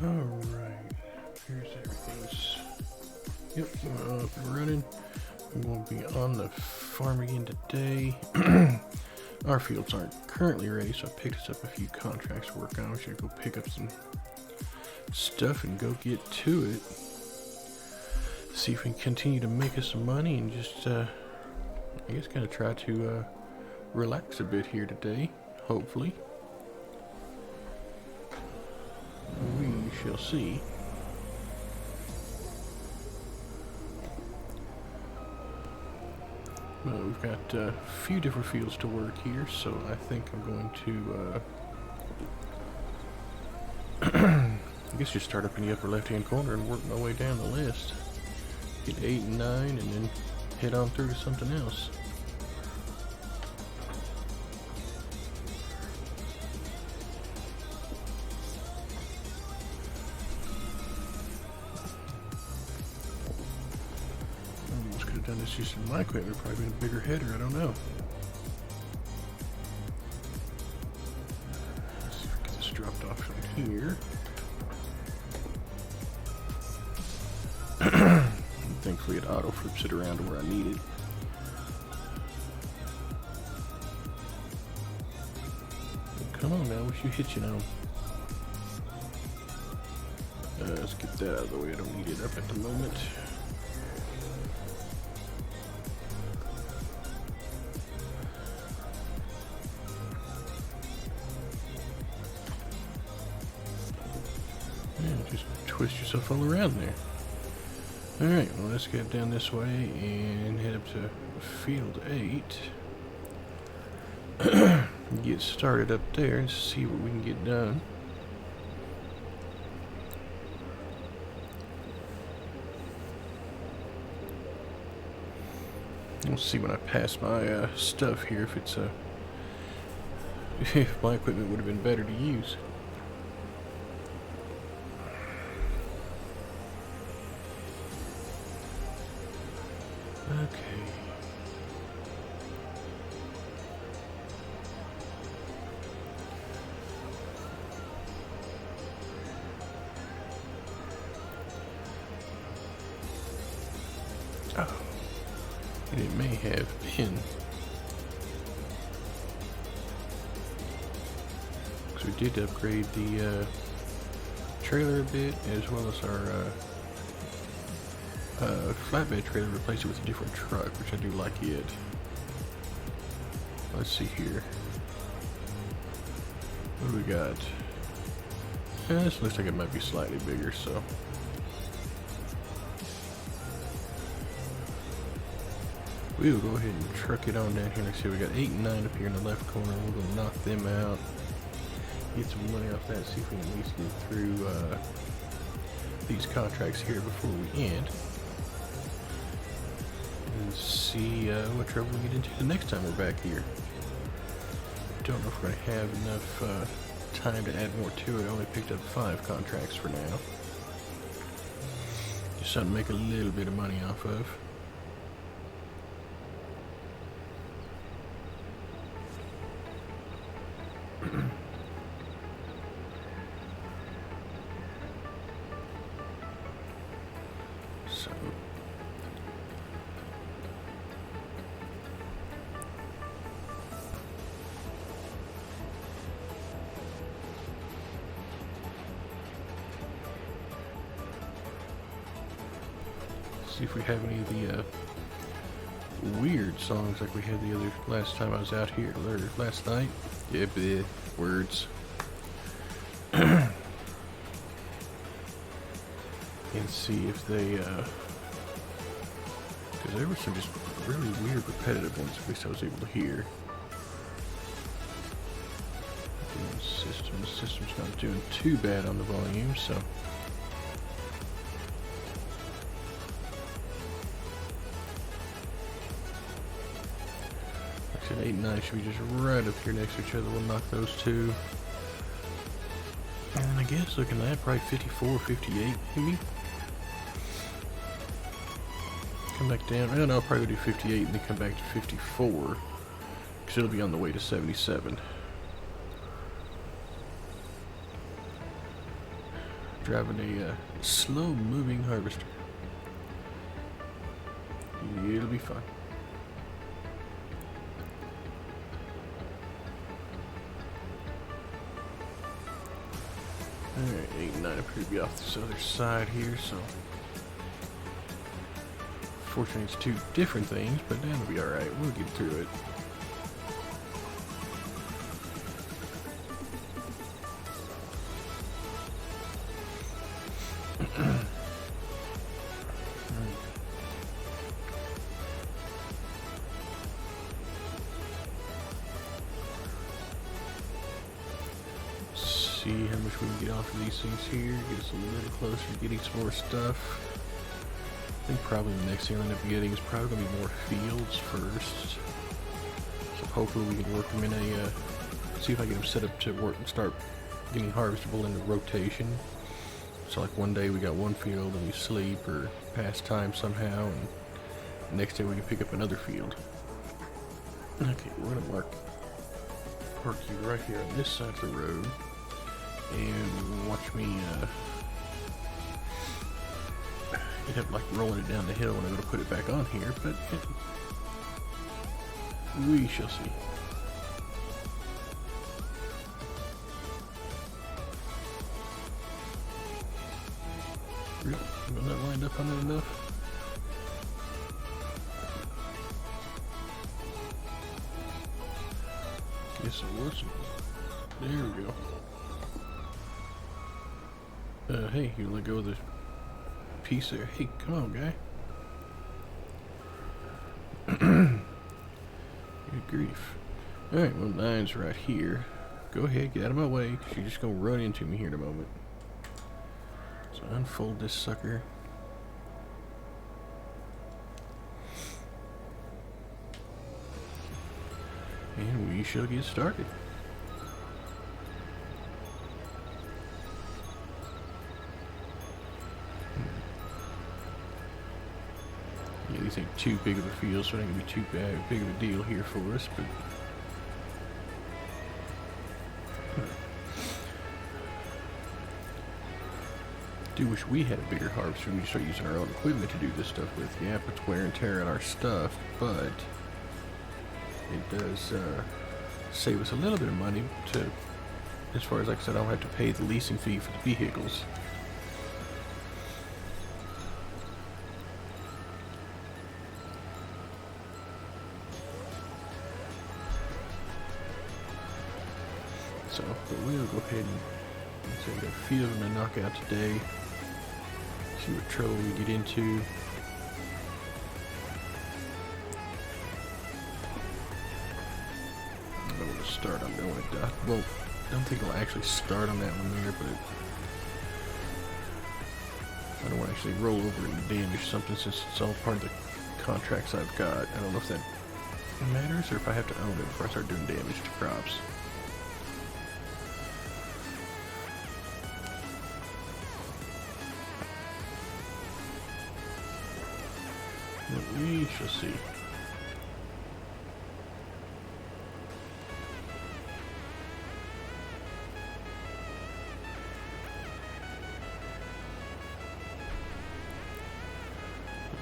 Alright, here's everything's. Yep, up and running. I'm going to be on the farm again today. Our fields aren't currently ready, so I picked us up a few contracts to work on. We should go pick up some stuff and go get to it. See if we can continue to make us some money and just, I guess, kind of try to relax a bit here today, hopefully. We shall see. Well, we've got a few different fields to work here, so I think I'm going to, I guess just start up in the upper left-hand corner and work my way down the list. Get 8 and 9, and then head on through to something else. Almost could have done this using my equipment, probably been a bigger header, I don't know. Let's see if I get this dropped off from here. Thankfully it auto flips it around to where I need it. Come on now, wish you hitching on. Let's get that out of the way, I don't need it up at the moment. Yeah, just twist yourself all around there. Alright, well, let's get down this way and head up to field 8. Get started up there and see what we can get done. We'll see when I pass my stuff here if it's if my equipment would have been better to use. Okay. Oh. And it may have been. Because we did upgrade the trailer a bit, as well as our flatbed trailer, replace it with a different truck, which I do like it. Let's see here. What do we got? This looks like it might be slightly bigger, so. We'll go ahead and truck it on down here. Let's see, we got 8 and 9 up here in the left corner. We're going to knock them out. Get some money off that, see if we can at least get through these contracts here before we end. And see what trouble we get into the next time we're back here. Don't know if we're going to have enough time to add more to it. I only picked up 5 contracts for now. Just something to make a little bit of money off of. So see if we have any of the weird songs like we had the other last time I was out here, or last night. Yeah, bleh, words. And see if they, because there were some just really weird repetitive ones, at least I was able to hear. The system's not doing too bad on the volume, so. Like I said, 8 and 9 should be just right up here next to each other. We'll knock those two. And I guess looking at that, probably 54, 58 maybe. Come back down. I don't know, I'll probably do 58 and then come back to 54. still be on the way to 77. Driving a slow-moving harvester. It'll be fun. Alright, 8 and 9 appear to be off this other side here, so fortunately it's two different things, but that'll be alright. We'll get through it. See how much we can get off of these things here. Get us a little closer to getting some more stuff. I think probably the next thing I'll end up getting is probably going to be more fields first. So hopefully we can work them in a, see if I get them set up to work and start getting harvestable into rotation. So like one day we got one field and we sleep or pass time somehow, and the next day we can pick up another field. Okay, we're going to park you right here on this side of the road. And watch me end up like rolling it down the hill when I go to put it back on here, but we shall see. Really? You got that lined up on it enough? Guess it wasn't. There we go. Hey, you let go of the piece there. Hey, come on, guy. Good grief. Alright, well, 9's right here. Go ahead, get out of my way, because you're just going to run into me here in a moment. So unfold this sucker. And we shall get started. These ain't too big of a field, so it ain't gonna be too big of a deal here for us, but do wish we had a bigger harvester when we start using our own equipment to do this stuff with. Yeah, it puts wear and tear on our stuff, but it does save us a little bit of money to, as far as like I said, I don't have to pay the leasing fee for the vehicles. So, but we'll go ahead and say we got a few of them to knock out today. See what trouble we get into. I don't want to start on that one. Well, I don't think I'll actually start on that one there, but I don't want to actually roll over and damage something since it's all part of the contracts I've got. I don't know if that matters or if I have to own it before I start doing damage to crops. But we shall see.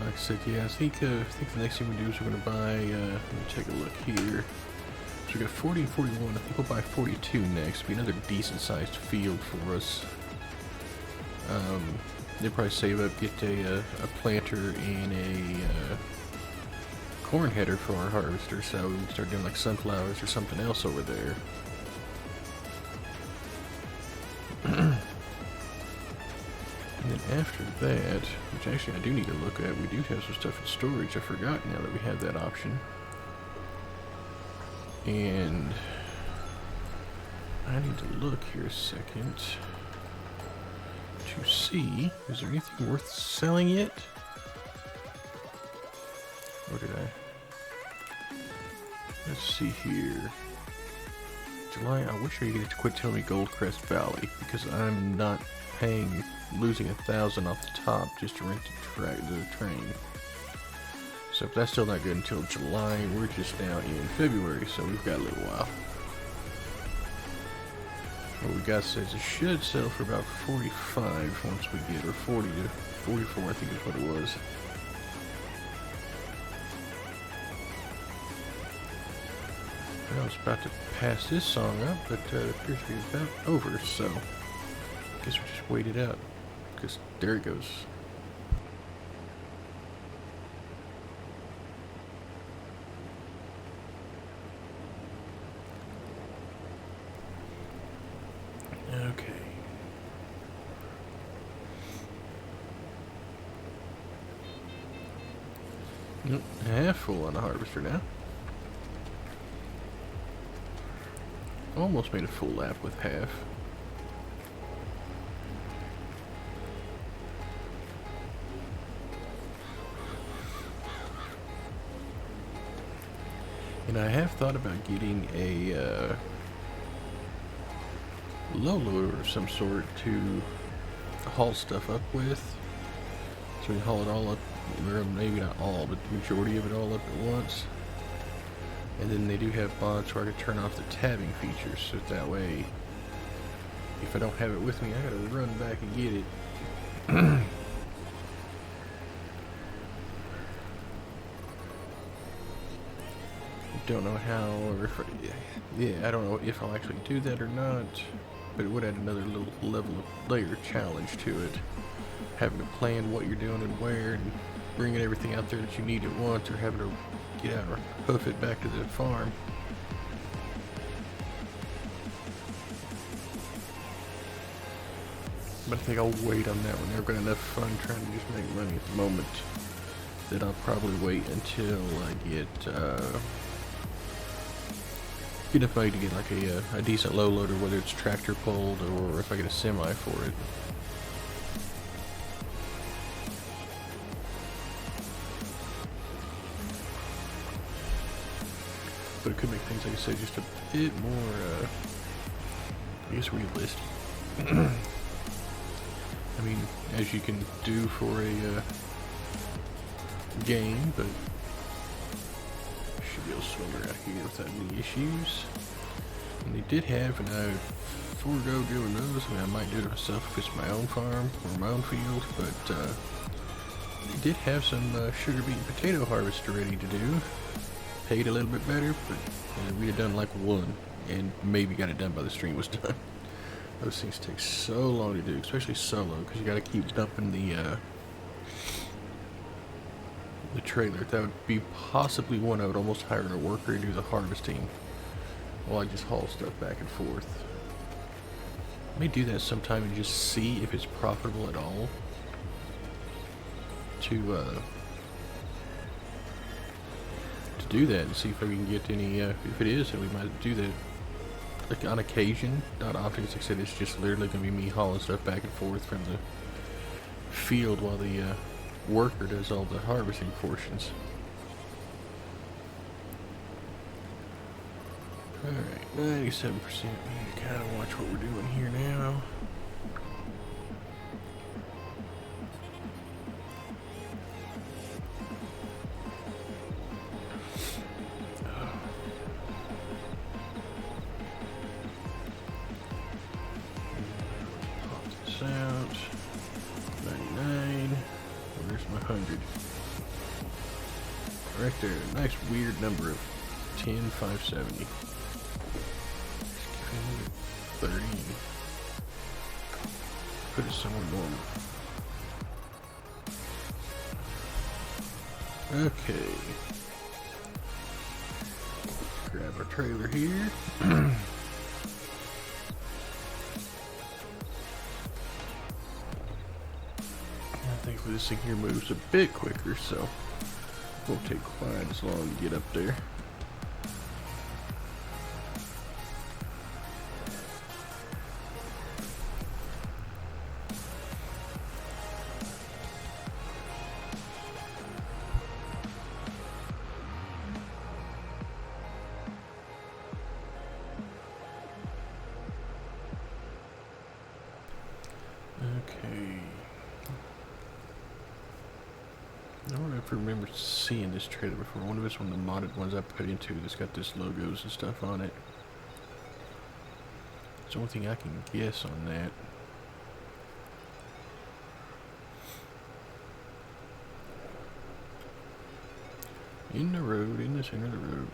Like I said, yeah, I think the next thing we do is we're going to buy, let me take a look here. So we got 40 and 41, I think we'll buy 42 next. It'll be another decent sized field for us. They'll probably save up, get a planter and a corn header for our harvester, so we can start doing like sunflowers or something else over there. And then after that, which actually I do need to look at, we do have some stuff in storage. I forgot now that we have that option. And I need to look here a second to see, is there anything worth selling yet? Or did I? Let's see here. July, I wish I could quit telling me Goldcrest Valley, because I'm not losing 1,000 off the top just to rent the train. So that's still not good until July. We're just now in February, so we've got a little while. What we got says it should sell for about 45 once we get, or 40 to 44, I think is what it was. I was about to pass this song up, but it appears to be about over, so I guess we just wait it out, because there it goes. Okay. Half full on the harvester now. Almost made a full lap with half. And I have thought about getting a low loader of some sort to haul stuff up with. So we can haul it all up, or maybe not all, but the majority of it all up at once. And then they do have mods where I can turn off the tabbing features, so that way, if I don't have it with me, I gotta run back and get it. Don't know how, or if, yeah, I don't know if I'll actually do that or not, but it would add another little layer challenge to it. Having to plan what you're doing and where, and bringing everything out there that you need at once, or having to get out or hoof it back to the farm. But I think I'll wait on that one. I've got enough fun trying to just make money at the moment that I'll probably wait until I get enough money to get like a decent low loader, whether it's tractor pulled or if I get a semi for it. But it could make things, like I said, just a bit more, I guess, realistic. I mean, as you can do for a game, but should be able to swing around here without any issues. And they did have, and I forego doing those. I mean, I might do it myself if it's my own farm or my own field, but they did have some sugar beet and potato harvester ready to do. Paid a little bit better, but we had done like one, and maybe got it done by the stream was done. Those things take so long to do, especially solo, because you got to keep dumping the trailer. That would be possibly one I would almost hire a worker to do the harvesting, while I just haul stuff back and forth. I may do that sometime and just see if it's profitable at all to do that, and see if I can get any, if it is, then we might do that, like, on occasion, not often. Like I said, it's just literally going to be me hauling stuff back and forth from the field while the worker does all the harvesting portions. Alright, 97%. We need to kind of watch what we're doing here now. Out 99. Where's my 100? Right there. Nice weird number of 10,570. 30. Put it somewhere normal. Okay. Grab our trailer here. Thankfully this thing here moves a bit quicker, so it won't take quite as long to get up there. ever remember seeing this trailer before. I wonder if it's one of the modded ones I put into that's got this logos and stuff on it. It's the only thing I can guess on that. In the road, in the center of the road.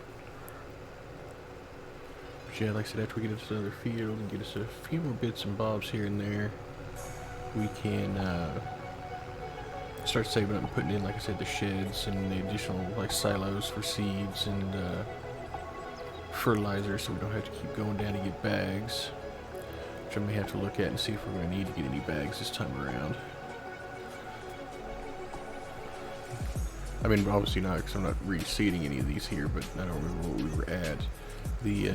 But yeah, like I said, after we get into another field and get us a few more bits and bobs here and there, we can start saving up and putting in, like I said, the sheds and the additional like silos for seeds and fertilizer, so we don't have to keep going down to get bags, which I may have to look at and see if we're going to need to get any bags this time around. I mean, obviously not, because I'm not reseeding any of these here, but I don't remember what we were at. The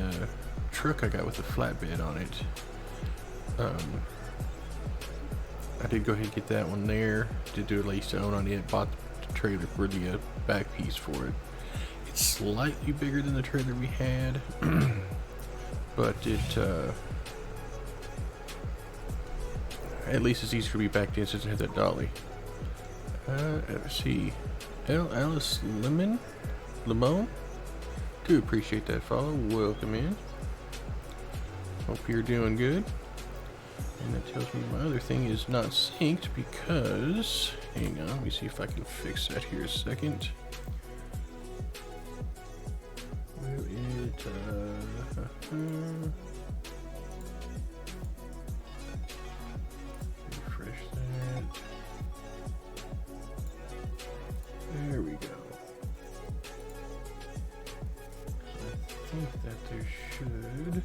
truck I got with the flatbed on it, I did go ahead and get that one there. Did do a lease to own on it. Bought the trailer for the back piece for it. It's slightly bigger than the trailer we had, but it at least it's easier to be backed in since it had that dolly. Let's see. Alice Lemon? Do appreciate that follow. Welcome in. Hope you're doing good. And that tells me my other thing is not synced because, hang on, let me see if I can fix that here a second. Will it, refresh that. There we go. So I think that there should.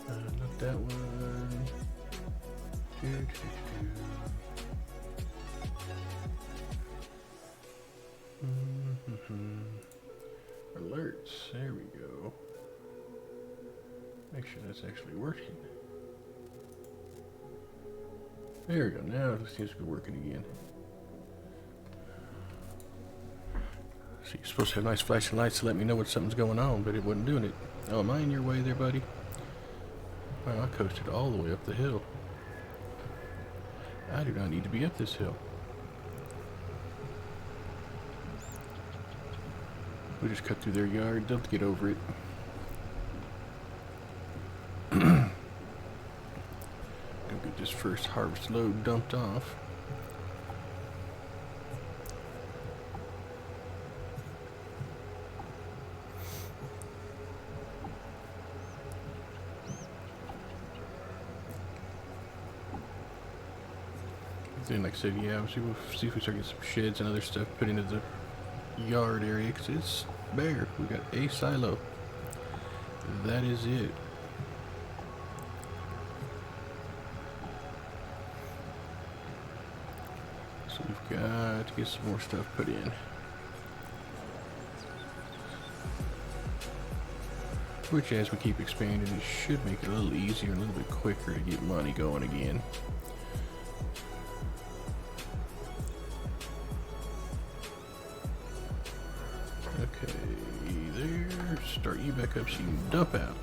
Not that one. Alerts. There we go. Make sure that's actually working. There we go. Now it seems to be working again. So you're supposed to have nice flashing lights to let me know when something's going on, but it wasn't doing it. Oh, am I in your way there, buddy? Wow, I coasted all the way up the hill. I do not need to be up this hill. We just cut through their yard. Don't get over it. Gonna get this first harvest load dumped off. Then, like I said, yeah, we'll see if we start getting some sheds and other stuff put into the yard area, because it's bare. We got a silo. That is it. So we've got to get some more stuff put in. Which, as we keep expanding, it should make it a little easier and a little bit quicker to get money going again. Okay, there. Start you back up so you can dump out.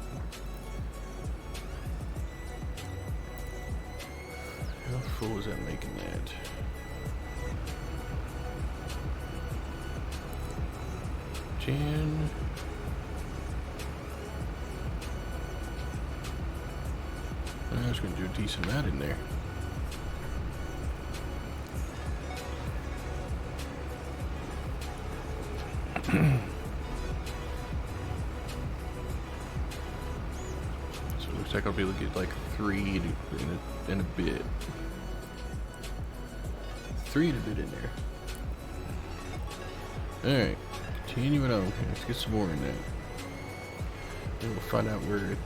How full is that making that? I was going to do a decent amount in there. So it looks like I'll be able to get like 3 in a bit. 3 in a bit in there. Alright, continuing on. Let's get some more in that. Then we'll find out where it,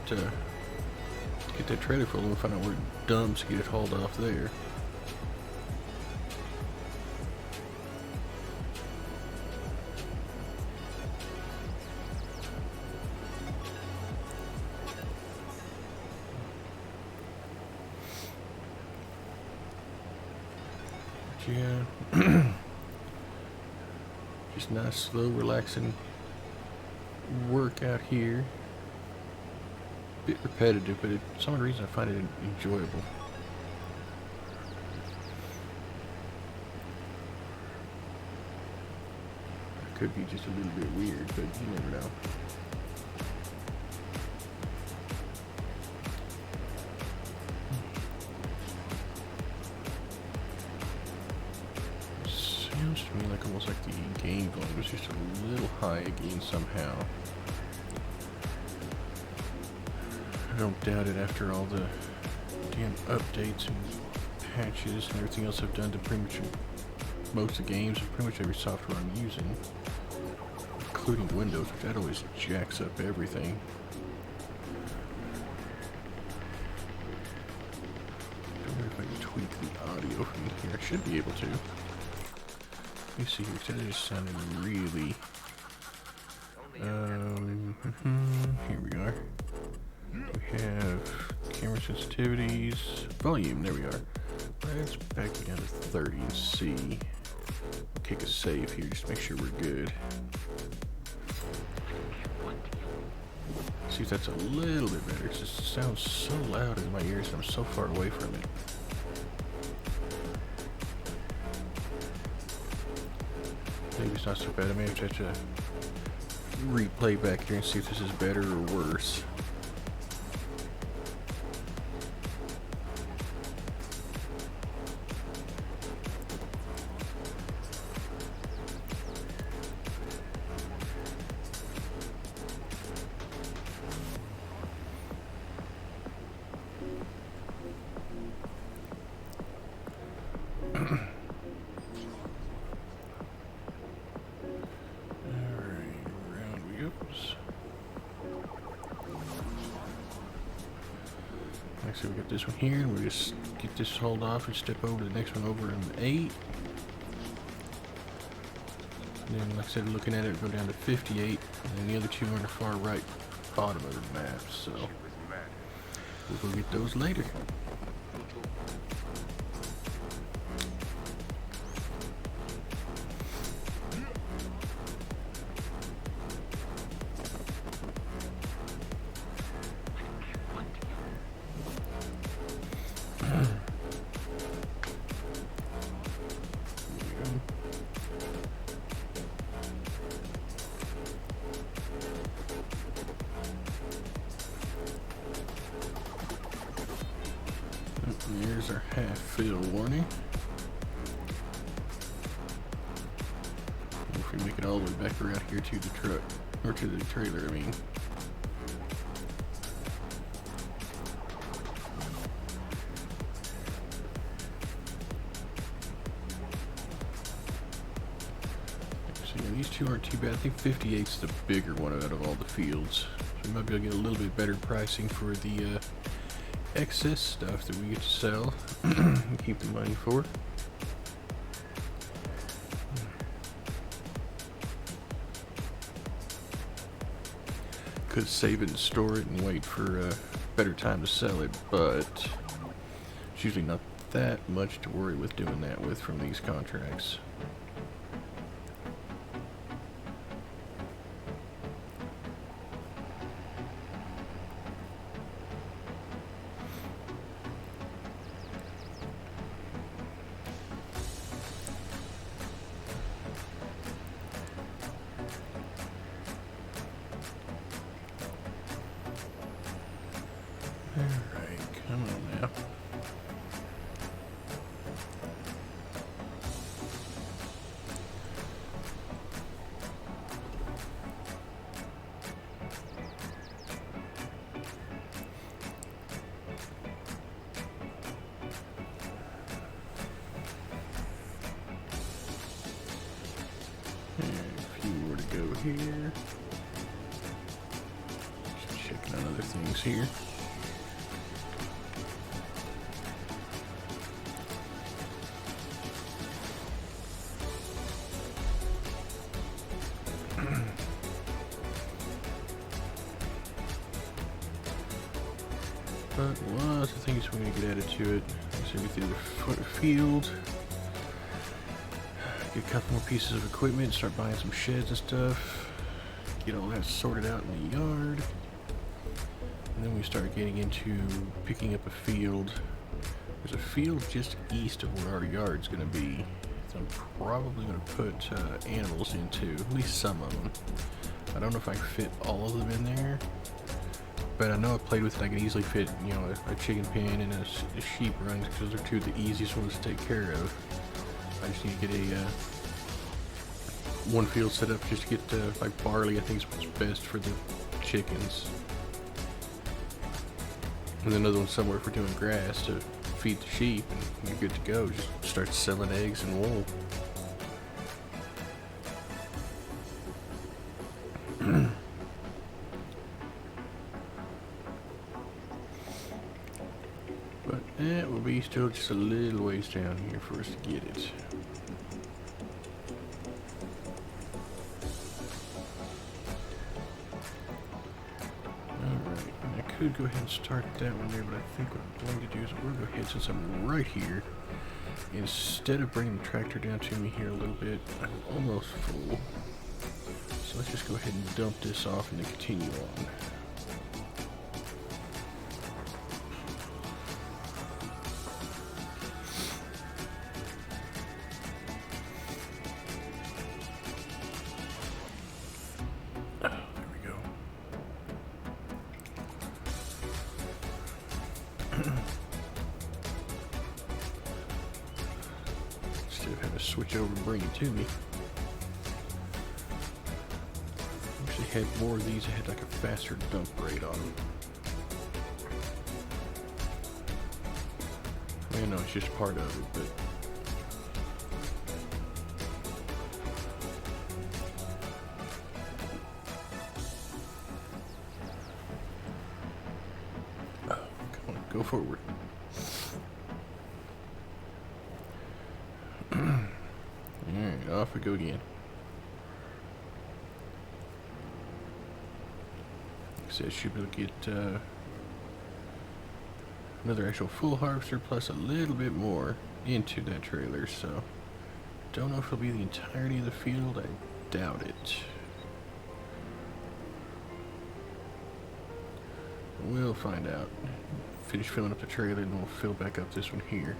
get that trailer full and we'll find out where it dumps to get it hauled off there. Yeah. Just nice, slow, relaxing work out here. Bit repetitive, but for some reason I find it enjoyable. Could be just a little bit weird, but you never know. Sounds to me like almost like the game volume was just a little high again somehow. I don't doubt it after all the damn updates and patches and everything else I've done to pretty much most of the games and pretty much every software I'm using, including Windows, which that always jacks up everything. I wonder if I can tweak the audio from here. I should be able to. Let me see here, because that just sounded really... here we are. We have camera sensitivities, volume, there we are. Let's back down to 30 and see. Kick a save here, just to make sure we're good. See if that's a little bit better. It just sounds so loud in my ears and I'm so far away from it. Maybe it's not so bad. I may have to replay back here and see if this is better or worse. So we got this one here, and we'll just get this hold off and step over to the next one over in 8. And then, like I said, looking at it, go down to 58, and then the other two are on the far right bottom of the map, so we'll go get those later. Here's our half-fill warning. If we make it all the way back around here to the truck, or to the trailer, I mean. So yeah, these two aren't too bad. I think 58's the bigger one out of all the fields. So we might be able to get a little bit better pricing for the excess stuff that we get to sell and keep the money for. Could save it and store it and wait for a better time to sell it, but it's usually not that much to worry with doing that with from these contracts. Alright, come on now. And a few more to go here. Just checking on other things here. But lots of things we're going to get added to it. So we through the field. Get a couple more pieces of equipment. Start buying some sheds and stuff. Get all that sorted out in the yard. And then we start getting into picking up a field. There's a field just east of where our yard's going to be. I'm probably going to put animals into, at least some of them. I don't know if I can fit all of them in there, but I know I've played with it. I can easily fit, you know, a chicken pen and a sheep run, because those are two of the easiest ones to take care of. I just need to get a one field set up just to get like barley. I think is what's best for the chickens, and then another one somewhere for doing grass to feed the sheep, and you're good to go. Just start selling eggs and wool. But that will be still just a little ways down here for us to get it. Alright, I could go ahead and start that one there, but I think what I'm going to do is we're going to go ahead, since I'm right here, instead of bringing the tractor down to me here a little bit, I'm almost full. So let's just go ahead and dump this off and then continue on. Instead of having to switch over and bring it to me. I wish they had more of these that had like a faster dump rate on them. I know it's just part of it, but come on, go forward. Alright, off we go again. Like I said, should be able to get another actual full harvester plus a little bit more into that trailer, so don't know if it'll be the entirety of the field. I doubt it. We'll find out. Finish filling up the trailer and we'll fill back up this one here.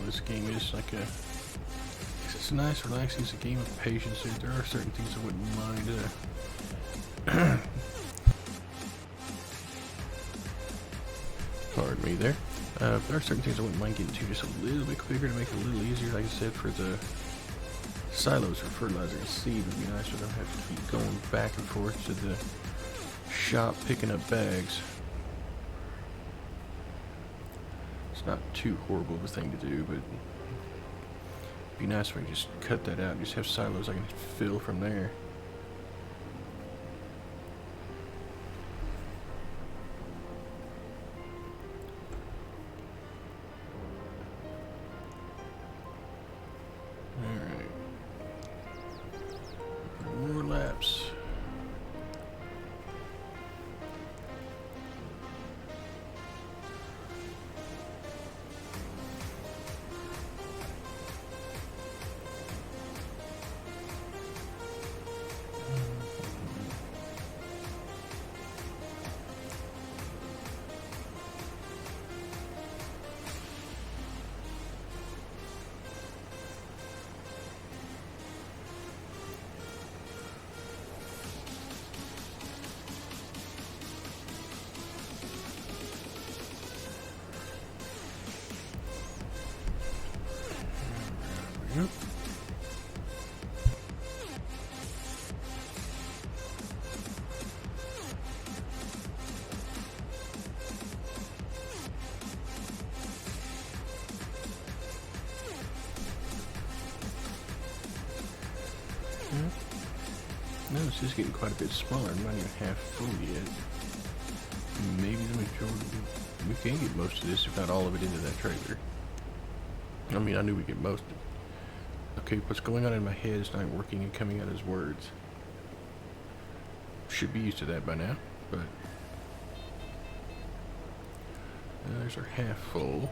This game is like it's nice, relaxing. It's a game of patience. There are certain things I wouldn't mind. Pardon me there. There are certain things I wouldn't mind getting to just a little bit quicker to make it a little easier. Like I said, for the silos for fertilizer and seed would be nice. So I don't have to keep going back and forth to the shop picking up bags. Not too horrible of a thing to do, but it'd be nice if I could just cut that out and just have silos I can fill from there. Alright. More laps. Yep. No, it's just getting quite a bit smaller. I'm not even half full yet. maybe we can get most of this, if not all of it, into that trailer. I mean, I knew we'd get most of it. Okay, what's going on in my head is not working and coming out as words. Should be used to that by now, but there's our half full.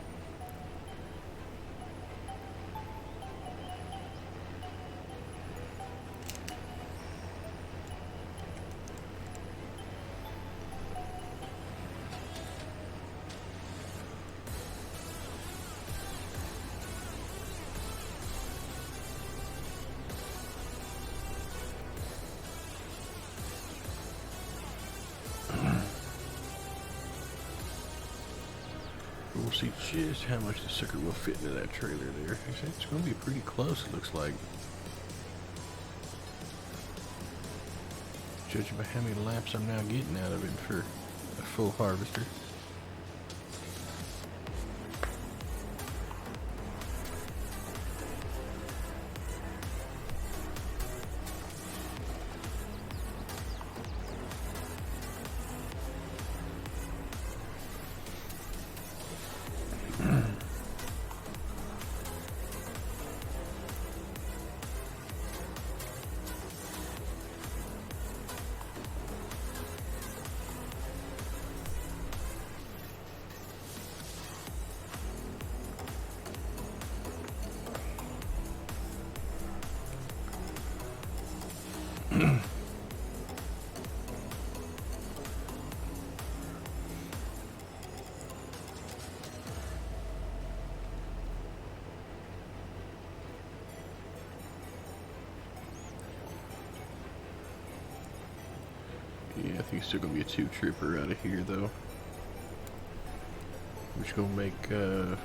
We'll see just how much the sucker will fit into that trailer there. It's going to be pretty close, it looks like. Judging by how many laps I'm now getting out of it for a full harvester. Yeah, I think it's still going to be a two-tripper out of here, though. We're just going to make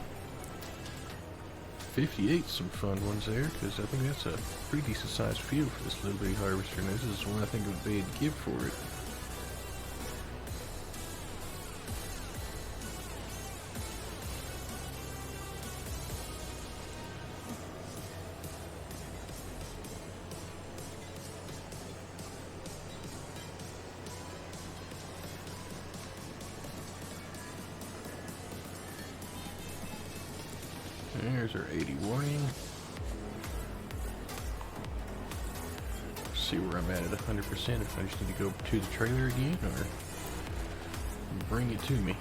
58 some fun ones there, because I think that's a pretty decent sized field for this little bitty harvester, and this is one I think would be to give for it. There's our 80 warning. See where I'm at 100%, if I just need to go to the trailer again or bring it to me.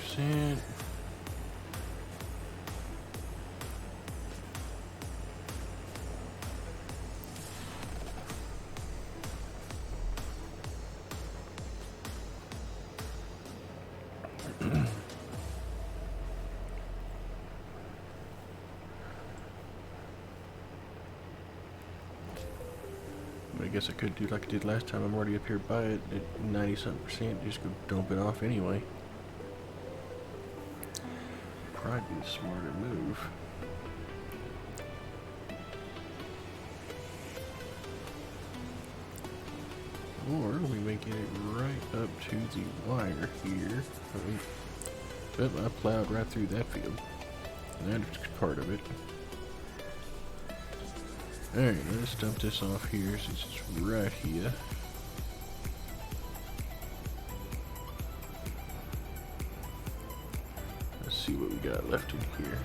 Percent. I guess I could do like I did last time. I'm already up here by it at 90-something%. Just go dump it off anyway. Probably be the smarter move. Or we may get it right up to the wire here. But I plowed right through that field. That's part of it. Alright, let's dump this off here since it's right here. Let's see what we got left in here.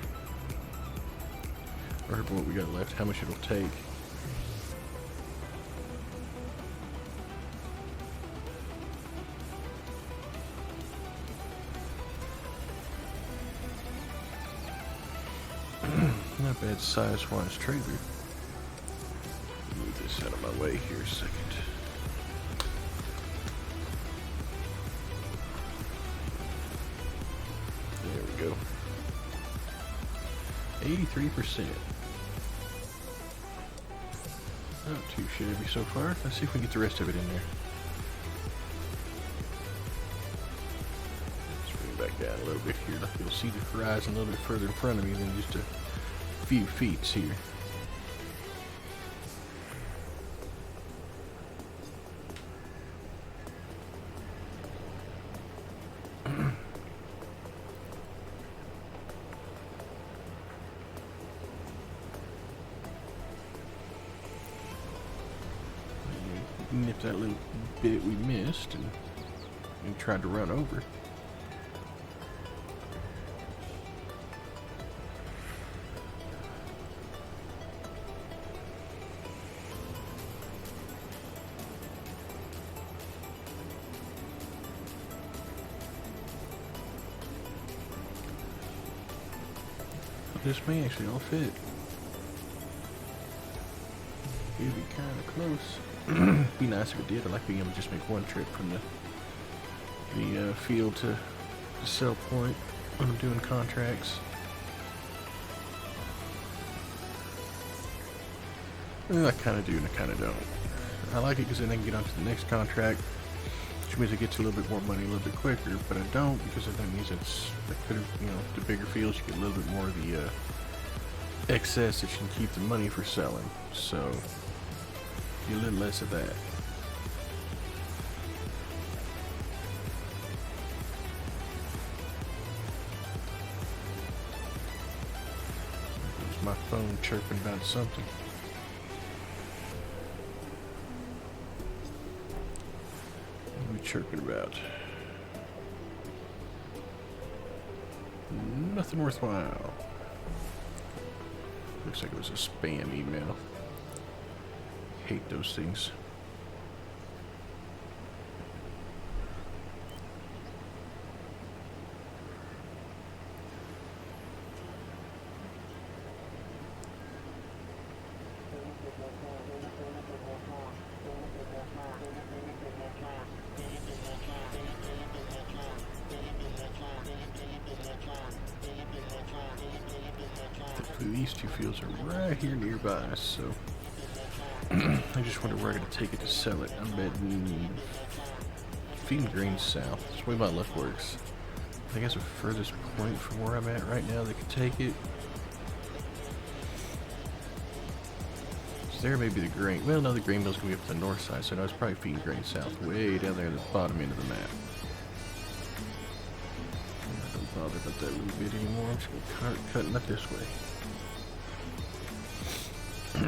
Or what we got left, how much it'll take. Not bad size-wise trailer. Move this out of my way here a second. There we go. 83%. Not too shabby so far. Let's see if we can get the rest of it in there. Let's bring it back down a little bit here. Like you'll see the horizon a little bit further in front of me than just a few feet here. Nip that little bit we missed and tried to run over. This may actually all fit. It'd be kind of close. Be nice if it did. I like being able to just make one trip from the field to the sell point when I'm doing contracts. And I kind of do and I kind of don't. I like it because then I can get on to the next contract, which means I get to a little bit more money a little bit quicker, but I don't because that means that could have, the bigger fields you get a little bit more of the excess that you can keep the money for selling. So a little less of that. There's my phone chirping about something. What are we chirping about? Nothing worthwhile. Looks like it was a spam email. Hate those things. These two fields are right here nearby, so I just wonder where I'm going to take it to sell it. I'm betting Feeding Grain South. That's the way my luck works. I think that's the furthest point from where I'm at right now that could take it. So there may be the grain. Well, no, the grain mill's going to be up the north side, so no, it's probably Feeding Grain South, way down there at the bottom end of the map. I don't bother about that little bit anymore. I'm just going to start cutting it this way. Here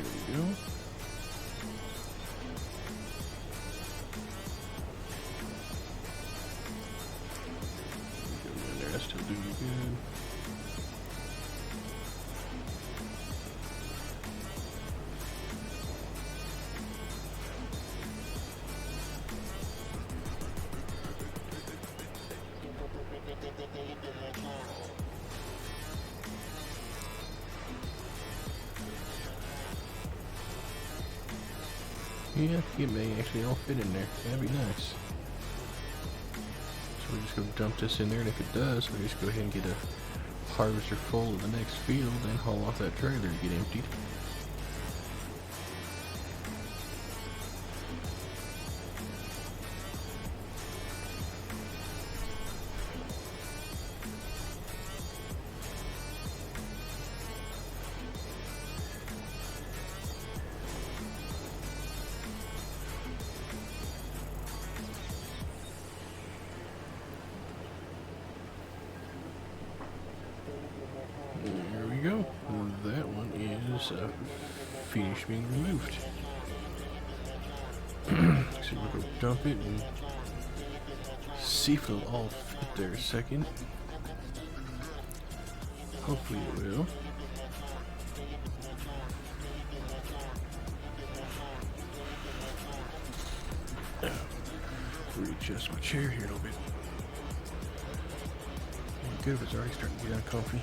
we go. Go in there, that's still doing good. Yeah, it may actually all fit in there. That'd be nice. So we just go dump this in there, and if it does, we just go ahead and get a harvester full of the next field and haul off that trailer and get emptied. There we go. That one is finished being removed. So we'll go dump it and see if it'll all fit there a second. Hopefully it will. Readjust my chair here a little bit. Good if it's already starting to get uncomfy.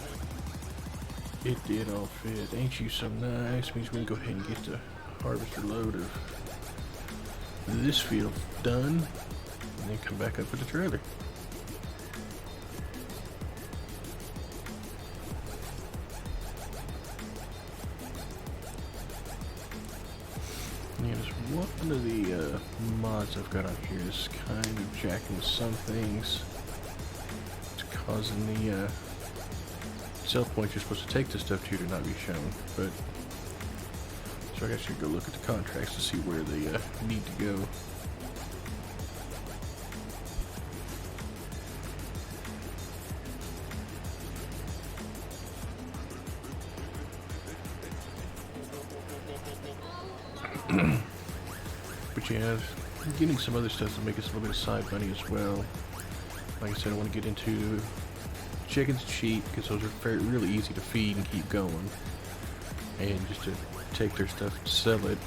It did all fit. Ain't you so nice? Means we can go ahead and get the harvester load of this field done. And then come back up with the trailer. Yeah, just one of the mods I've got on here is kind of jacking with some things. It's causing the sell points you're supposed to take this stuff to not be shown. But so I guess you go look at the contracts to see where they need to go. But yeah, getting some other stuff to make us a little bit of side money as well. Like I said, I want to get into chickens and sheep because those are really easy to feed and keep going. And just to take their stuff and sell it.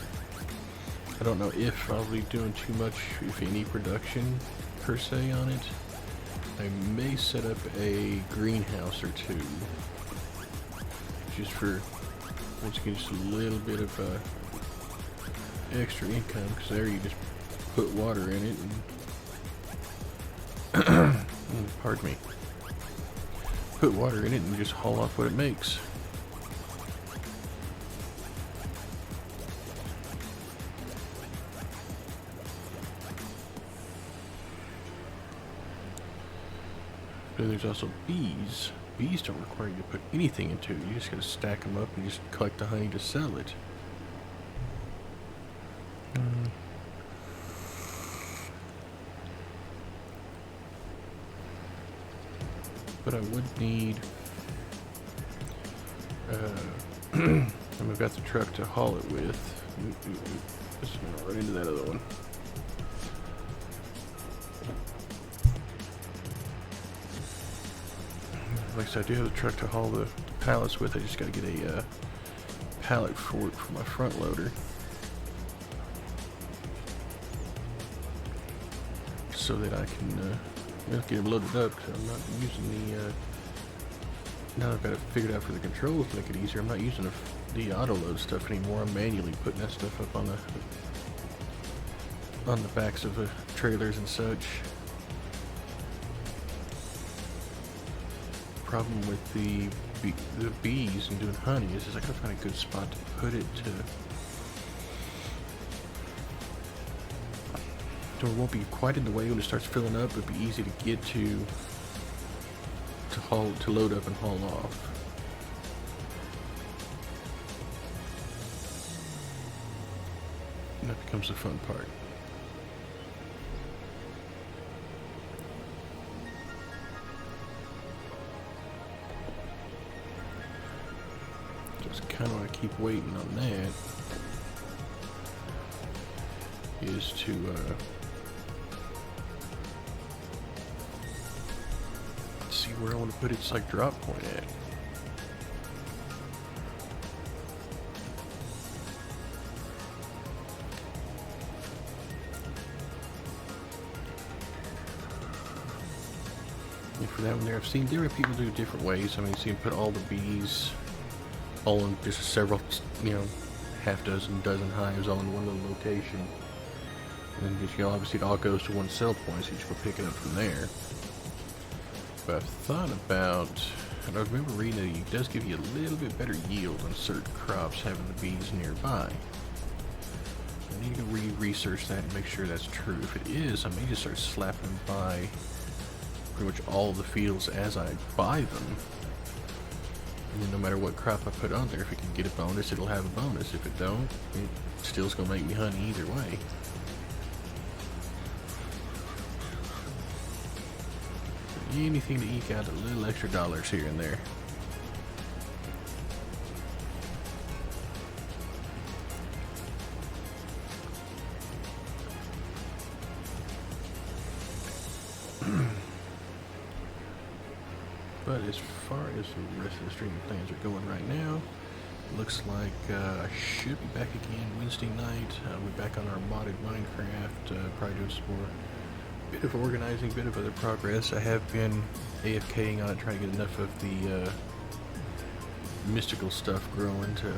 I don't know if I'll be doing too much, if any, production per se on it. I may set up a greenhouse or two. Just for, once again, just a little bit of extra income, because there you just put water in it and pardon me, put water in it and just haul off what it makes. But there's also bees. Bees don't require you to put anything into it. You just gotta stack them up and just collect the honey to sell it. But I would need, and we've got the truck to haul it with. Just gonna run into that other one. Like I said, I do have the truck to haul the pallets with. I just gotta get a pallet for it for my front loader. So that I can get them loaded up, because I'm not using the, now I've got it figured out for the controls to make it easier. I'm not using the auto load stuff anymore. I'm manually putting that stuff up on the backs of trailers and such. Problem with the bees and doing honey is I gotta find a good spot to put it to it won't be quite in the way when it starts filling up. It'll be easy to get to load up and haul off. And that becomes the fun part. Just kind of want to keep waiting on that. Is to see where I want to put its like drop point at. And for that one there, I've seen different people do different ways. I mean, so you can put all the bees all in just several, half dozen hives all in one little location. And then just, obviously it all goes to one sell point, so you just go pick it up from there. But I've thought about, and I remember reading that it does give you a little bit better yield on certain crops having the bees nearby. I need to research that and make sure that's true. If it is, I may just start slapping by pretty much all the fields as I buy them. And then no matter what crop I put on there, if it can get a bonus, it'll have a bonus. If it don't, it still's gonna make me honey either way. Anything to eke out a little extra dollars here and there. But as far as the rest of the streaming plans are going right now, looks like I should be back again Wednesday night. We're back on our modded Minecraft, probably doing some more bit of organizing, bit of other progress. I have been AFKing on it, trying to get enough of the mystical stuff growing to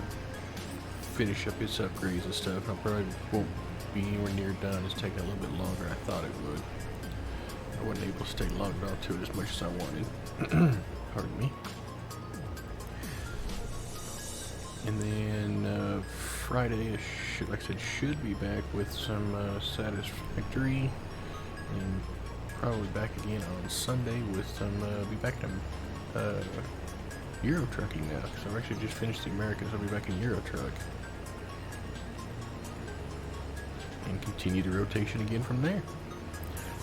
finish up its upgrades and stuff. I probably won't be anywhere near done. It's taking a little bit longer than I thought it would. wasn't able to stay logged onto it as much as I wanted. Pardon me. And then Friday, like I said, should be back with some Satisfactory, and probably back again on Sunday with some. Be back to Euro trucking now, because I've actually just finished the Americas. I'll be back in Euro truck and continue the rotation again from there.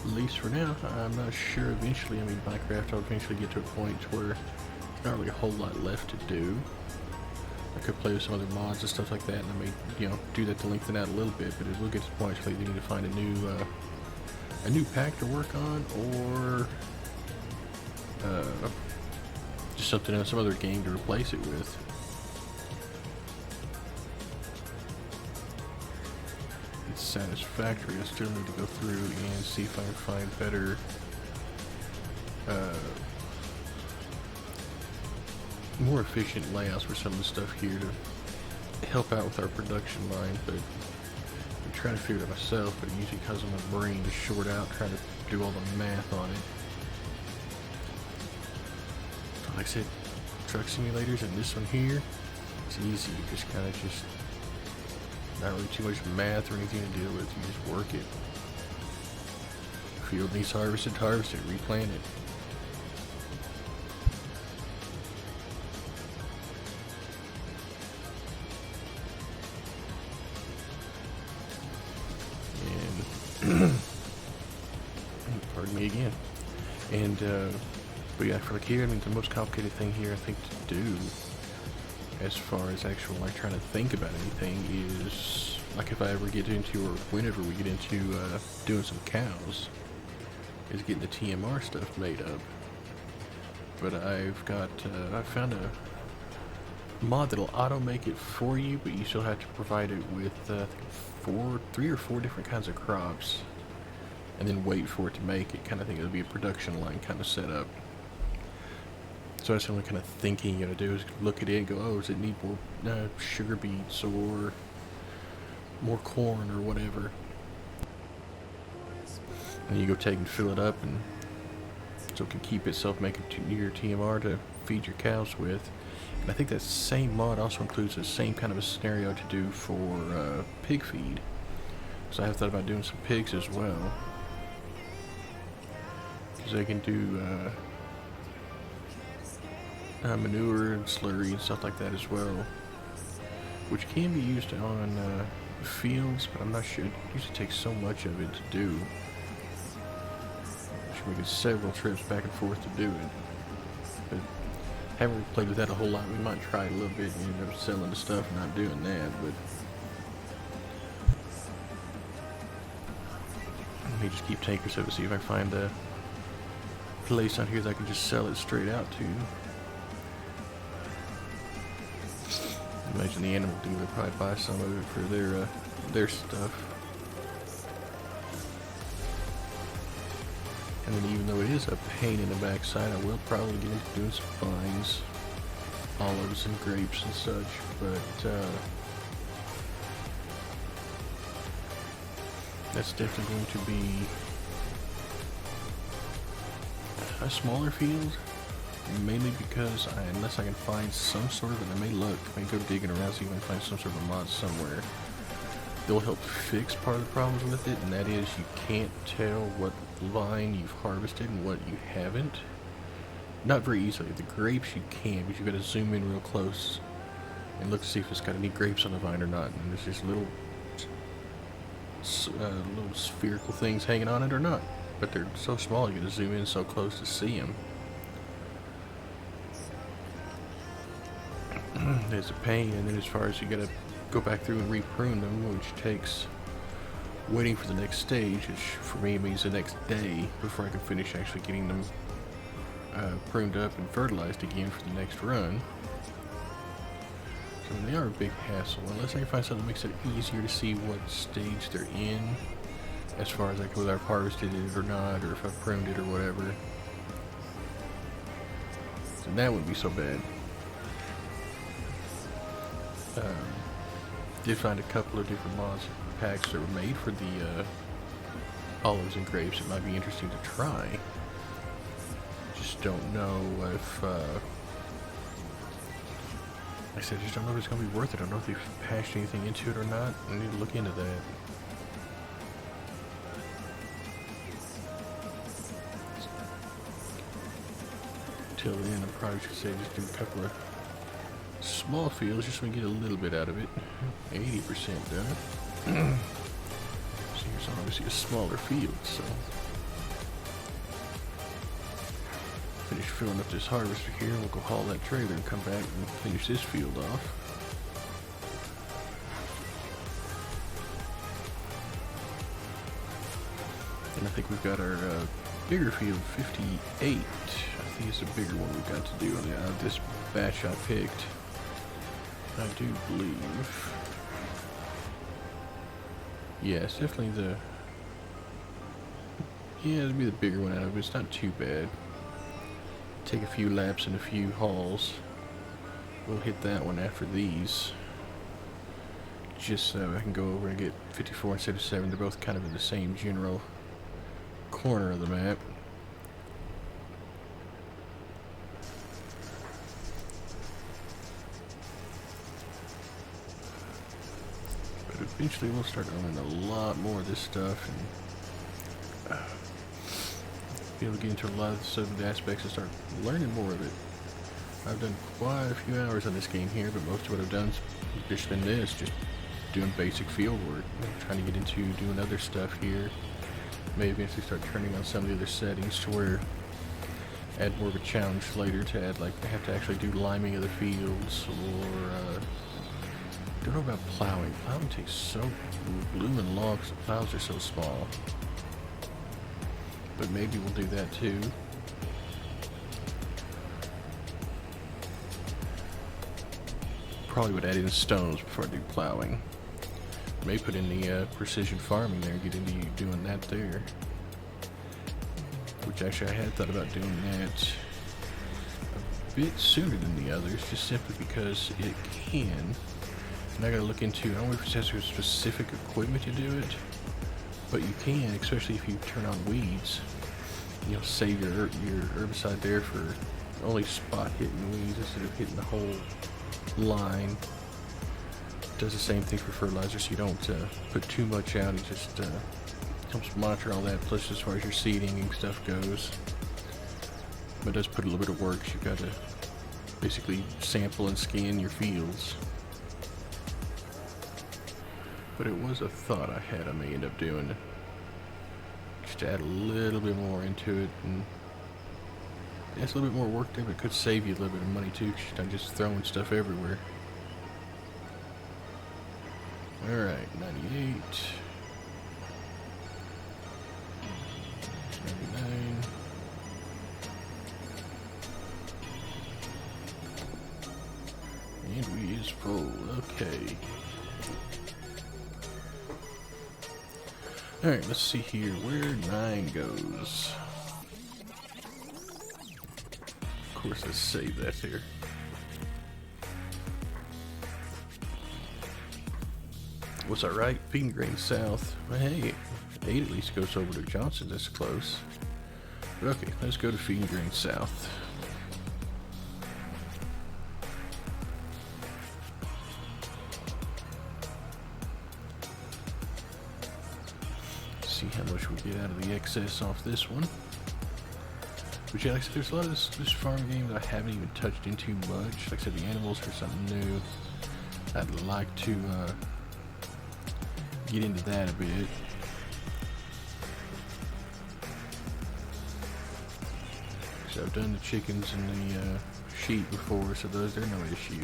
At least for now. I'm not sure. Eventually, I mean, Minecraft, I'll eventually get to a point where there's not really a whole lot left to do. I could play with some other mods and stuff like that, and I may, you know, do that to lengthen out a little bit. But it will get to the point where they need to find a new pack to work on, or just something else, some other game to replace it with. It's Satisfactory. I still need to go through and see if I can find better more efficient layouts for some of the stuff here to help out with our production line. But I'm trying to figure it out myself, but it usually causes my brain to short out trying to do all the math on it. Like I said, truck simulators, and this one here, it's easy. You just kind of just not really too much math or anything to deal with. You just work it. Field needs harvested, harvest it, replant it. Pardon me again. And but yeah, for like here, I mean, the most complicated thing here I think to do, as far as actual like trying to think about anything, is like if I ever get into, or whenever we get into doing some cows, is getting the TMR stuff made up. But I've got I found a mod that'll auto make it for you, but you still have to provide it with 3 or 4 different kinds of crops, and then wait for it to make it. Kind of think it'll be a production line kind of setup. So that's the only kind of thinking you gotta do, is look at it and go, oh, does it need more sugar beets or more corn or whatever? And you go take and fill it up, and so it can keep itself making your TMR to feed your cows with. And I think that same mod also includes the same kind of a scenario to do for pig feed. So I have thought about doing some pigs as well, because they can do manure and slurry and stuff like that as well, which can be used on fields, but I'm not sure. It usually takes so much of it to do. Should make it several trips back and forth to do it. But haven't really played with that a whole lot. We might try it a little bit and end up selling the stuff and not doing that, but let me just keep tankers of it, see if I can find a place on here that I can just sell it straight out to. Imagine the animal dealer probably buy some of it for their stuff. And then even though it is a pain in the backside, I will probably get into doing some vines, olives and grapes and such, but that's definitely going to be a smaller field, mainly because unless I can find some sort of, and I may go digging around, see if I can find some sort of a mod somewhere that will help fix part of the problems with it, and that is you can't tell what vine you've harvested and what you haven't. Not very easily. The grapes you can, but you've got to zoom in real close and look to see if it's got any grapes on the vine or not. And there's just little spherical things hanging on it or not. But they're so small you got to zoom in so close to see them. There's a pain, and then as far as you got to go back through and reprune them, which takes waiting for the next stage, which for me means the next day before I can finish actually getting them pruned up and fertilized again for the next run. So they are a big hassle, unless I can find something that makes it easier to see what stage they're in, as far as like whether I've harvested it or not, or if I've pruned it or whatever. So that wouldn't be so bad. Did find a couple of different mods packs that were made for the olives and grapes, it might be interesting to try. Just don't know if, like I said, just don't know if it's going to be worth it. I don't know if they've patched anything into it or not. I need to look into that. Till then, I'm probably just say just do a couple of small fields just so we get a little bit out of it. 80% done. So here's obviously a smaller field, so finish filling up this harvester here. We'll go haul that trailer and come back and finish this field off. And I think we've got our bigger field, 58. I think it's a bigger one we've got to do on this batch I picked. I do believe. Yeah, it's definitely the. Yeah, it'll be the bigger one out of it. It's not too bad. Take a few laps and a few hauls. We'll hit that one after these. Just so I can go over and get 54 instead of 7. They're both kind of in the same general corner of the map. But eventually we'll start owning a lot more of this stuff and be able to get into a lot of the southern aspects and start learning more of it. I've done quite a few hours on this game here, but most of what I've done is just been this, just doing basic field work. I'm trying to get into doing other stuff here. Maybe eventually start turning on some of the other settings to where add more of a challenge later to add, like, I have to actually do liming of the fields, or don't know about plowing. Plowing takes so blooming long because the plows are so small. But maybe we'll do that too. Probably would add in stones before I do plowing. May put in the precision farming there, get into doing that there. Which actually I had thought about doing that a bit sooner than the others, just simply because it can. And I gotta look into, I don't know if it has specific equipment to do it, but you can, especially if you turn on weeds. You know, save your herbicide there for only spot hitting weeds instead of hitting the whole line. Does the same thing for fertilizer, so you don't put too much out. It just helps monitor all that, plus as far as your seeding and stuff goes. But it does put a little bit of work. You've got to basically sample and scan your fields. But it was a thought I had I may end up doing. Just to add a little bit more into it, and yeah, it's a little bit more work there, but it could save you a little bit of money too, because you're not just throwing stuff everywhere. Alright, 98. 99. And we is full. Okay. Alright, let's see here where 9 goes. Of course, let's save that here. Was I right? Feeding Grain South. Well, hey, 8 at least goes over to Johnson. That's close. But okay, let's go to Feeding Grain South. See how much we get out of the excess off this one. But yeah, like I said, there's a lot of this farm game that I haven't even touched into much. Like I said, the animals are something new. I'd like to get into that a bit. So I've done the chickens and the sheep before, so those, they're no issue.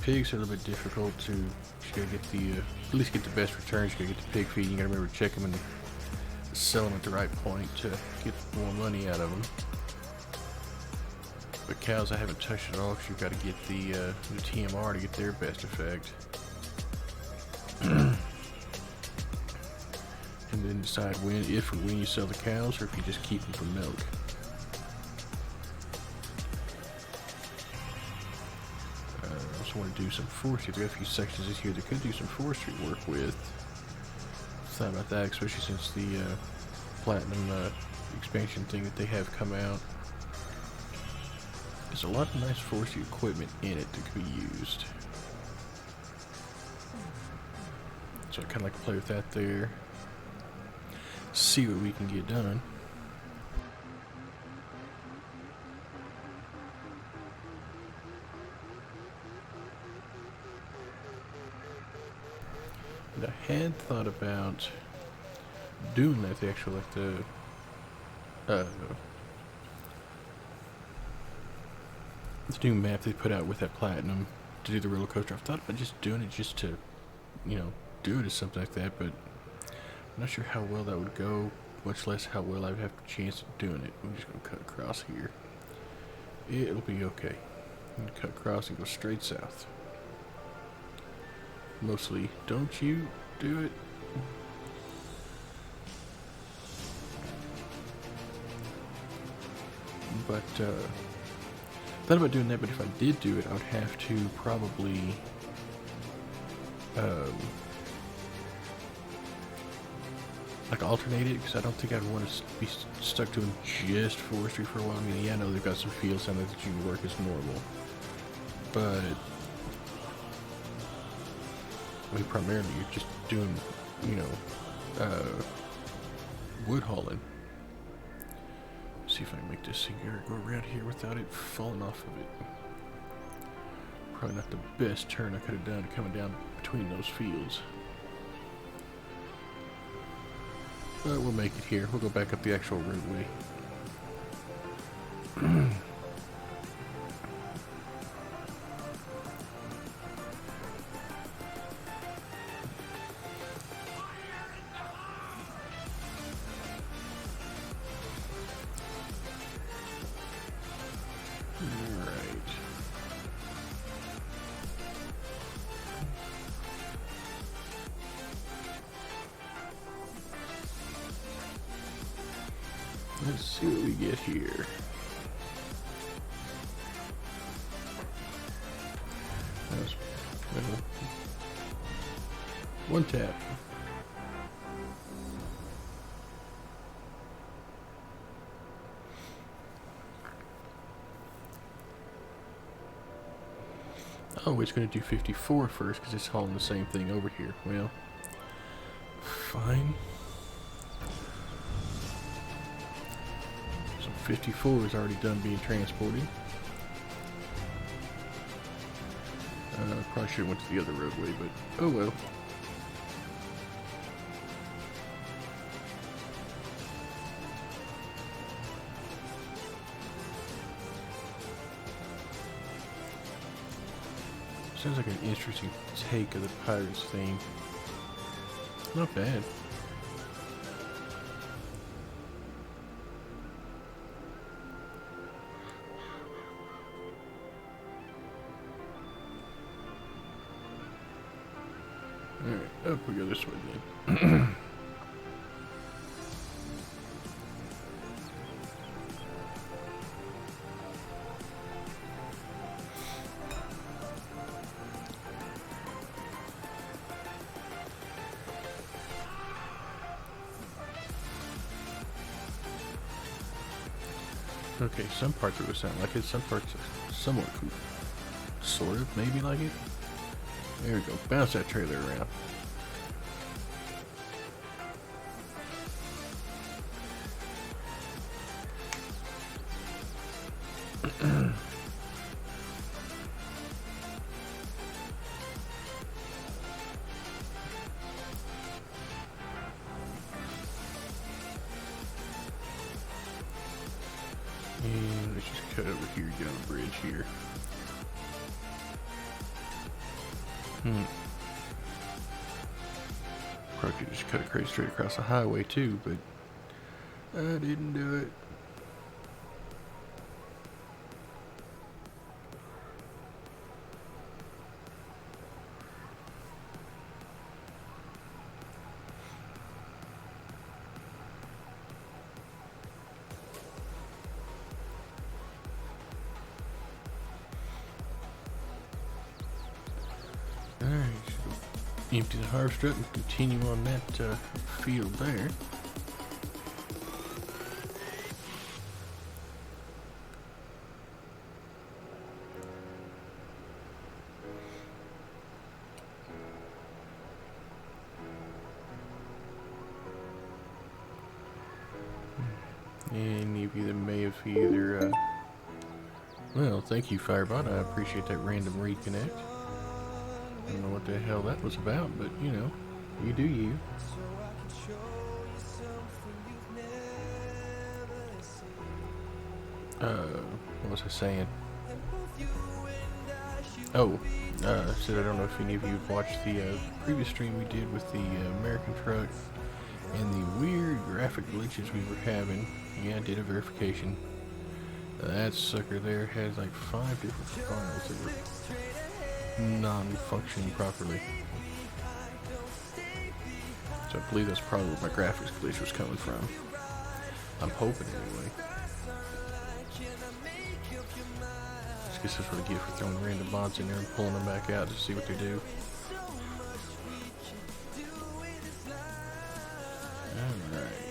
Pigs are a little bit difficult to, you gotta get the, at least get the best returns. You gotta get the pig feed, you gotta remember to check them and sell them at the right point to get more money out of them. But cows I haven't touched at all, because you've got to get the TMR to get their best effect. And then decide if or when you sell the cows, or if you just keep them for milk. I also want to do some forestry. There are a few sections in here that could do some forestry work with. thought about that, especially since the Platinum expansion thing that they have come out. There's a lot of nice forestry equipment in it that could be used. So I kind of like to play with that there. See what we can get done. And I had thought about doing that, the actual, like the new map they put out with that Platinum to do the roller coaster. I've thought about just doing it just to, you know, do it or something like that, but I'm not sure how well that would go, much less how well I would have a chance of doing it. I'm just going to cut across here. It'll be okay. I'm going to cut across and go straight south. Mostly, don't you do it. But, thought about doing that, but if I did do it, I would have to probably, like alternate it, because I don't think I'd want to be stuck doing just forestry for a while. I mean, yeah, I know they've got some fields down there that you can work as normal, but I mean, primarily you're just doing, you know, wood hauling. See if I can make this thing go around here without it falling off of it. Probably not the best turn I could have done coming down between those fields. But we'll make it here. We'll go back up the actual roadway. Let's see what we get here. That's, well, one tap. Oh, it's going to do 54 first because it's hauling the same thing over here. Well, fine. 54 is already done being transported. Probably should have went to the other roadway, but oh well. Sounds like an interesting take of the Pirates theme. Not bad. Alright, up we go this way then. Okay, some parts of it sound like it, some parts are somewhat cool. Sort of, maybe like it. There we go, bounce that trailer around. And let's just cut over here, get on the bridge here. Probably could just cut it straight across the highway too, but I didn't do it. empty the harvester up and continue on that field there. Any of you that may have either, well, thank you, Firebot. I appreciate that random reconnect. I don't know what the hell that was about, but, you know, you do you. What was I saying? Oh, said I don't know if any of you have watched the previous stream we did with the American truck and the weird graphic glitches we were having. Yeah, I did a verification. That sucker there has like 5 different files that were non-functioning properly. So I believe that's probably where my graphics glitch was coming from. I'm hoping anyway. I guess that's what I get for throwing random mods in there and pulling them back out to see what they do. Alright.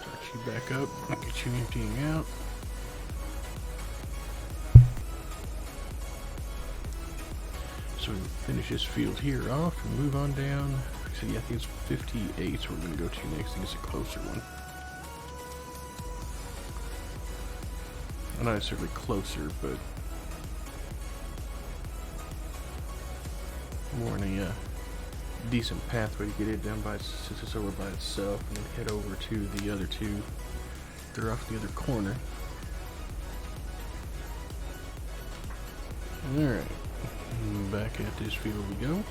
Start you back up, get you emptying out. So we can finish this field here off and move on down. So yeah, I think it's 58, so we're going to go to next. I think it's a closer one. Not necessarily closer, but more in a decent pathway to get it down by, since it's over by itself, and then head over to the other two. They're off the other corner. Alright, back at this field we go.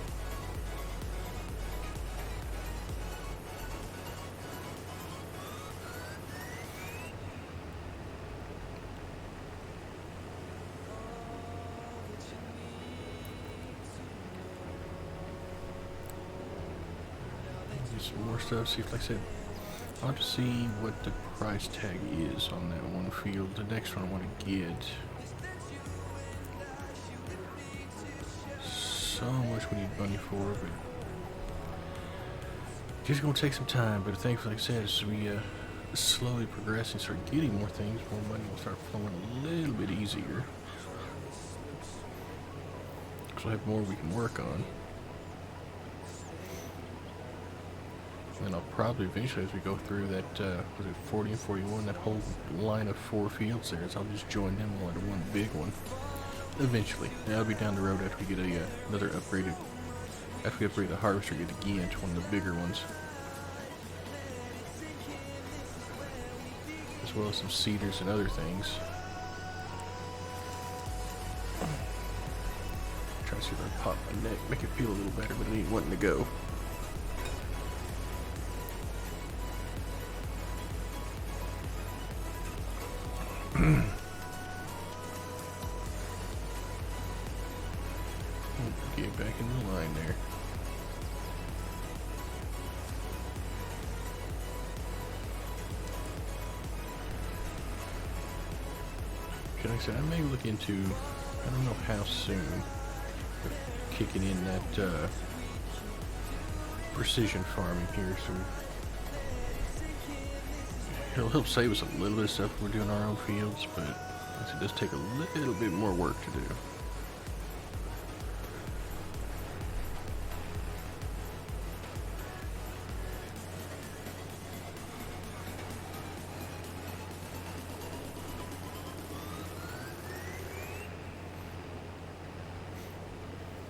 Some more stuff, see if, like I said, I'll have to see what the price tag is on that one field. The next one I want to get. So much we need money for, but just gonna take some time. But thankfully, like I said, as we slowly progress and start getting more things, more money will start flowing a little bit easier. Because we'll have more we can work on. And I'll probably eventually, as we go through that, was it 40 and 41, that whole line of 4 fields there, so I'll just join them all into one big one. Eventually. That'll be down the road after we get another upgraded, after we upgrade the harvester, get again to one of the bigger ones. As well as some cedars and other things. Try to see if I can pop my neck, make it feel a little better, but it ain't wanting to go. Get back in the line there. Like I said, I may look into, I don't know how soon, but kicking in that precision farming here, so it'll help save us a little bit of stuff when we're doing our own fields, but it does take a little bit more work to do.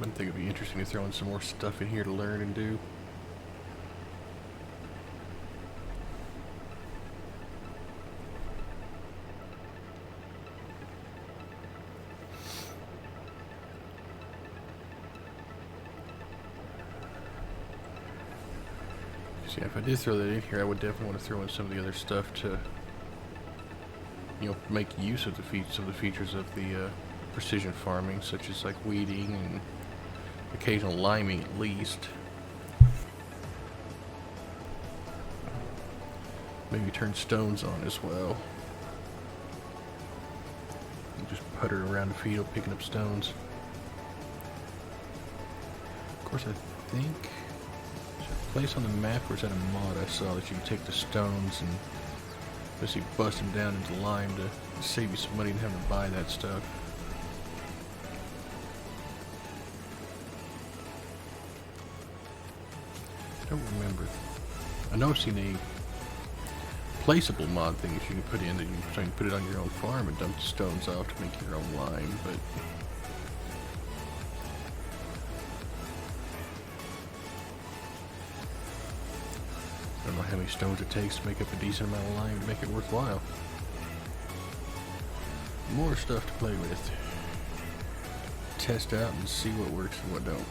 I think it'd be interesting to throw in some more stuff in here to learn and do. Yeah, if I did throw that in here, I would definitely want to throw in some of the other stuff to, you know, make use of the features of the precision farming, such as like weeding and occasional liming at least. Maybe turn stones on as well. And just putter around the field picking up stones. Of course, I think there's a place on the map, or is that a mod I saw that you can take the stones and basically bust them down into lime to save you some money and having to buy that stuff. I don't remember. I know I've seen a placeable mod thing that you can put in that you can put it on your own farm and dump the stones off to make your own lime, but I don't know how many stones it takes to make up a decent amount of lime to make it worthwhile. More stuff to play with. Test out and see what works and what don't.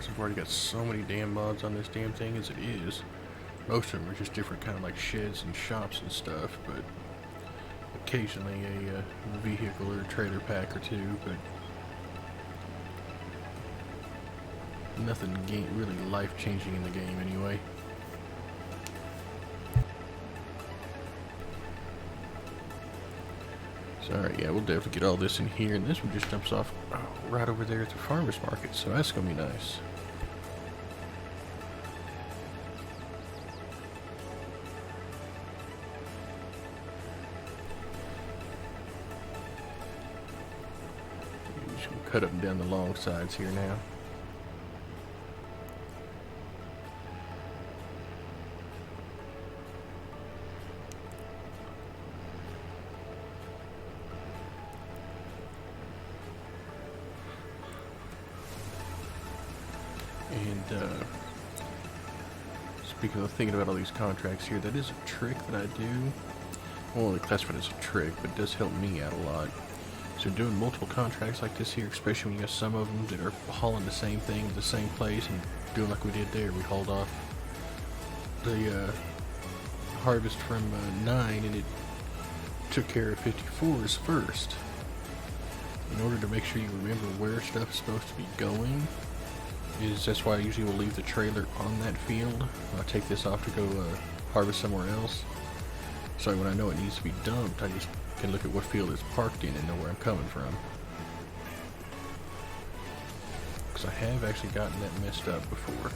I've already got so many damn mods on this damn thing as it is. Most of them are just different kind of like sheds and shops and stuff, but occasionally a vehicle or a trailer pack or two, but nothing really life-changing in the game anyway. So alright, yeah, we'll definitely get all this in here, and this one just jumps off right over there at the farmer's market, so that's gonna be nice. Just gonna cut up and down the long sides here now. And speaking of thinking about all these contracts here, that is a trick that I do. I won't really classify it as a trick, but it does help me out a lot. So doing multiple contracts like this here, especially when you got some of them that are hauling the same thing to the same place and doing like we did there, we hauled off the harvest from 9 and it took care of 54s first. In order to make sure you remember where stuff is supposed to be going, that's why I usually will leave the trailer on that field. I'll take this off to go harvest somewhere else. So when I know it needs to be dumped, I just can look at what field it's parked in and know where I'm coming from. Because I have actually gotten that messed up before.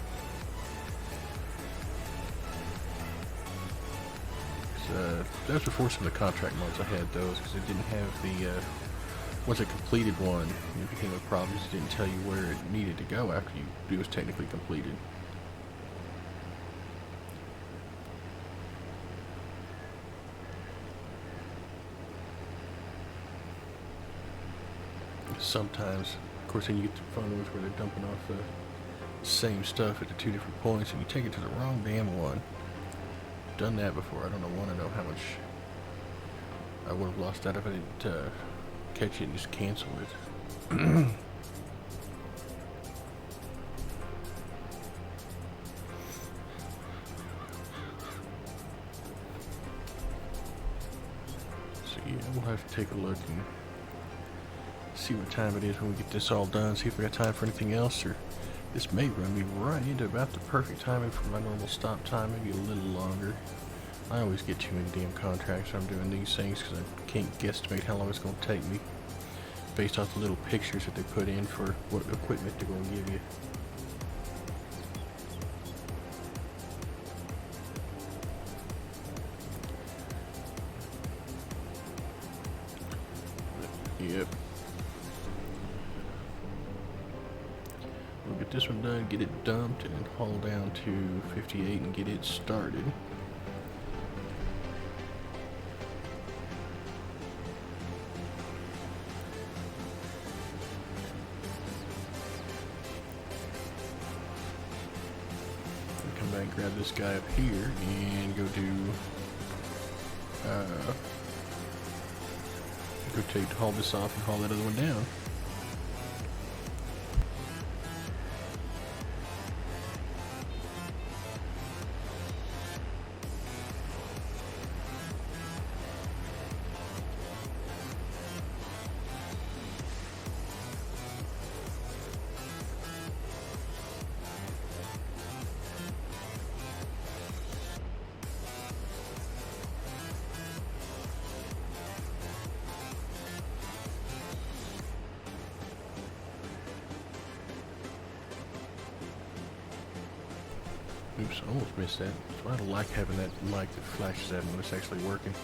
That was before some of the contract modes I had those, because it didn't have the once it completed one, it became a problem because it didn't tell you where it needed to go after it was technically completed. Sometimes, of course, then you get to fun ones where they're dumping off the same stuff at the two different points and you take it to the wrong damn one. Done that before. I don't want to know how much I would have lost out if I didn't catch it and just cancel it. So yeah, we'll have to take a look and see what time it is when we get this all done, see if we got time for anything else, or this may run me right into about the perfect timing for my normal stop time, maybe a little longer. I always get too many damn contracts when I'm doing these things because I can't guesstimate how long it's going to take me based off the little pictures that they put in for what equipment they're going to give you. Yep. We'll get this one done, get it dumped, and haul down to 58 and get it started. Come back, grab this guy up here, and go do haul this off and haul that other one down. Oops, almost missed that. That's why I don't like having that mic that flashes at me when it's actually working.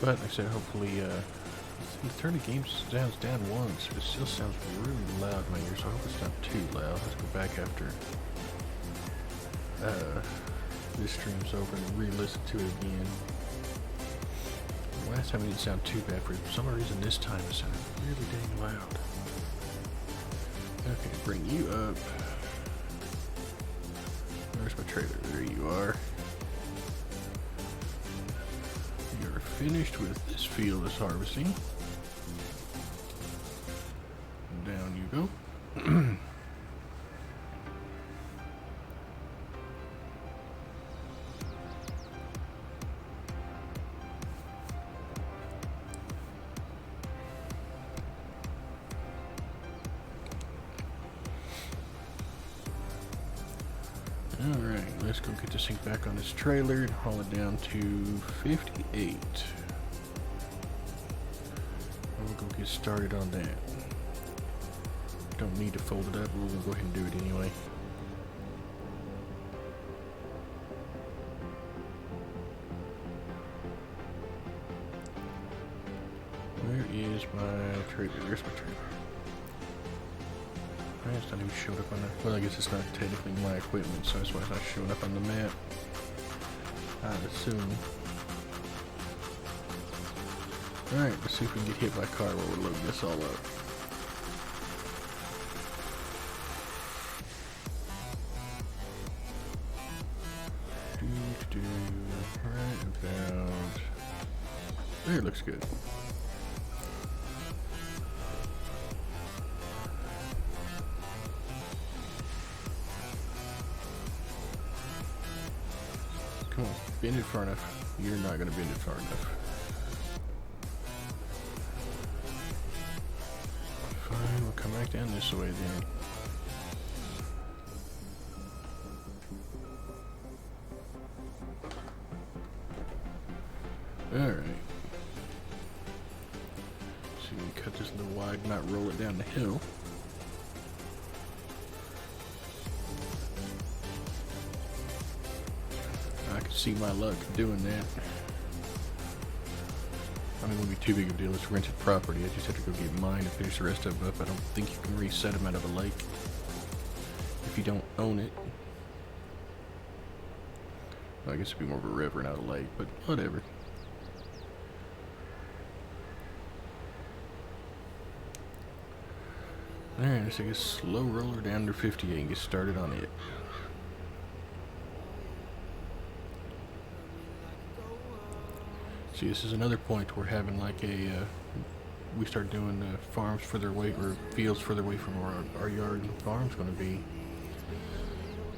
But like I said, hopefully, turn the game sounds down once, but it still sounds really loud in my ears, so I hope it's not too loud. Let's go back after this stream's over and re-listen to it again. Last time it didn't sound too bad. For some reason this time it sounded really dang loud. Okay, bring you up. Where's my trailer? There you are. You're finished with this field is harvesting. Down you go. Alright, let's go get this thing back on this trailer and haul it down to 58. We'll go get started on that. Don't need to fold it up, we're going to go ahead and do it anyway. Where is my trailer? There's my trailer. It's not even showing up on the... Well, I guess it's not technically my equipment, so that's why it's not showing up on the map. I'd assume. Alright, let's see if we can get hit by a car while we're loading this all up. Right about... There, it looks good. Come on, bend it far enough. You're not going to bend it far enough. Fine, we'll come back down this way then. Alright. So you can cut this a little wide, not roll it down the hill. I could see my luck doing that. I mean, it wouldn't be too big of a deal. It's rented property. I just have to go get mine and finish the rest of it up. I don't think you can reset them out of a lake if you don't own it. Well, I guess it'd be more of a river, not a lake, but whatever. Alright, let's take a slow roller down to 58 and get started on it. See, this is another point we're having like a, we start doing farms further away, or fields further away from where our yard and farm's going to be,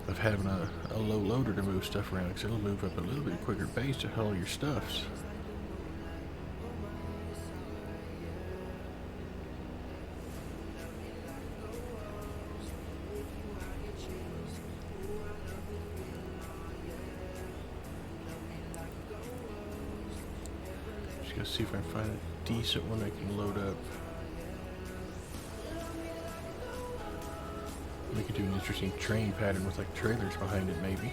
of having a low loader to move stuff around, because it'll move up a little bit quicker pace to haul your stuffs. Just see if I can find a decent one I can load up. We could do an interesting train pattern with like trailers behind it, maybe.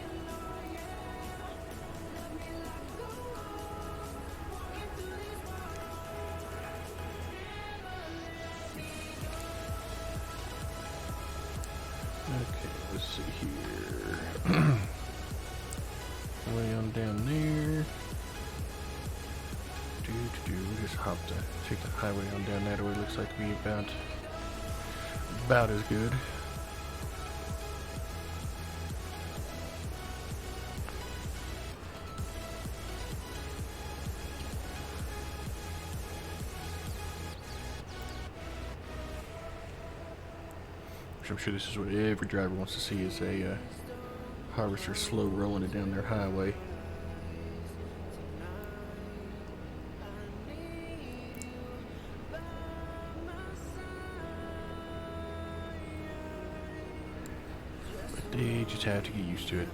Okay, let's see here. Way on down there. We just hopped to take the highway on down that way. Looks like to be about as good. Which I'm sure this is what every driver wants to see, is a harvester slow rolling it down their highway. They just have to get used to it.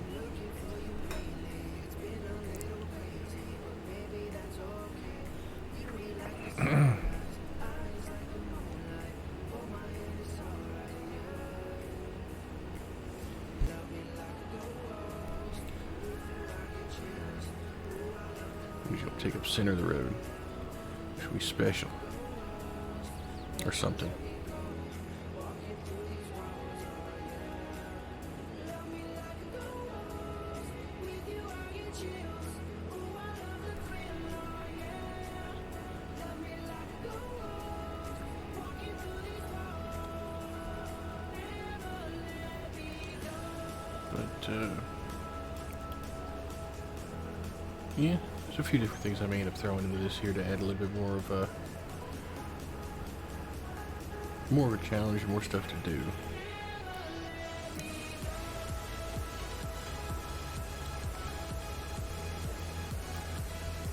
He's gonna take up center of the road. Should be special. Or something. But, yeah, there's a few different things I may end up throwing into this here to add a little bit more of a challenge, more stuff to do.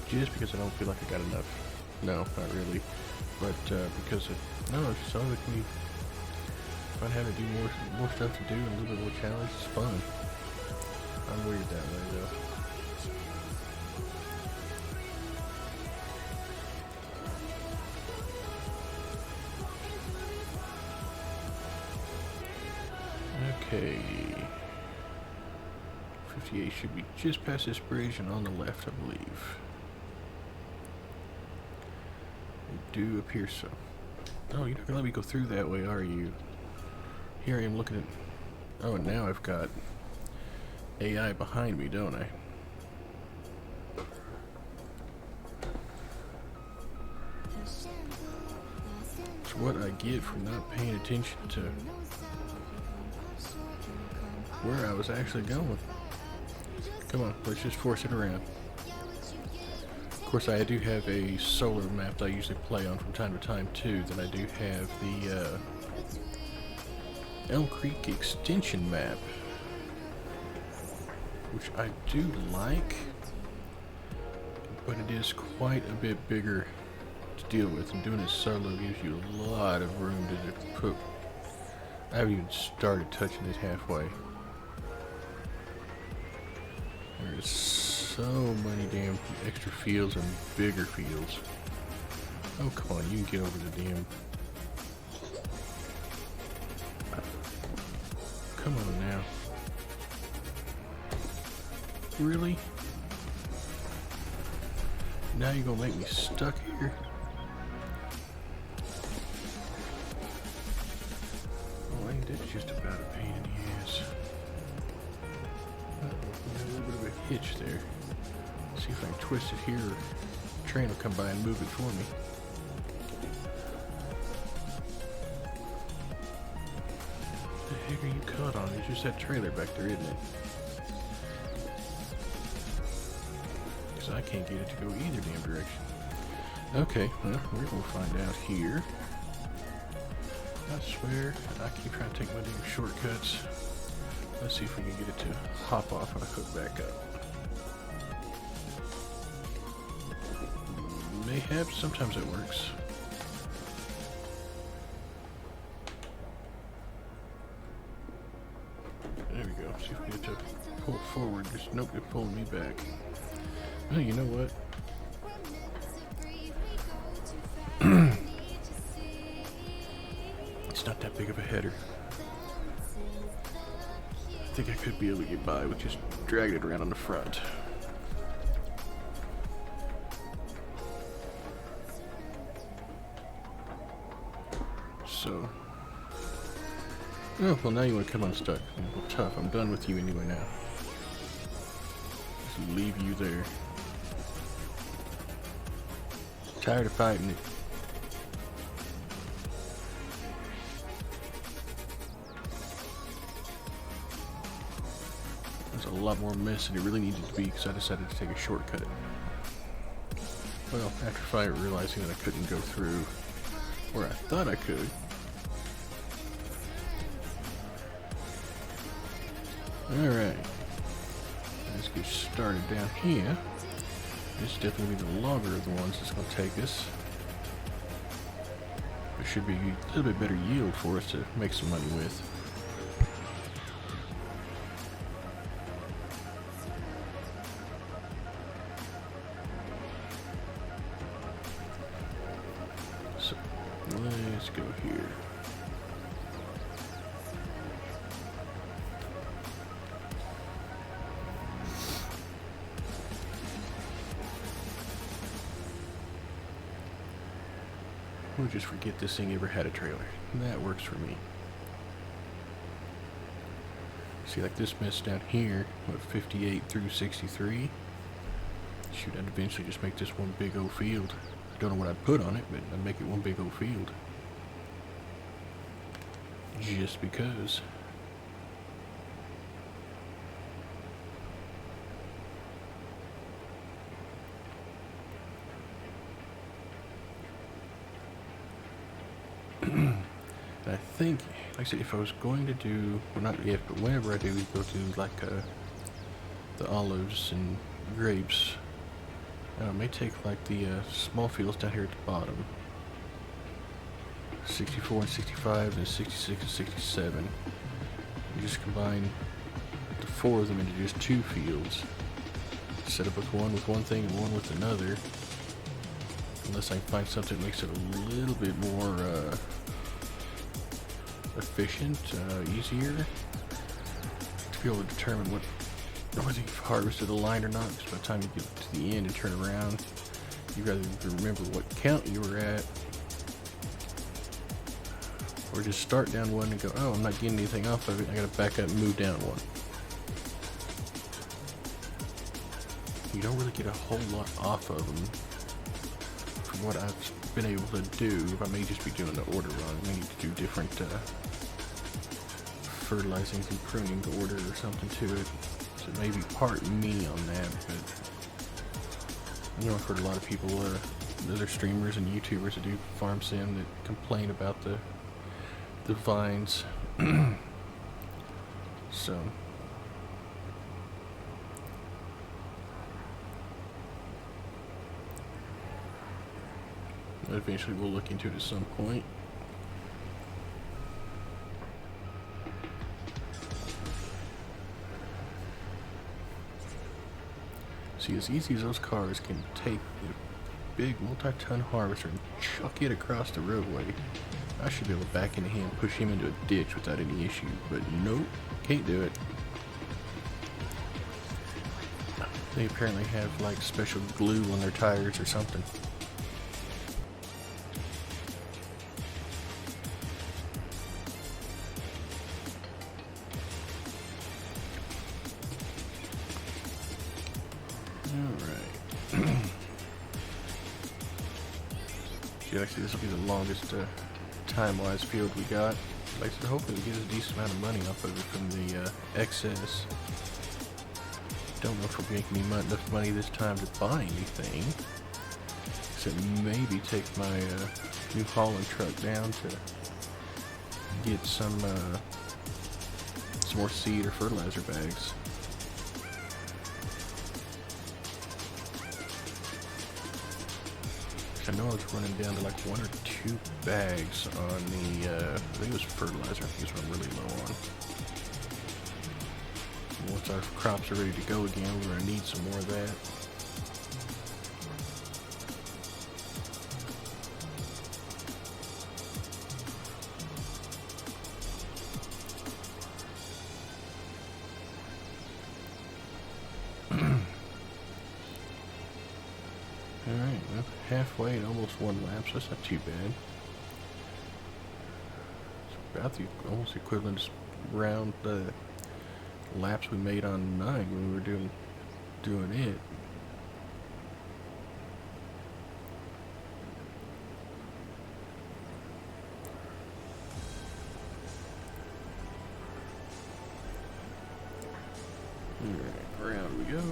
Just because I don't feel like I got enough. No, not really. But because no, it's so that we find having to do more stuff to do and a little bit more challenge. It's fun. I'm weird that way though. Okay. 58 should be just past this bridge and on the left, I believe. It do appear so. Oh, you're not gonna let me go through that way, are you? Here I am looking at... Oh, and now I've got AI behind me, don't I? It's what I get for not paying attention to where I was actually going. Come on, let's just force it around. Of course, I do have a solar map that I usually play on from time to time too. Then I do have the Elm Creek extension map, which I do like, but it is quite a bit bigger to deal with, and doing it solo gives you a lot of room to put. I haven't even started touching it halfway. There's so many damn extra fields and bigger fields. Oh, come on, you can get over the damn... Come on now. Really? Now you're gonna make me stuck here? Oh, ain't that just about a pain in the ass? A little bit of a hitch there. See if I can twist it here, or the train will come by and move it for me. What the heck are you caught on? It's just that trailer back there, isn't it? Because I can't get it to go either damn direction. Okay, well, we're going to find out here. I swear, I keep trying to take my damn shortcuts. Let's see if we can get it to hop off when I hook back up. Mayhap, sometimes it works. There we go. See if we get to pull forward. Just nope, it's pulling me back. Oh, you know what? It's not that big of a header. I think I could be able to get by with just dragging it around on the front. So, oh, well now you want to come unstuck. Well, tough, I'm done with you anyway now. Just leave you there. Tired of fighting it. There's a lot more mess than it really needed to be because I decided to take a shortcut. Well, after finally realizing that I couldn't go through where I thought I could. Alright, let's get started down here. This is definitely the longer of the ones that's going to take us. It should be a little bit better yield for us to make some money with. So, let's go here. Or just forget this thing ever had a trailer. That works for me. See, like this mess down here, what, 58 through 63? Shoot, I'd eventually just make this one big old field. I don't know what I'd put on it, but I'd make it one big old field. Just because. I think, like I said, if I was going to do, well, not if, but whenever I do go to like the olives and grapes, I may take like the small fields down here at the bottom, 64 and 65 and 66 and 67, and just combine the 4 of them into just 2 fields. Set up with one thing and one with another, unless I find something that makes it a little bit more efficient, easier to be able to determine whether you've harvested a line or not, because by the time you get to the end and turn around, you'd rather remember what count you were at, or just start down one and go, oh, I'm not getting anything off of it, I gotta back up and move down one. You don't really get a whole lot off of them from what I've been able to do. I may just be doing the order wrong. I may need to do different fertilizing and pruning the order or something to it. So maybe part me on that, but you know, I've heard a lot of people, other streamers and YouTubers that do farm sim that complain about the vines. So eventually we'll look into it at some point. See, as easy as those cars can take a big multi-ton harvester and chuck it across the roadway, I should be able to back into him and push him into a ditch without any issue, but nope, can't do it. They apparently have like special glue on their tires or something. Actually, this will be the longest time-wise field we got. Like I said, hopefully we get a decent amount of money off of it from the excess. Don't know if we'll be making enough money this time to buy anything. Except maybe take my New Holland truck down to get some more seed or fertilizer bags. I know I was running down to like 1 or 2 bags on the, I think it was fertilizer. I think it's what I'm really low on. Once our crops are ready to go again, we're going to need some more of that. Alright, well, halfway and almost 1 lap, so that's not too bad. It's about the almost equivalent round laps we made on 9 when we were doing it. Alright, round we go.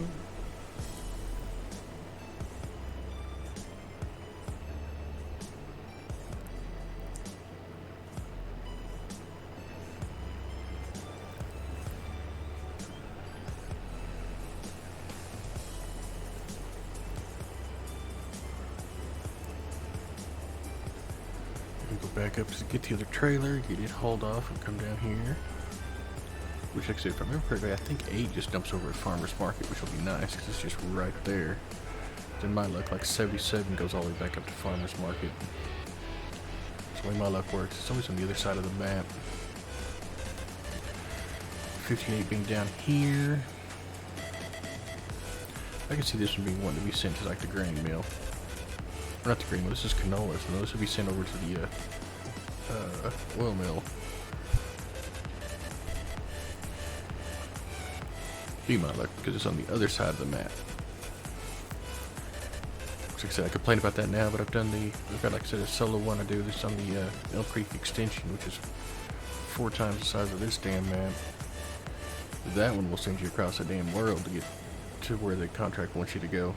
Back up to get the other trailer, get it hauled off, and come down here. Which, actually, if I remember correctly, I think 8 just dumps over at Farmer's Market, which will be nice because it's just right there. Then my luck, like 77 goes all the way back up to Farmer's Market. That's the way my luck works. It's always on the other side of the map. 58 being down here. I can see this one being one to be sent to like the grain mill. Not the green one, this is canola, so this will be sent over to the oil mill. Be my luck, because it's on the other side of the map. Like I said, I complain about that now, but I've got, like I said, a solo one I do this on the Elk Creek extension, which is 4 times the size of this damn map. That one will send you across the damn world to get to where the contract wants you to go.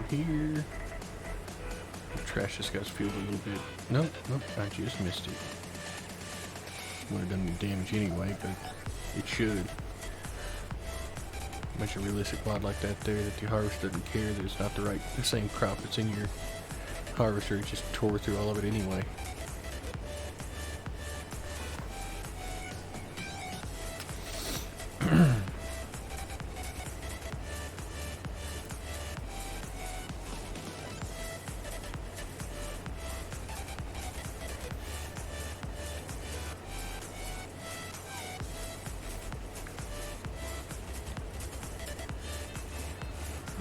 Here. Trash this guy's field a little bit. Nope, I just missed it. Would have done any damage anyway, but it should. A bunch of realistic wildlife like that there that the harvester doesn't care that it's not the same crop that's in your harvester. It just tore through all of it anyway.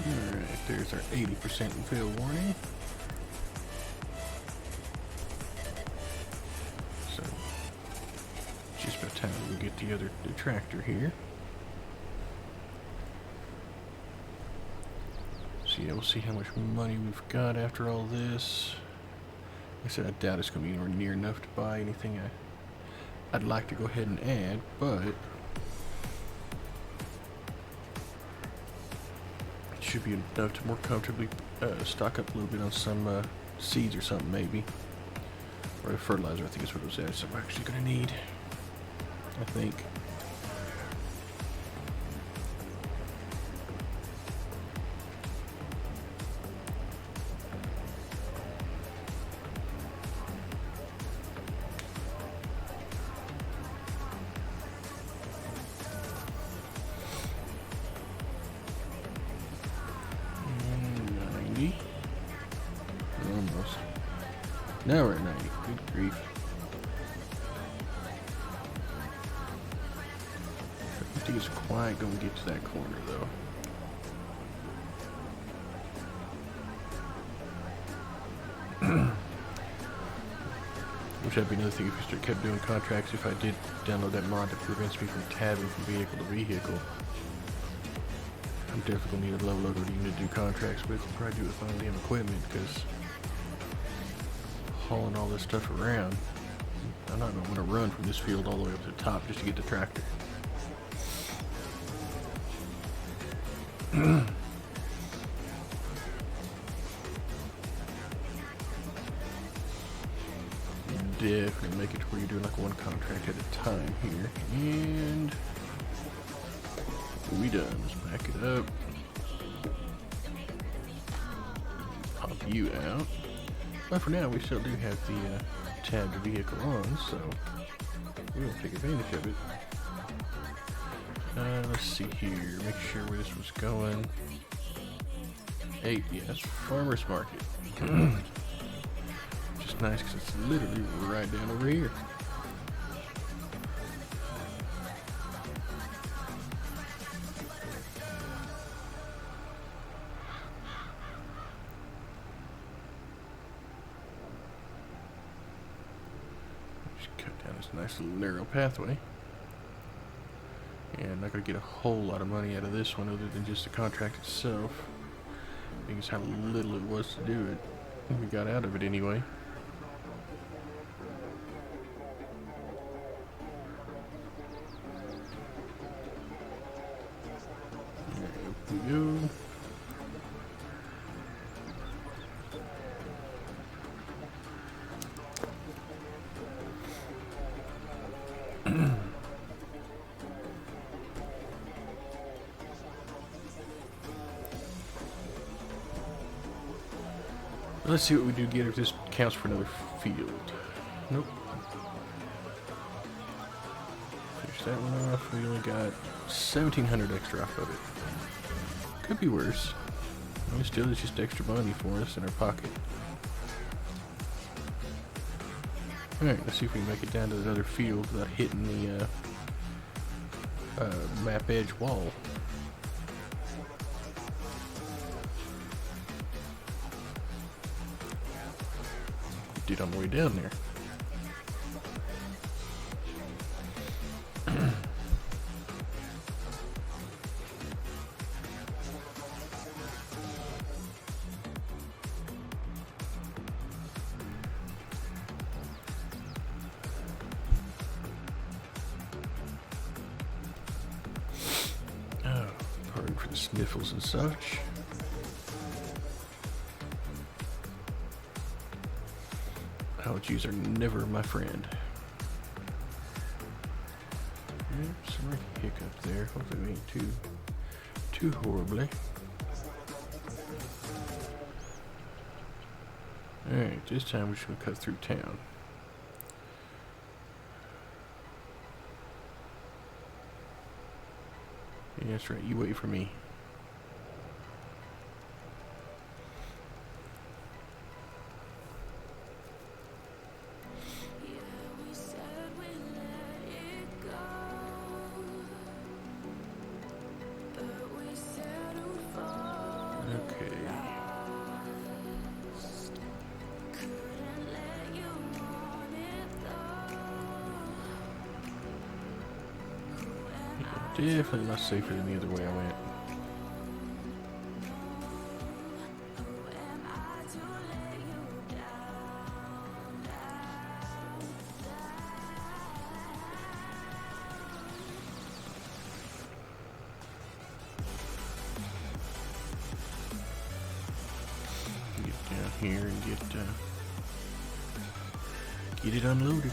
Alright, there's our 80% fail warning. So, just about time we get the tractor here. So yeah, we'll see how much money we've got after all this. Like I said, I doubt it's going to be anywhere near enough to buy anything I'd like to go ahead and add, but should be enough to more comfortably stock up a little bit on some seeds or something, maybe, or fertilizer. I think is what it was at. So we're actually going to need, I think. Almost. Now we're at 90. Good grief. I think it's quite going to get to that corner, though. Which would be another thing if we kept doing contracts. If I did download that mod that prevents me from tabbing from vehicle to vehicle, I'm definitely going to need a low loader to do contracts with. I'll probably do it with my own damn equipment, because hauling all this stuff around, I'm not going to want to run from this field all the way up to the top just to get the tractor. Definitely make it to where you're doing like one contract at a time here. And we done. Let's back it up. Pop you out. But for now, we still do have the tabbed vehicle on, so we'll take advantage of it. Let's see here. Make sure where this was going. 8, yes, farmer's market. Which is nice because it's literally right down over here. Nice little narrow pathway. And I'm not going to get a whole lot of money out of this one other than just the contract itself. Because how little it was to do it. We got out of it anyway. There we go. Let's see what we do get if this counts for another field. Nope. Finish that one off. We only got 1,700 extra off of it. Could be worse. I mean, still, it's just extra money for us in our pocket. Alright, let's see if we can make it down to the other field without hitting the map edge wall. Did on the way down there. Oh, pardon for the sniffles and such. Allergies are never my friend. Yep, some hiccup there. Hopefully it ain't too horribly. Alright, this time we're just gonna cut through town. Yeah, that's right, you wait for me. Definitely much safer than the other way I went. Get down here and get it unloaded.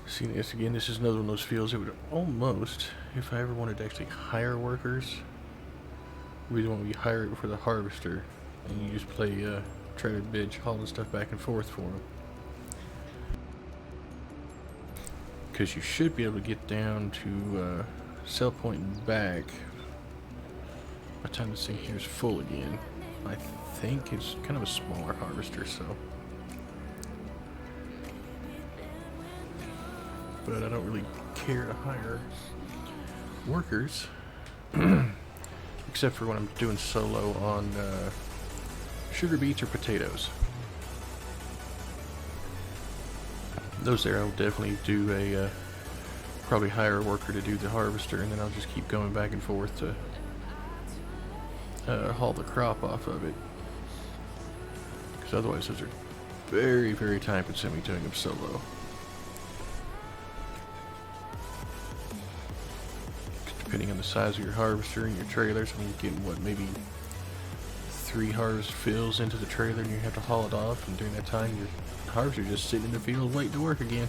See this again, this is another one of those fields that would almost, if I ever wanted to actually hire workers, we don't want to hire it for the harvester, and you just play trailer bitch, hauling stuff back and forth for them. Because you should be able to get down to Sell Point and back by the time this thing here is full again. I think it's kind of a smaller harvester, so. But I don't really care to hire workers, except for when I'm doing solo on sugar beets or potatoes. Those there I'll definitely do a, probably hire a worker to do the harvester, and then I'll just keep going back and forth to haul the crop off of it. Because otherwise those are very, very time consuming doing them solo. Depending on the size of your harvester and your trailers, I mean, you're getting what, maybe 3 harvest fills into the trailer, and you have to haul it off, and during that time your harvester is just sitting in the field waiting to work again.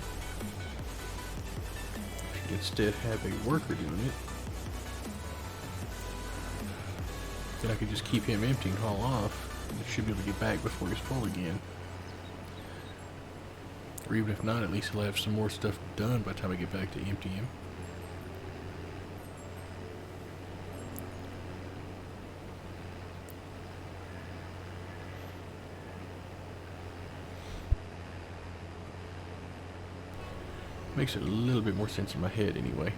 If you instead have a worker doing it, then I could just keep him empty and haul off, and I should be able to get back before he's full again. Or even if not, at least he'll have some more stuff done by the time I get back to empty him. Makes it a little bit more sense in my head anyway.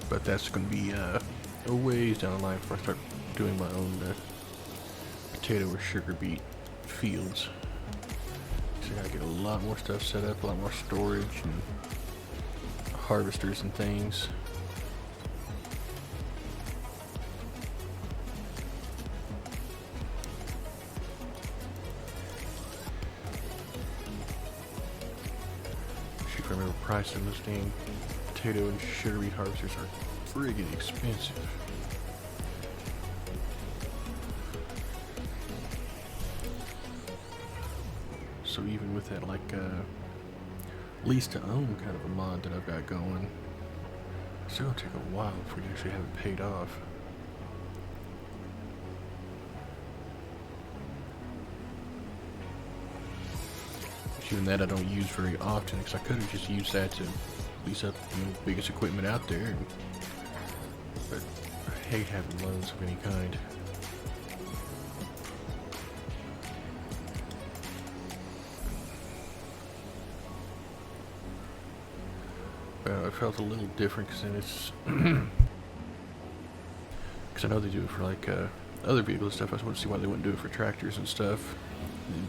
But that's going to be a ways down the line before I start doing my own potato or sugar beet fields. So I gotta get a lot more stuff set up, a lot more storage, and harvesters and things. Shoot, if I remember, price of those dang potato and sugar beet harvesters are friggin' expensive. So even with that, like, lease to own kind of a mod that I've got going, it's gonna take a while before you actually have it paid off. But even that I don't use very often, because I could have just used that to lease up the biggest equipment out there. But I hate having loans of any kind. I felt a little different because then it's because I know they do it for like other vehicles and stuff. I just want to see why they wouldn't do it for tractors and stuff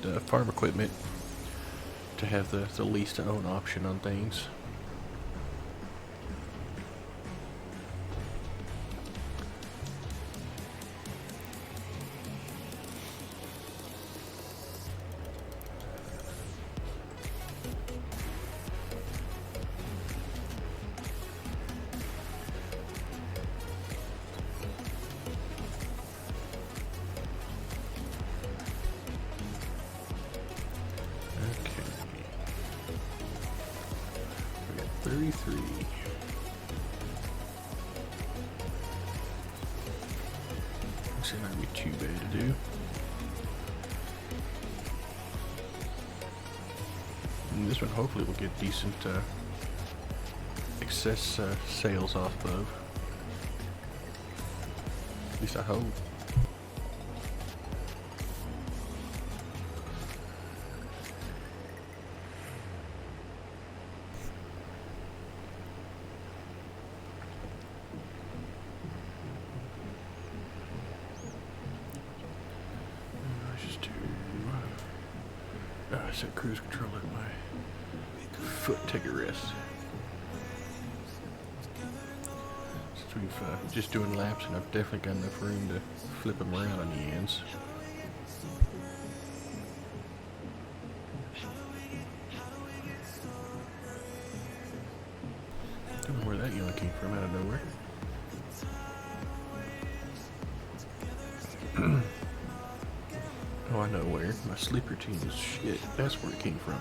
and farm equipment, to have the lease to own option on things. Okay. We got 33. This ain't not be too bad to do. And this one hopefully will get decent excess sales off of. At least I hope. I set cruise control at my foot, take a rest. Since we've just doing laps, and I've definitely got enough room to flip them around on the ends. Don't know where that yellow came from out of nowhere. Oh, I know where. My sleep routine is shit. That's where it came from.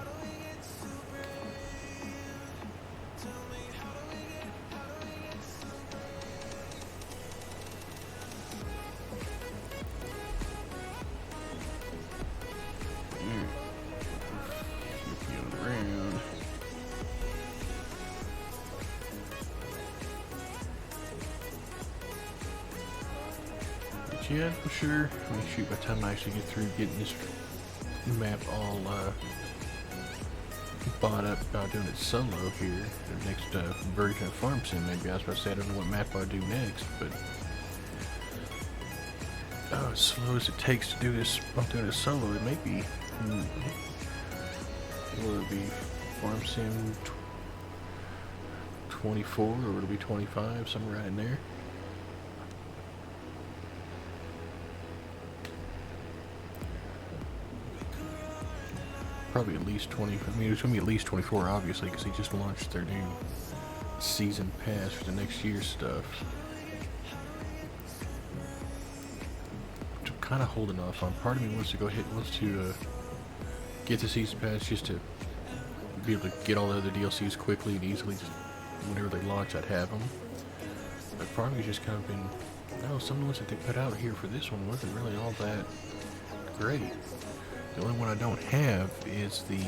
Flip you around. But yeah, for sure. I mean, shoot, by the time I actually get through getting this map all bought up, doing it solo here, the next version of Farm Sim, maybe. I was about to say I don't know what map I'll do next, but as slow as it takes to do this, I'm doing it solo, it may be, will it be Farm Sim 24, or it'll be 25, somewhere right in there. Probably at least 20. I mean, it's going to be at least 24, obviously, because they just launched their new season pass for the next year's stuff. Which I'm kind of holding off on. Part of me wants to go ahead, wants to get the season pass just to be able to get all the other DLCs quickly and easily. Just whenever they launch, I'd have them. But part of me's just kind of been, no, some of the ones that they put out here for this one wasn't really all that great. The only one I don't have is the,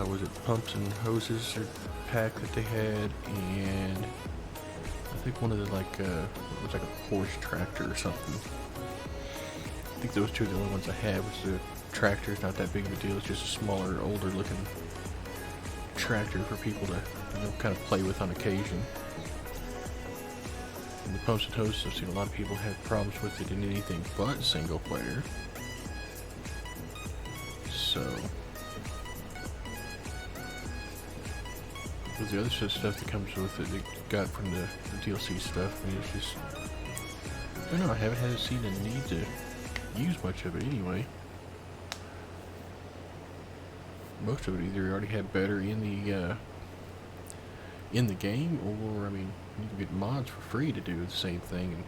was it Pumps and Hoses or pack that they had, and I think one of the, like, it was like a horse tractor or something. I think those two are the only ones I have. Was the tractor is not that big of a deal. It's just a smaller, older looking tractor for people to, you know, kind of play with on occasion. And the Pumps and Hoses, I've seen a lot of people have problems with it in anything but single player. So With the other stuff that comes with it, they got from the DLC stuff, I mean, it's just, I don't know, I haven't had seen a need to use much of it anyway. Most of it either already had better in the game, or I mean, you can get mods for free to do the same thing.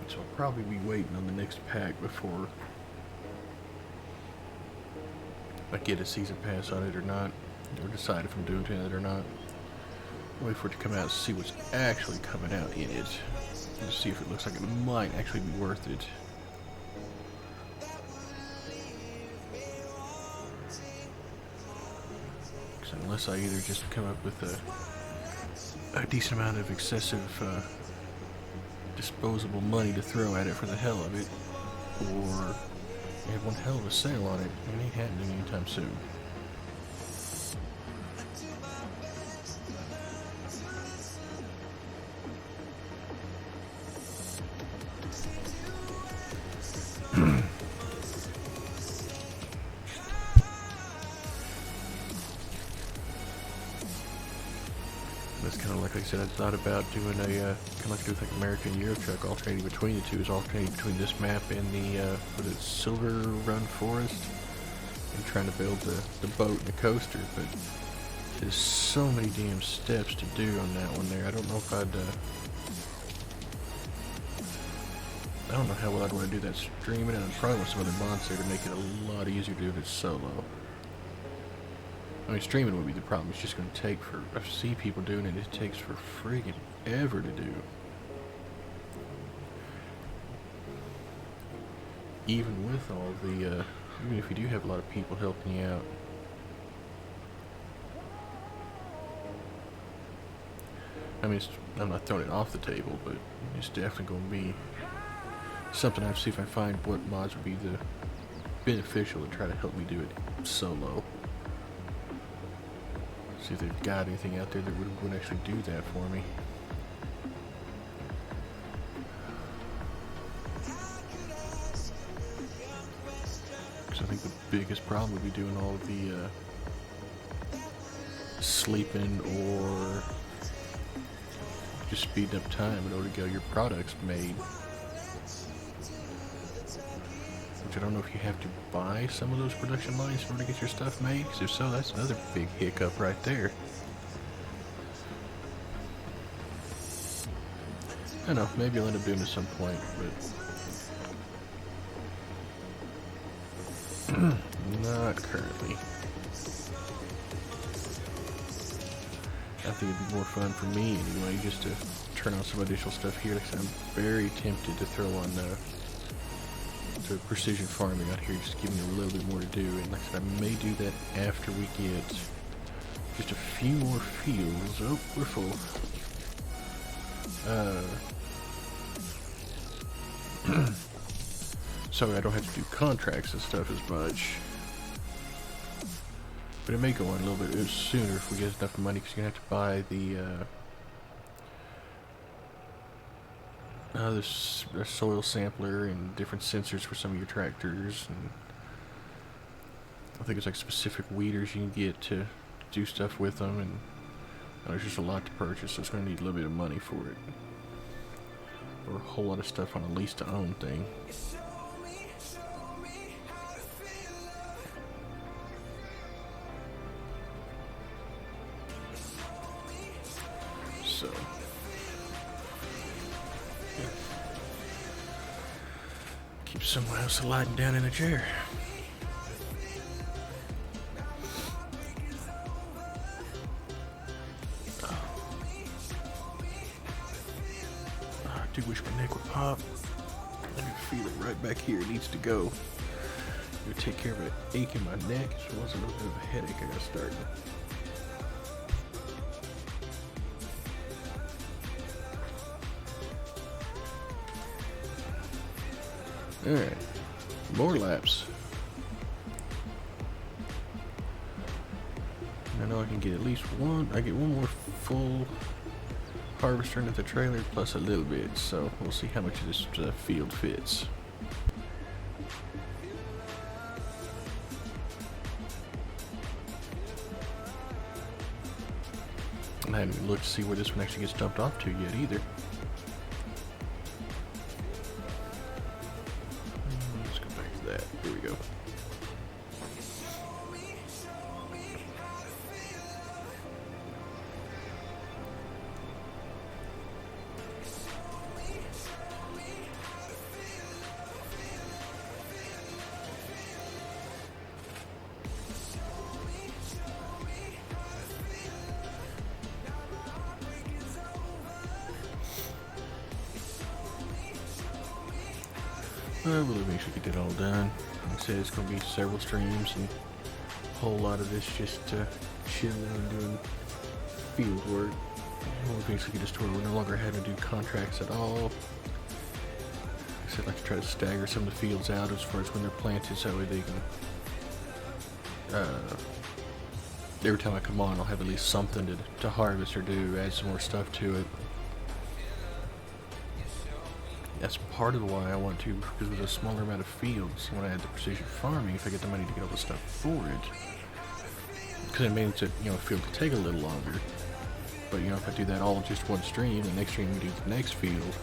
And so I'll probably be waiting on the next pack before I get a season pass on it or not, or decide if I'm doing it or not. Wait for it to come out and see what's actually coming out in it, and see if it looks like it might actually be worth it. Unless I either just come up with a decent amount of excessive disposable money to throw at it for the hell of it, or they have one hell of a sale on it, it ain't happening anytime soon. That's kind of like I said, I thought about doing a, kind of like I do with like American Euro Truck, alternating between the two, is alternating between this map and the, what is it, Silver Run Forest, and trying to build the boat and the coaster, but there's so many damn steps to do on that one there. I don't know if I don't know how well I'd want to do that streaming, and I'd probably want some other mods there to make it a lot easier to do it solo. I mean, streaming would be the problem. It's just going to take for... I see people doing it. It takes for friggin' ever to do. Even with all the... even if you do have a lot of people helping you out. I mean, I'm not throwing it off the table, but it's definitely going to be something I have to see if I find what mods would be the beneficial to try to help me do it solo. See if they've got anything out there that would actually do that for me. Because I think the biggest problem would be doing all of the sleeping or just speeding up time in order to get your products made. Which I don't know if you have to buy some of those production lines in order to get your stuff made, because if so, that's another big hiccup right there. I don't know, maybe I'll end up doing it at some point, but not currently. I think it'd be more fun for me anyway, just to turn on some additional stuff here, because I'm very tempted to throw on to precision farming out here, just give me a little bit more to do. And like I said, I may do that after we get just a few more fields. Oh, we're full. So I don't have to do contracts and stuff as much. But it may go on a little bit sooner if we get enough money, because you're going to have to buy the soil sampler and different sensors for some of your tractors, and I think it's like specific weeders you can get to do stuff with them, and there's just a lot to purchase, so it's going to need a little bit of money for it, or a whole lot of stuff on a lease to own thing. So keep someone else lying down in a chair. I do wish my neck would pop. I can feel it right back here. It needs to go. I'm gonna take care of an ache in my neck, as well as a little bit of a headache I got starting. Alright, more laps. I know I can get at least one. I get one more full harvester into the trailer plus a little bit, so we'll see how much of this field fits. hadn't even looked to see where this one actually gets dumped off to yet either. Let's go back to that. Here we go. We'll eventually get it all done. Like I said, it's going to be several streams and a whole lot of this just chilling and doing field work. We'll eventually get this to where we're no longer having to do contracts at all. Like I said, I like to try to stagger some of the fields out as far as when they're planted, so that way they can. Every time I come on, I'll have at least something to harvest or do, add some more stuff to it. That's part of why I want to, because with a smaller amount of fields, when I add the precision farming, if I get the money to get all the stuff for it, because it means that, you know, a field could take a little longer. But, you know, if I do that all in just one stream, the next stream we do the next field,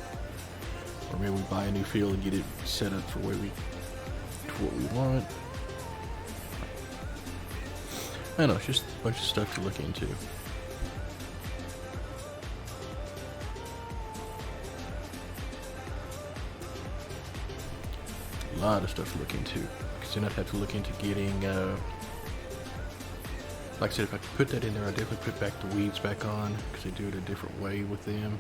or maybe we buy a new field and get it set up for what we want. I don't know, it's just a bunch of stuff to look into. A lot of stuff to look into, because then I'd have to look into getting, like I said, if I could put that in there, I'd definitely put back the weeds back on, because they do it a different way with them.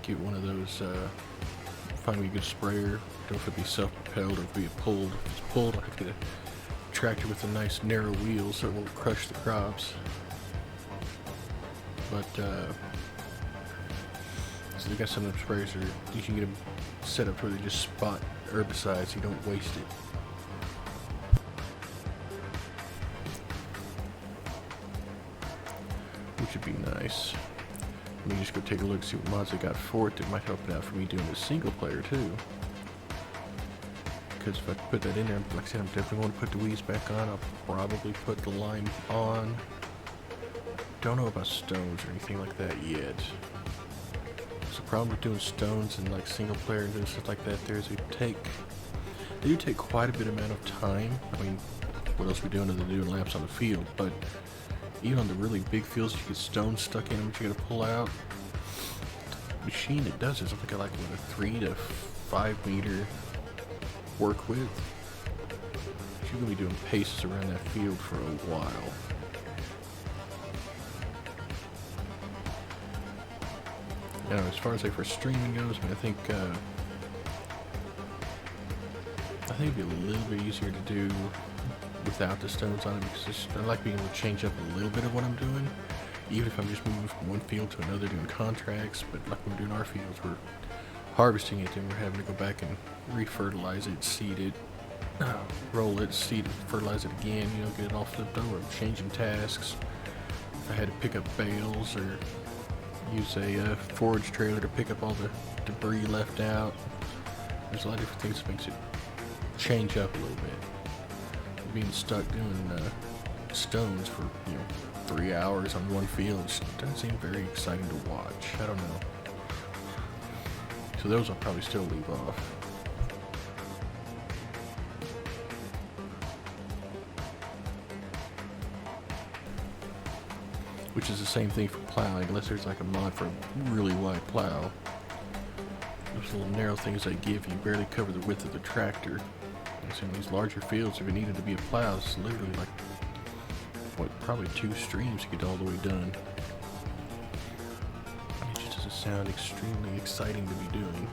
Get one of those, find me a good sprayer. Don't know if it'd be self-propelled or if it'd be pulled. If it's pulled, I'll have to get a tractor with a nice narrow wheel so it won't crush the crops. But, so they got some of the sprayers that you can get them set up where they just spot herbicides so you don't waste it. Which would be nice. Let me just go take a look and see what mods I got for it that might help it out for me doing this single player too. Because if I put that in there, like I said, I'm definitely going to put the weeds back on. I'll probably put the lime on. Don't know about stones or anything like that yet. So the problem with doing stones and like single player and doing stuff like that there is they do take quite a bit amount of time. I mean, what else are we doing other than doing laps on the field? But even on the really big fields, you get stones stuck in them that you gotta pull out. The machine that does this, I think I like what, a 3 to 5 meter work width. You're gonna be doing paces around that field for a while. You know, as far as like for streaming goes, I mean, I think it'd be a little bit easier to do without the stones on it, because I like being able to change up a little bit of what I'm doing, even if I'm just moving from one field to another doing contracts. But like when we're doing our fields, we're harvesting it, then we're having to go back and re-fertilize it, seed it, roll it, seed it, fertilize it again, you know, get it all flipped over. I'm changing tasks. If I had to pick up bales or use a forage trailer to pick up all the debris left out, there's a lot of different things that makes it change up a little bit. Being stuck doing stones for, you know, 3 hours on one field just doesn't seem very exciting to watch. I don't know. So those I'll probably still leave off. Which is the same thing for plowing, unless there's like a mod for a really wide plow. Those little narrow things they give you barely cover the width of the tractor. So in these larger fields, if it needed to be a plow, it's literally like, what, probably 2 streams to get all the way done. It just doesn't sound extremely exciting to be doing.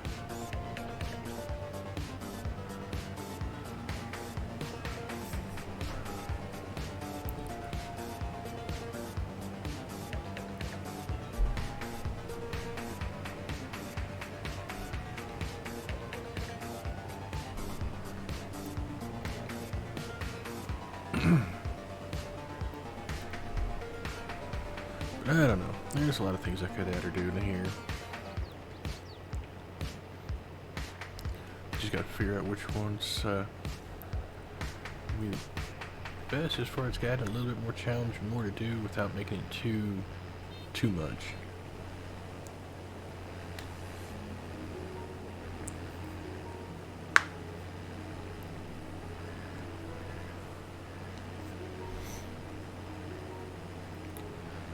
I don't know. There's a lot of things I could add or do in here. Just gotta figure out which ones be best as far as getting a little bit more challenge and more to do without making it too too much.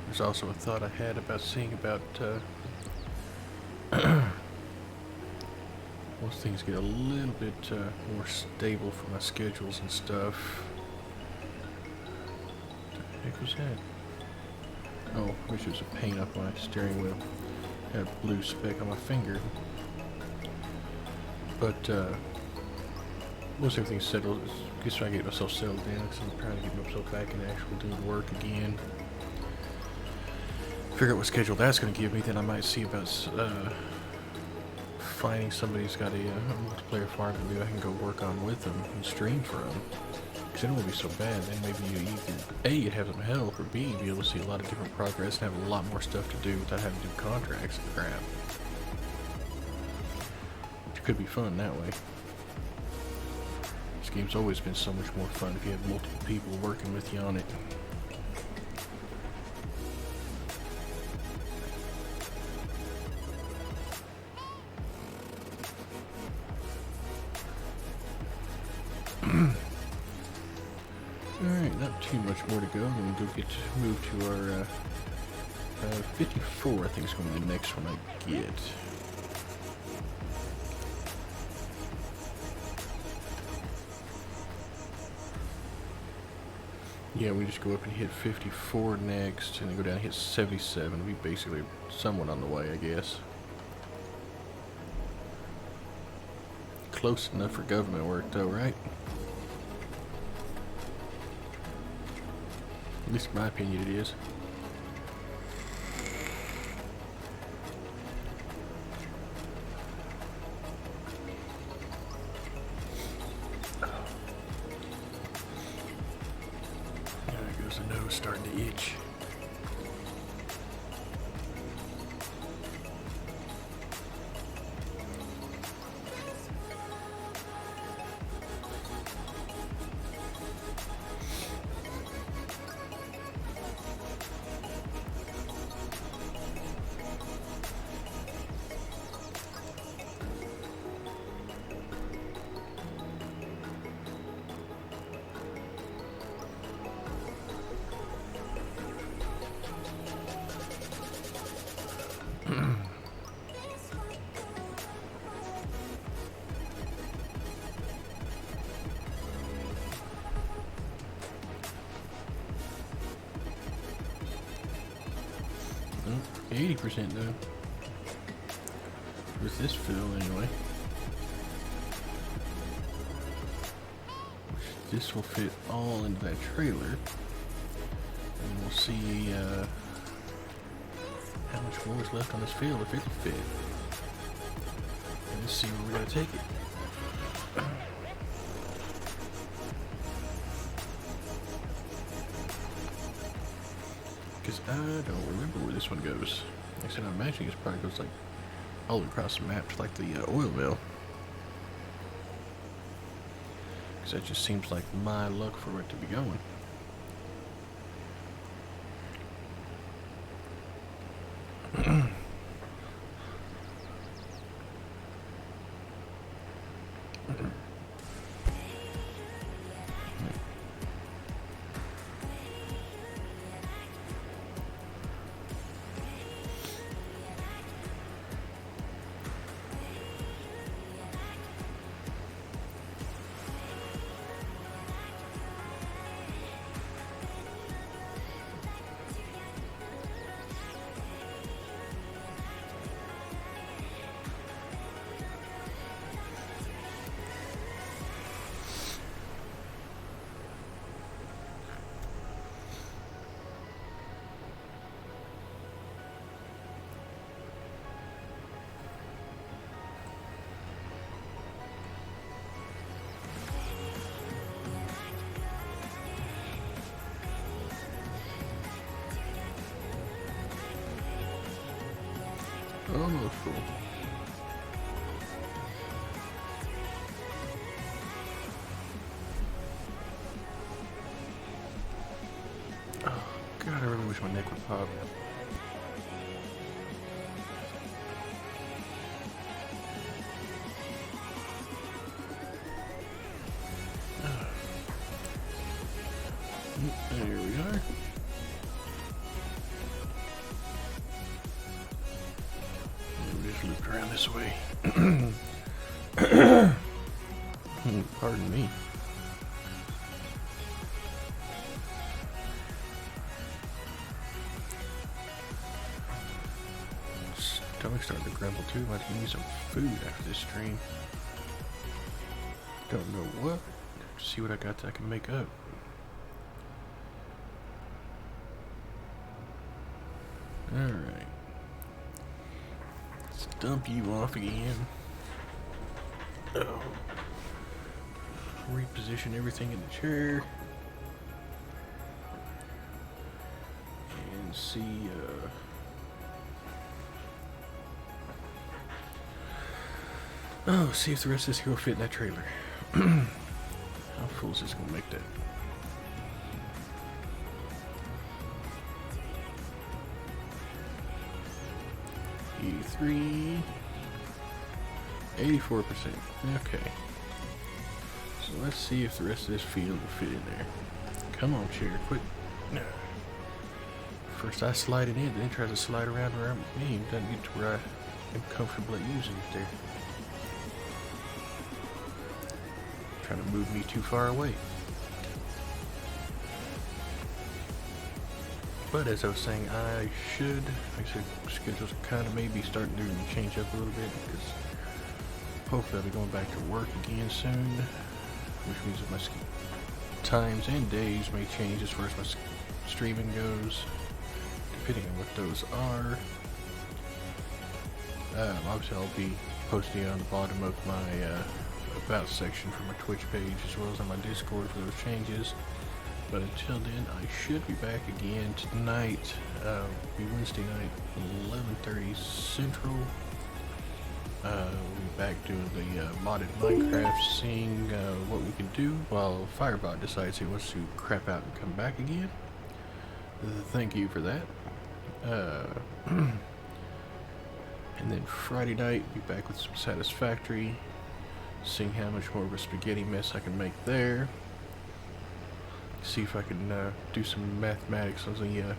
There's also a thought I had about seeing about once things get a little bit more stable for my schedules and stuff. What the heck was that? Oh, I wish it was a paint up my steering wheel. Had a blue speck on my finger. But once everything's settled, I guess trying to get myself settled down, because I'm trying to get myself back into actual doing work again. Figure out what schedule that's going to give me, then I might see about finding somebody who's got a multiplayer farm that maybe I can go work on with them and stream for them. Because it won't be so bad. Then maybe you either A, you'd have some help, or B, be able to see a lot of different progress and have a lot more stuff to do without having to do contracts and crap. Which could be fun that way. This game's always been so much more fun if you have multiple people working with you on it. Alright, not too much more to go. Then we'll go move to our 54, I think is going to be the next one I get. Yeah, we just go up and hit 54 next, and then go down and hit 77. We basically somewhat on the way, I guess. Close enough for government work, though, right? At least in my opinion it is. There goes the nose starting to itch. Oh, 80% done. With this fill, anyway. This will fit all into that trailer. And we'll see how much more is left on this field if it can fit. And let's see where we're going to take it. Because I don't remember where this one goes. Like I said, I'm imagining it probably goes like all across the map to like the oil mill. Because that just seems like my luck for it to be going. Almost full. Oh, God, I really wish my neck would pop. There we are. And we just looped around this way. Pardon me. Stomach's starting to grumble too. Might need some food after this stream. Don't know what. See what I got that I can make up. Alright. Let's dump you off again. Oh. Reposition everything in the chair. And see, oh, see if the rest of this here will fit in that trailer. How full is this gonna make that? E3, 84%. Okay. So let's see if the rest of this field will fit in there. Come on, chair, quit. No. First I slide it in, then it tries to slide around me. It doesn't get to where I am comfortable at using it there. Trying to move me too far away. But as I was saying, I should, like I said, schedules are kind of maybe starting to change up a little bit because hopefully I'll be going back to work again soon, which means that my times and days may change as far as my streaming goes, depending on what those are. Obviously I'll be posting it on the bottom of my about section for my Twitch page as well as on my Discord for those changes. But until then, I should be back again tonight. Be Wednesday night, 11:30 Central. We'll be back doing the modded Minecraft, seeing what we can do while Firebot decides he wants to crap out and come back again. Thank you for that. And then Friday night, be back with some Satisfactory. Seeing how much more of a spaghetti mess I can make there. See if I can do some mathematics on the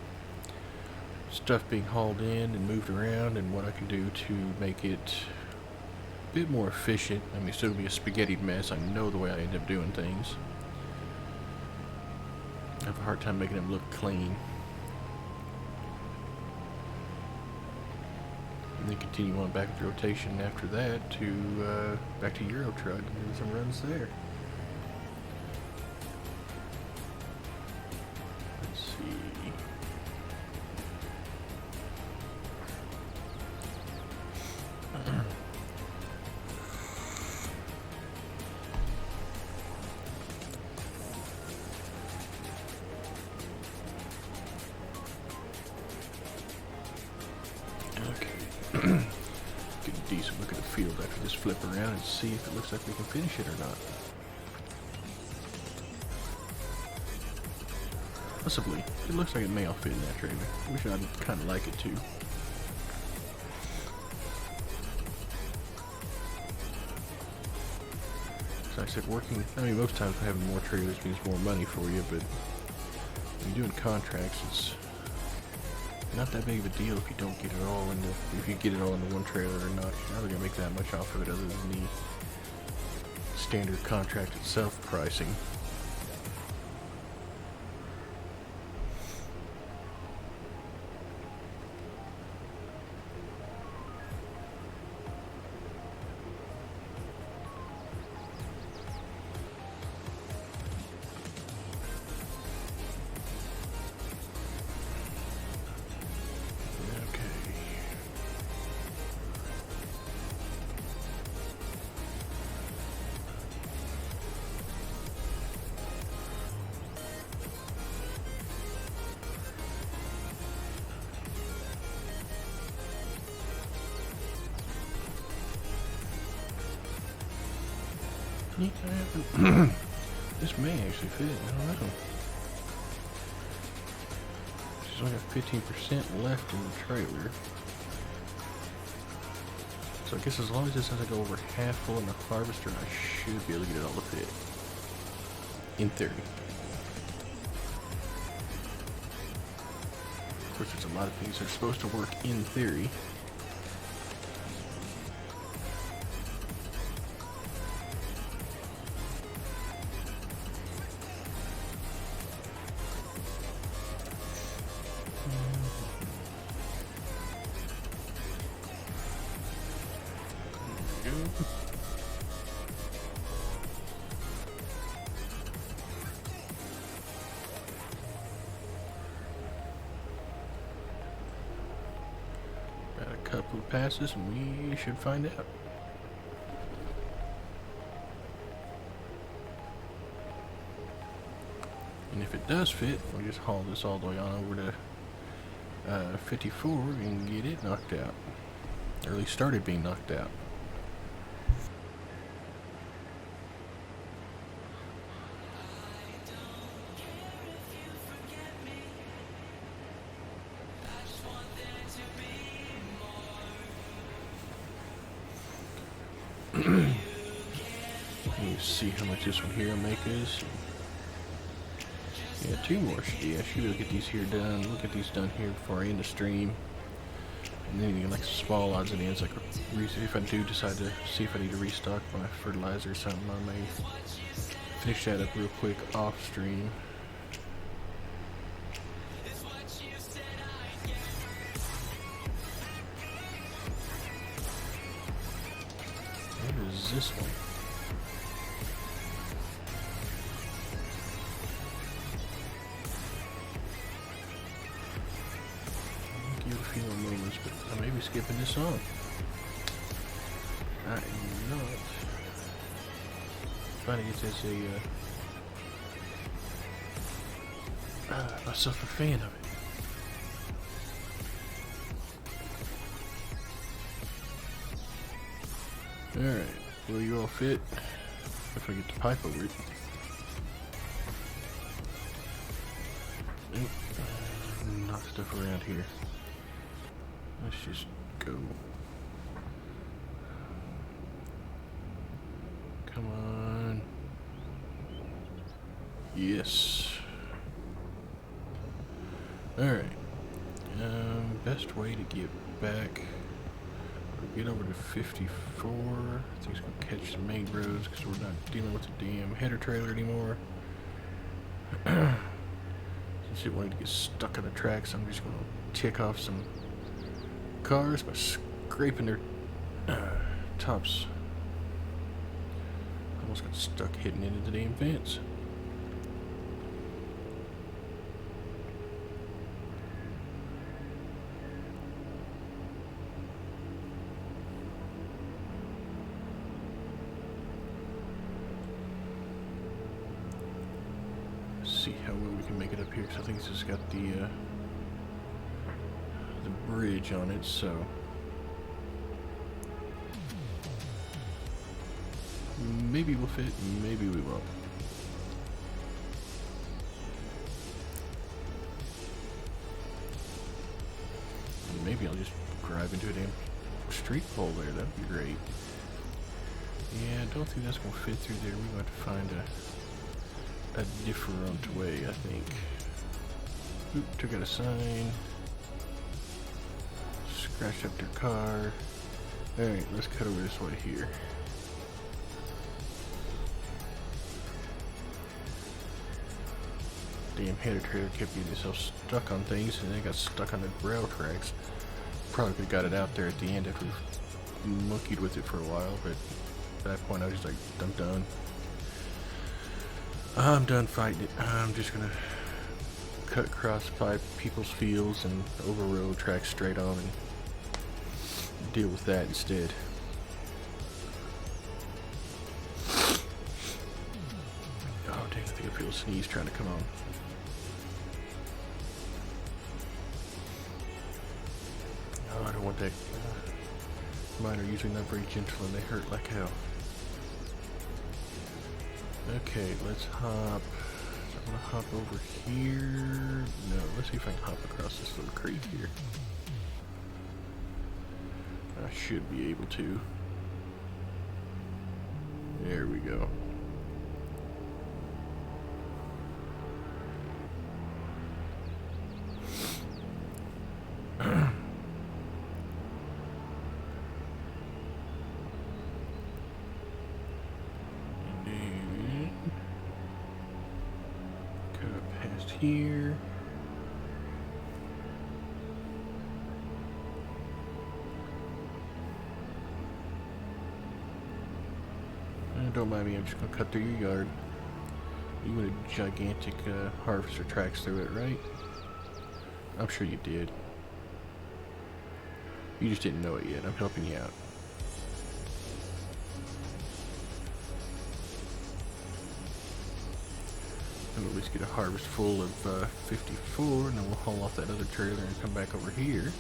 stuff being hauled in and moved around and what I can do to make it a bit more efficient. I mean, it's still going to be a spaghetti mess. I know the way I end up doing things. I have a hard time making them look clean. And then continue on back with the rotation after that to back to Euro Truck and do some runs there. Let's see. Get a decent look at the field after this flip around and see if it looks like we can finish it or not. Possibly. It looks like it may all fit in that trailer. Wish I'd kind of like it too. So I said working, I mean most times having more trailers means more money for you, but when you're doing contracts it's not that big of a deal if you don't get it all in the, if you get it all into one trailer or not. You're not gonna make that much off of it other than the standard contract itself pricing. This may actually fit, I don't know. She's only got 15% left in the trailer. So I guess as long as this doesn't go over half full in the harvester, I should be able to get it all to fit. In theory. a lot of things are supposed to work in theory. Got a couple of passes and we should find out. And if it does fit, we'll just haul this all the way on over to 54 and get it knocked out. Or at least started being knocked out. You see how much this one here will make us. Yeah, 2 more. Yeah, I should be able to get these here done. We'll get these done here before I end the stream. And then you can like small odds and ends. Like if I do decide to see if I need to restock my fertilizer or something, I may finish that up real quick off stream. What is this one? Give it a few more moments, but I may be skipping this on. I am not trying to get this myself a fan of it. Alright, will you all fit? If I get the pipe over it. Nope. Knock stuff around here. Let's just go. Come on. Yes. Alright. Best way to get back. Get over to 54. I think it's going to catch the main roads because we're not dealing with the damn header trailer anymore. Since it wanted to get stuck on the tracks, I'm just going to tick off some cars by scraping their tops. Almost got stuck hitting into the damn fence. See how well we can make it up here, because I think this has got the bridge on it, so maybe we'll fit, maybe we won't. Maybe I'll just drive into a damn street pole there, that'd be great. Yeah, I don't think that's gonna fit through there. We're going to find a different way, I think. Oop, took out a sign. Scratched up their car. Alright, let's cut over this way here. Damn header trailer kept getting itself stuck on things, and then it got stuck on the rail tracks. Probably could have got it out there at the end after we monkeyed with it for a while, but at that point I was just like, I'm done. I'm done fighting it. I'm just gonna cut across by people's fields and over road tracks straight on and deal with that instead. Oh dang, I think I feel a sneeze trying to come on. Oh, I don't want that. Mine are usually not very gentle and they hurt like hell. Okay, let's hop. I'm gonna hop over here. No, let's see if I can hop across this little creek here. I should be able to. There we go. here. Don't mind me, I'm just gonna cut through your yard. You went a gigantic harvester tracks through it, right? I'm sure you did. You just didn't know it yet. I'm helping you out. We'll at least get a harvest full of 54, and then we'll haul off that other trailer and come back over here.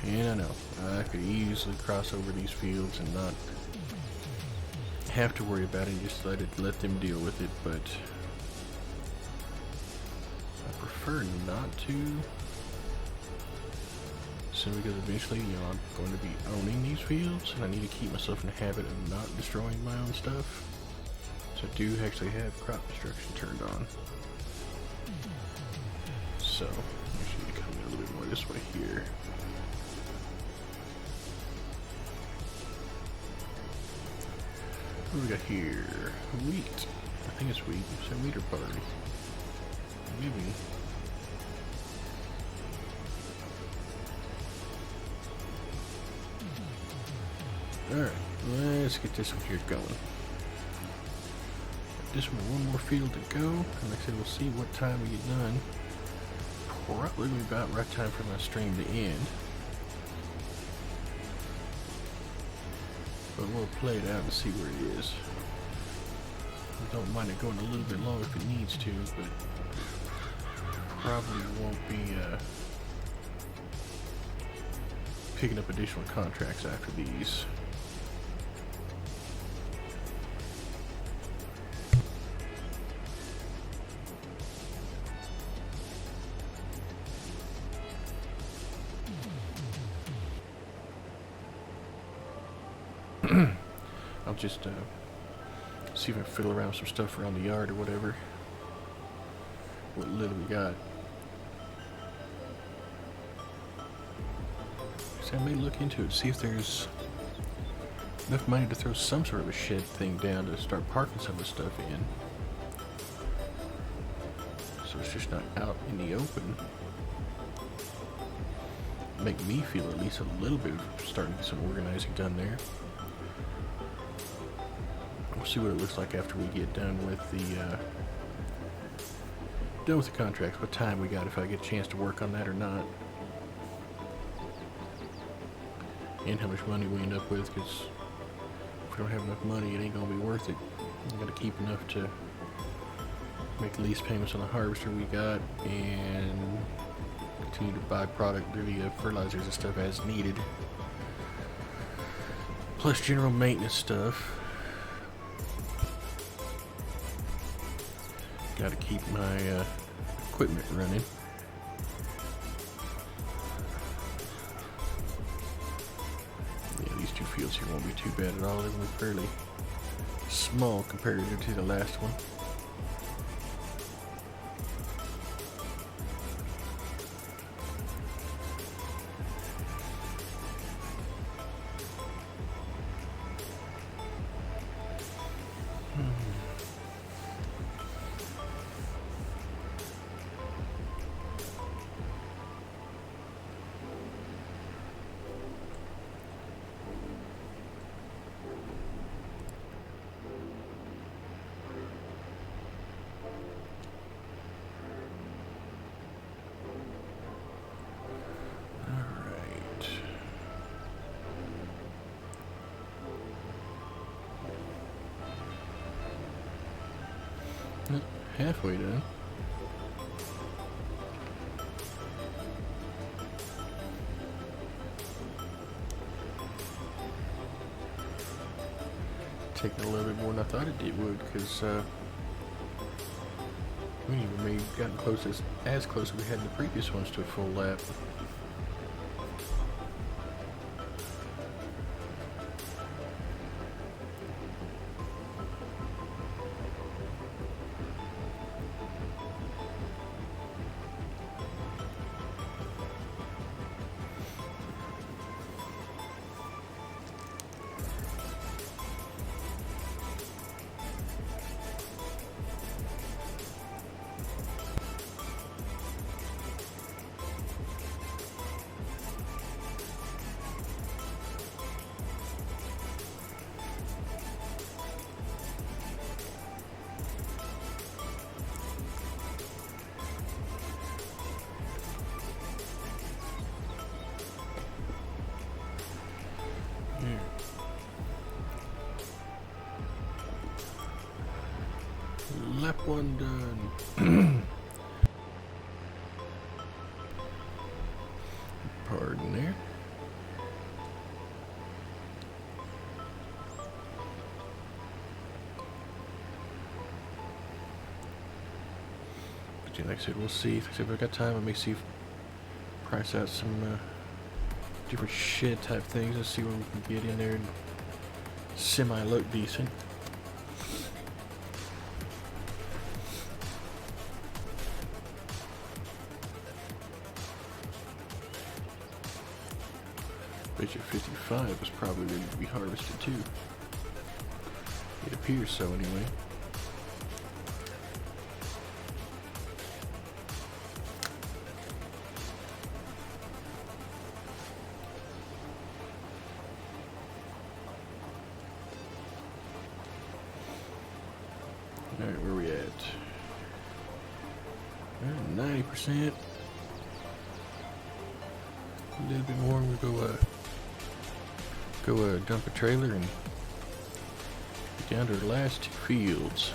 And I know, I could easily cross over these fields and not have to worry about it and just let them deal with it, but I prefer not to. Simply because eventually, I'm going to be owning these fields, and I need to keep myself in the habit of not destroying my own stuff. So I do actually have crop destruction turned on. So, I need to come in a little bit more this way here. What do we got here? Wheat. I think it's wheat. Is that wheat or barley? Maybe. Alright, let's get this one here going. This one more field to go, and like I said, we'll see what time we get done. Probably about right time for my stream to end. But we'll play it out and see where it is. I don't mind it going a little bit long if it needs to, but probably won't be picking up additional contracts after these. I'll just see if I can fiddle around with some stuff around the yard or whatever. What little we got. So I may look into it, see if there's enough money to throw some sort of a shed thing down to start parking some of the stuff in. So it's just not out in the open. Make me feel at least a little bit of starting to get some organizing done there. We'll see what it looks like after we get done with the contracts. What time we got, if I get a chance to work on that or not, and how much money we end up with. Because if we don't have enough money, it ain't gonna be worth it. We gotta keep enough to make lease payments on the harvester we got and continue to buy product, the fertilizers and stuff as needed, plus general maintenance stuff. Got to keep my equipment running. Yeah, these two fields here won't be too bad at all. They're going to be fairly small compared to the last one. Halfway done. Taking a little bit more than I thought it would, because we even maybe gotten close as close as we had in the previous ones to a full lap. one done. Pardon there. But yeah, like I said, we'll see. Like I said, if I've got time, I may see if price out some different shed type things. Let's see what we can get in there and semi look decent. Bet you 55 is probably ready to be harvested too. It appears so anyway. Alright, where are we at? 90%. A little bit more, we'll go dump a trailer and get down to our last 2 fields.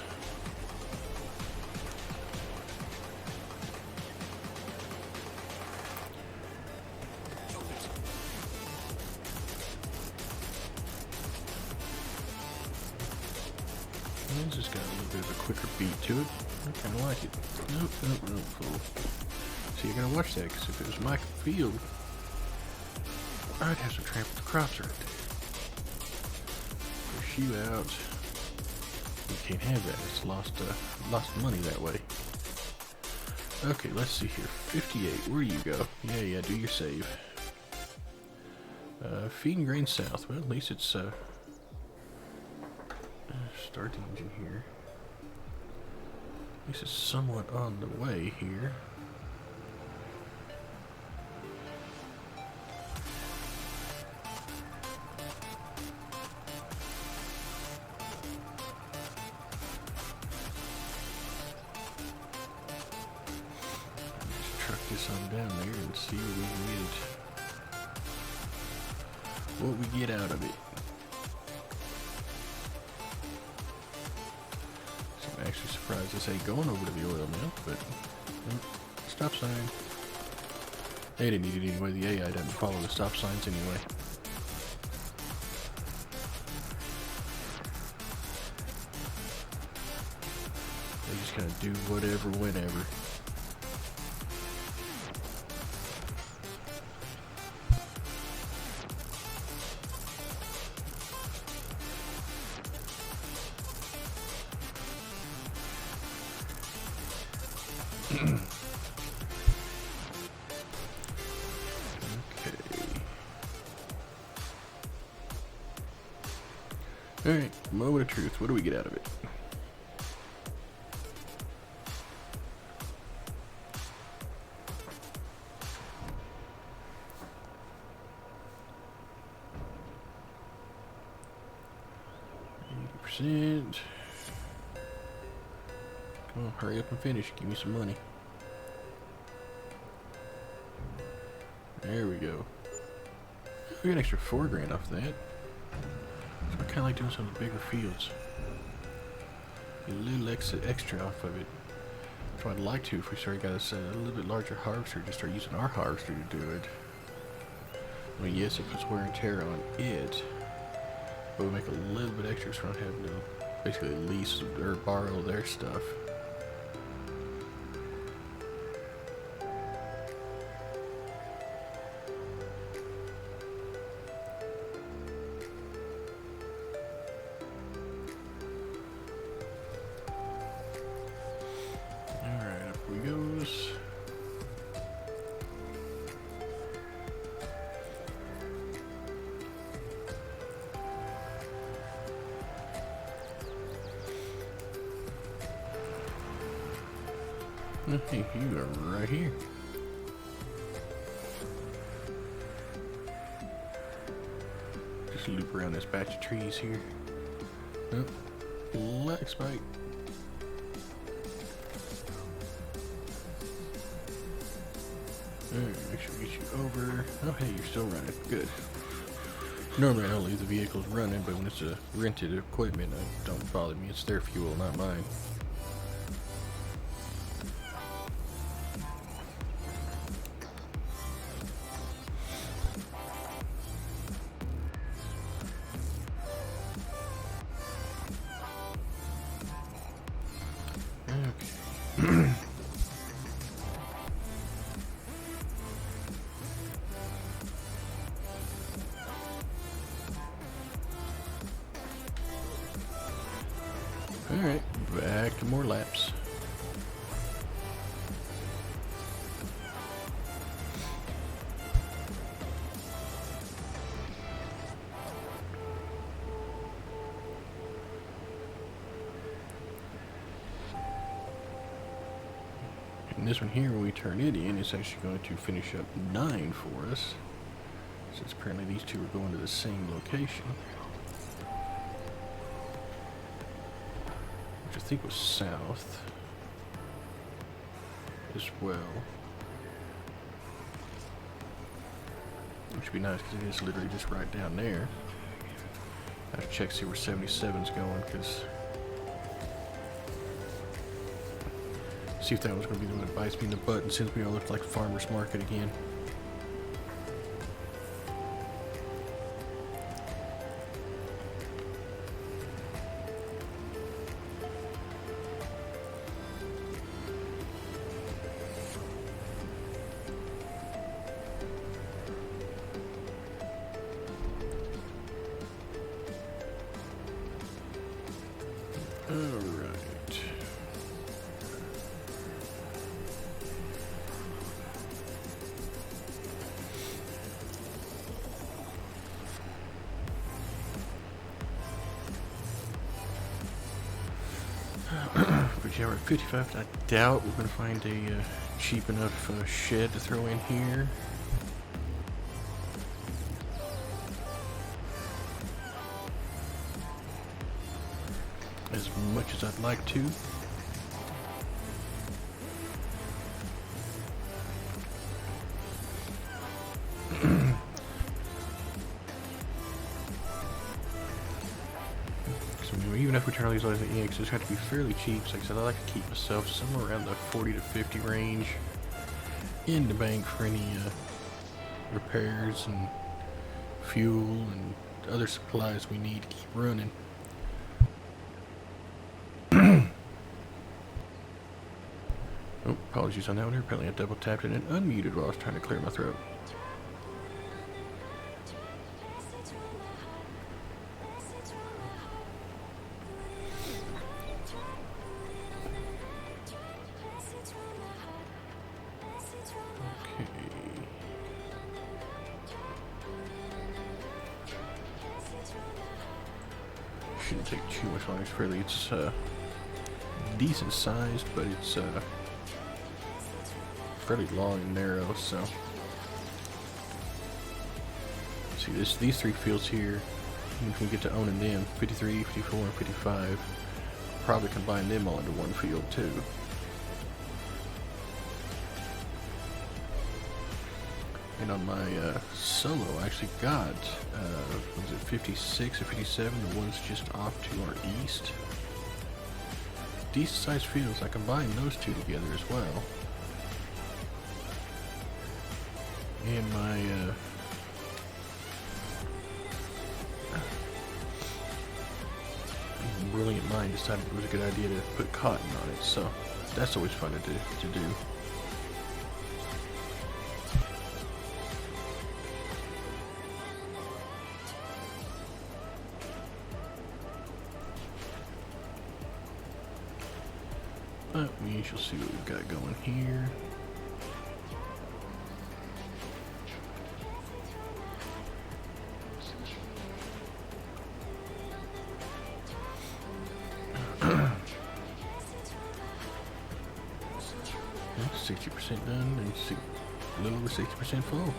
This has got a little bit of a quicker beat to it. I kind of like it. Nope, fool. See, you gotta watch that, because if it was my field, I'd have to trample the crops right there. Push you out. You can't have that. It's lost money that way. Okay, let's see here. 58. Where you go? Yeah, do your save. Feeding grain south. Well, at least it's start the engine here. At least it's somewhat on the way here. Let's truck this on down there and see what we get out of it. I'm actually surprised this ain't going over to the oil mill, but stop sign. They didn't need it anyway. The AI doesn't follow the stop signs anyway. They just kind of do whatever, whenever. Alright, moment of truth. What do we get out of it? %. Come on, hurry up and finish. Give me some money. There we go. We got an extra $4 grand off that. So I kind of like doing some of the bigger fields. Get a little extra off of it. So I'd like to, if we started got us a little bit larger harvester, just start using our harvester to do it. I mean, yes, it puts wear and tear on it, but we make a little bit extra so we don't have to basically lease or borrow their stuff. Hey, you are right here. Just loop around this batch of trees here. Oh, lag spike. Alright, make sure we get you over. Oh, hey, you're still running. Good. Normally I don't leave the vehicles running, but when it's a rented equipment, it don't bother me. It's their fuel, not mine. Alright, back to more laps. And this one here, when we turn it in, it's actually going to finish up 9 for us. Since apparently these two are going to the same location. Which I think was south as well. Which would be nice because it is literally just right down there. I have to check to see where 77's going, because see if that was going to be the one that bites me in the butt and sends me all look like farmer's market again. Alright. But yeah, we're at 55. I doubt we're going to find a cheap enough shed to throw in here. As much as I'd like to. So even if we turn all these lights at EX, it's got to be fairly cheap. So like I said, I like to keep myself somewhere around the 40 to 50 range in the bank for any repairs and fuel and other supplies we need to keep running. Oh, apologies on that one here. Apparently I double tapped it and unmuted while I was trying to clear my throat. Okay. Shouldn't take too much longer. It's decent sized, but it's fairly long and narrow, so see these three fields here, if we get to owning them, 53, 54, and 55, probably combine them all into one field too. And on my solo, I actually got was it 56 or 57, the ones just off to our east. Decent sized fields. I combined those two together as well. And my brilliant mind decided it was a good idea to put cotton on it, so that's always fun to do. But we shall see what we've got going here. That's 60% done and a little over 60% full.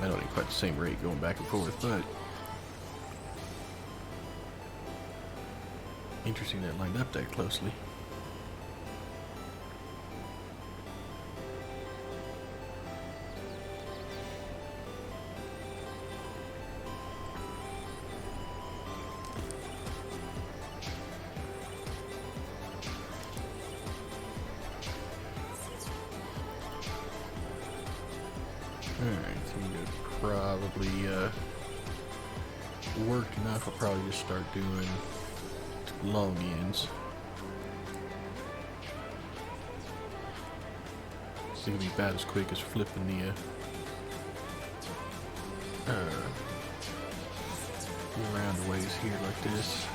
I don't need quite the same rate going back and forth, but interesting that it lined up that closely. Alright, I think it probably worked enough. I'll probably just start doing long ends. It's gonna be about as quick as flipping the around the ways here like this.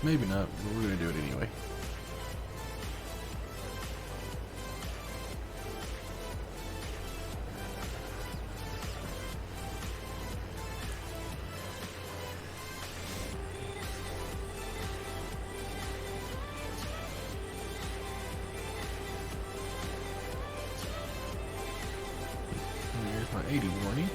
Maybe not, but we're gonna do it anyway. There's my 80 warning.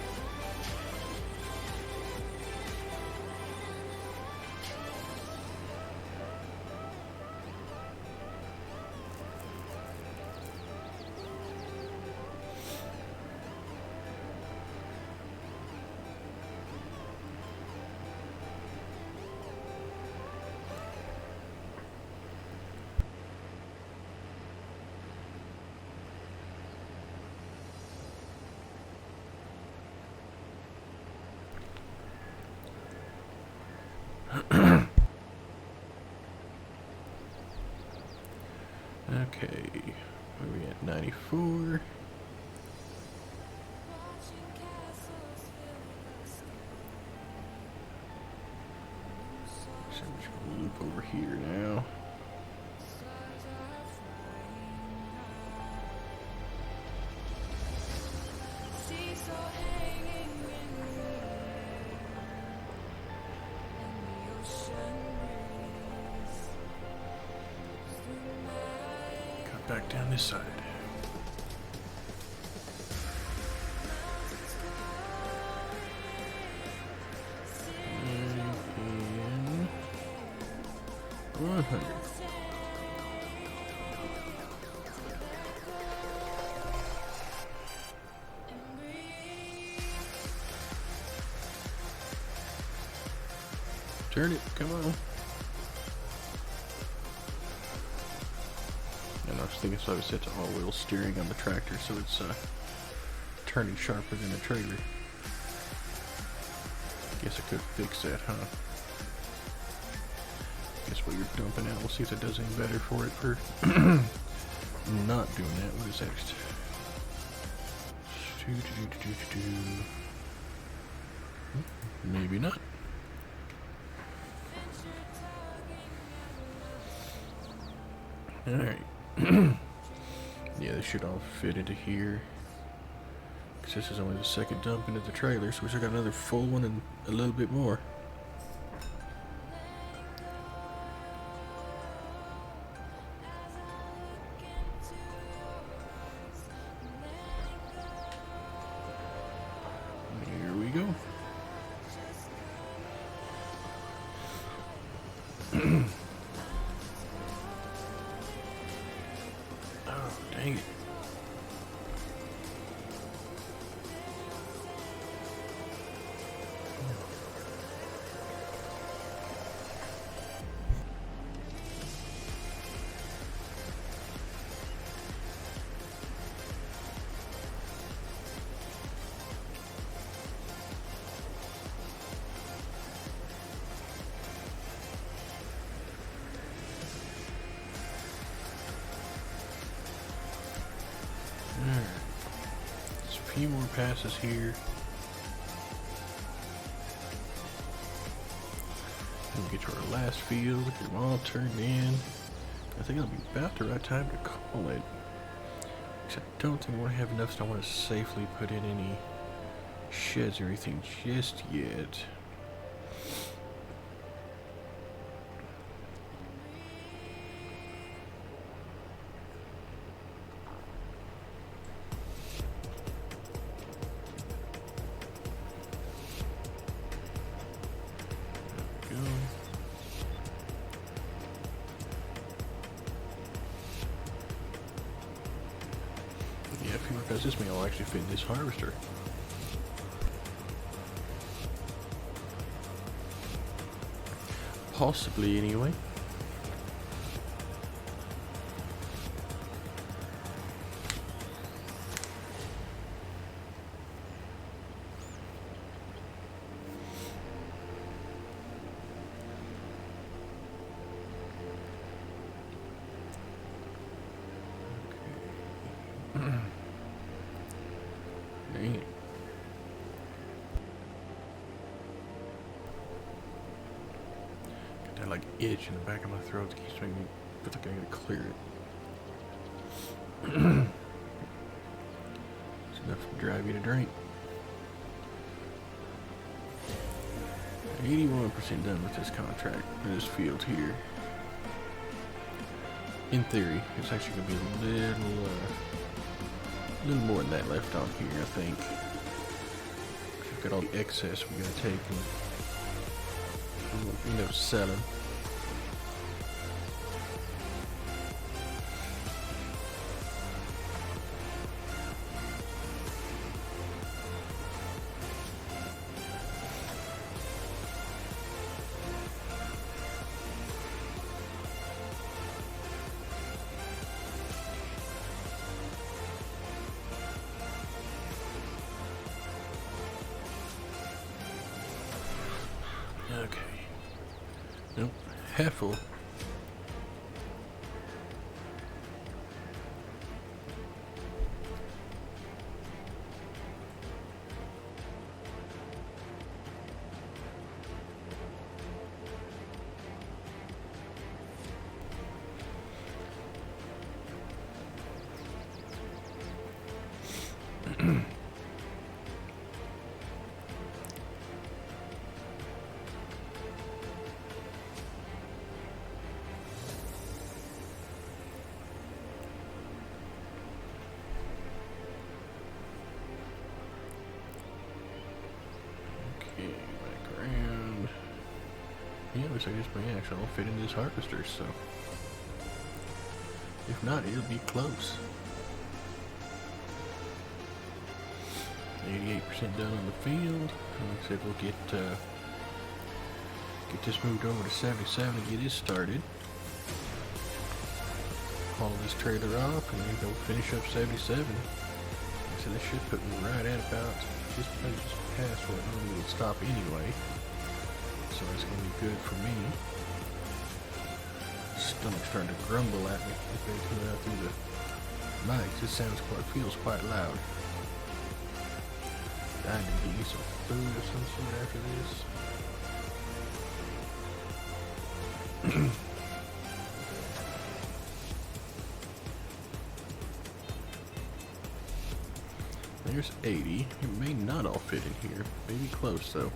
Okay, where are we at? 94. So I'm just gonna loop over here now. Cut back down this side. And 100. Turn it, come on. And I was thinking, so I was set to all-wheel steering on the tractor, so it's turning sharper than the trailer. Guess I could fix that, huh? Guess what you're dumping out. We'll see if that does any better for it for not doing that. What is next? Maybe not. Alright. Yeah, this should all fit into here. Because this is only the second dump into the trailer, so we still got another full one and a little bit more. Here we go. Oh, dang it. There's a few more passes here. We'll get to our last field, get them all turned in. I think it'll be about the right time to call it. Except I don't think we'll have enough, so I want to safely put in any sheds or anything just yet. Yeah, if you work out this may all actually fit in this harvester. Possibly, anyway. Dang it. Got that like itch in the back of my throat that keeps making me feel like I gotta clear it. It's enough to drive you to drink. 81% done with this contract, or this field here. In theory, it's actually going to be a little more than that left on here, I think. We've got all the excess we're going to take and we'll end up selling. Okay. Nope. Half full. Back around. Yeah, looks like this may actually all fit in this harvester, so if not, it'll be close. 88% done on the field. Like I said, we'll get this moved over to 77 and get it started. Haul this trailer off and then go finish up 77. So this should put me right at about just past what normally would stop anyway. So it's going to be good for me. Stomach's starting to grumble at me. It's been coming out through the mic. This feels quite loud. I need to get some food of some sort after this. There's 80. It may not all fit in here. Maybe close though.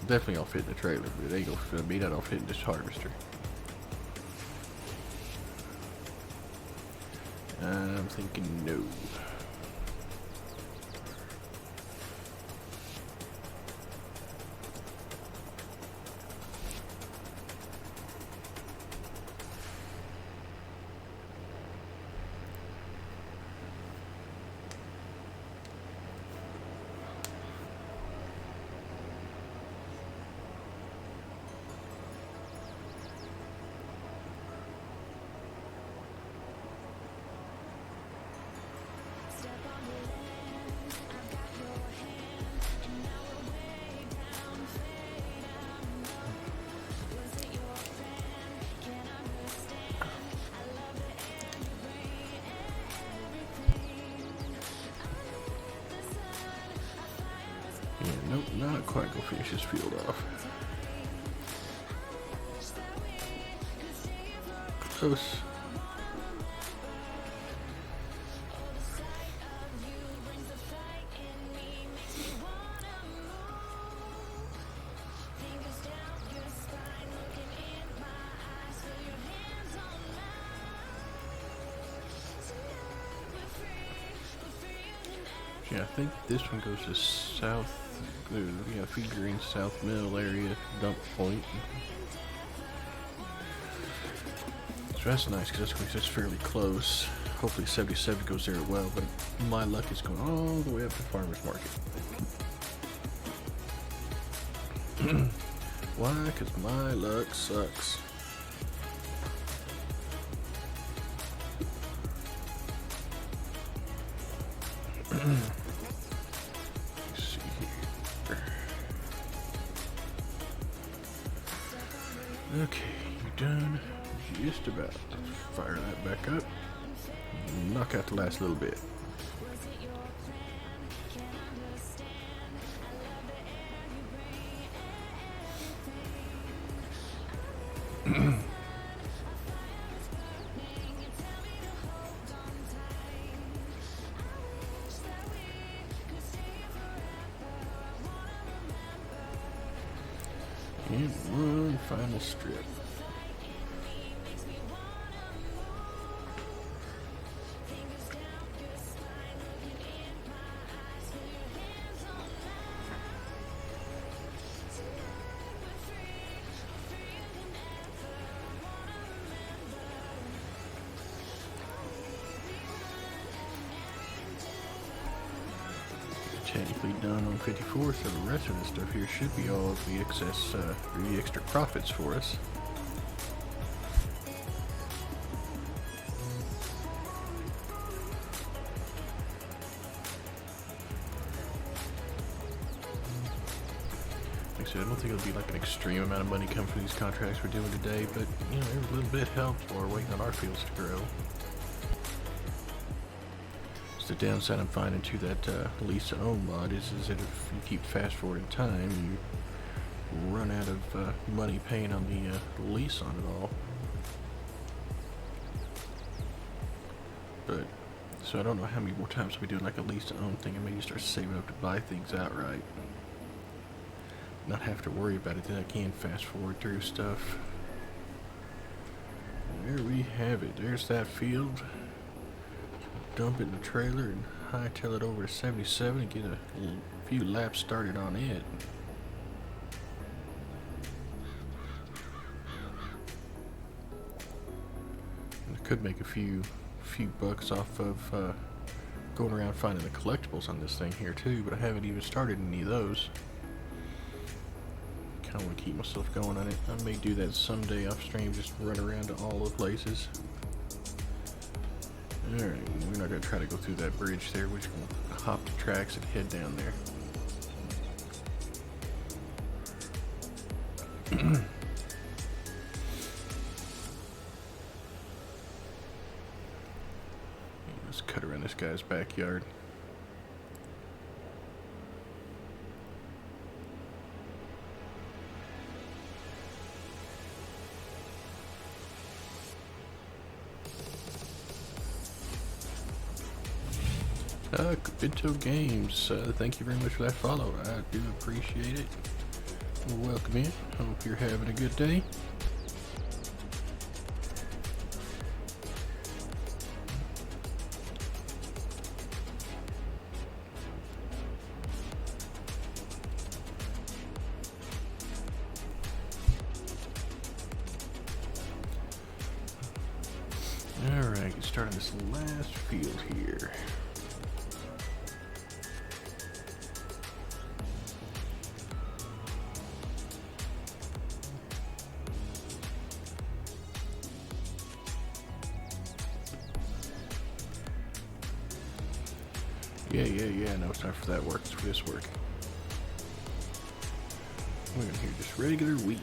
Definitely all fit in the trailer, but they may not all fit in this harvester. I'm thinking no. Yeah, nope, not quite gonna finish this field off. Close. Yeah, I think this one goes to south, Feed Green South Mill area, dump point. So that's nice because that's just fairly close. Hopefully 77 goes there as well, but my luck is going all the way up to Farmer's Market. Why? Because my luck sucks. Let's see here. Okay, you done? Just about. Fire that back up. Knock out the last little bit. And one final strip. Technically done on 54, so the rest of the stuff here should be all of the excess, or the extra profits for us. Like I said, I don't think it'll be like an extreme amount of money come from these contracts we're doing today, but you know, every little bit helps while we're waiting on our fields to grow. The downside I'm finding to that lease to own mod is that if you keep fast forwarding time, you run out of money paying on the lease on it all. But so I don't know how many more times I'll be doing like a lease to own thing, and maybe start saving up to buy things outright, not have to worry about it. Then I can fast forward through stuff. And there we have it. There's that field. Dump it in the trailer and hightail it over to 77 and get a few laps started on it. And I could make a few bucks off of going around finding the collectibles on this thing here too, but I haven't even started any of those. Kind of want to keep myself going on it. I may do that someday off stream, just run around to all the places. Alright, we're not going to try to go through that bridge there. We're just going to hop the tracks and head down there. Let's cut around this guy's backyard. Binto Games, thank you very much for that follow. I do appreciate it. Welcome in. Hope you're having a good day. Alright, get started on this last field here. Yeah, no, it's time for that work. It's for this work. We're gonna hear just regular wheat.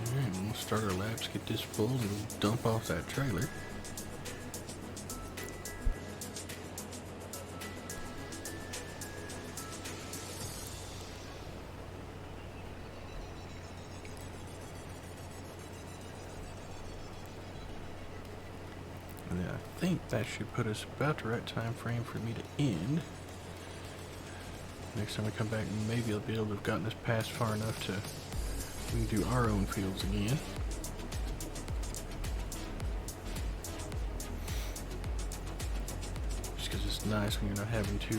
Alright, we'll start our laps, get this full, and dump off that trailer. I think that should put us about the right time frame for me to end. Next time we come back, maybe I'll be able to have gotten us past far enough to we can do our own fields again. Just because it's nice when you're not having to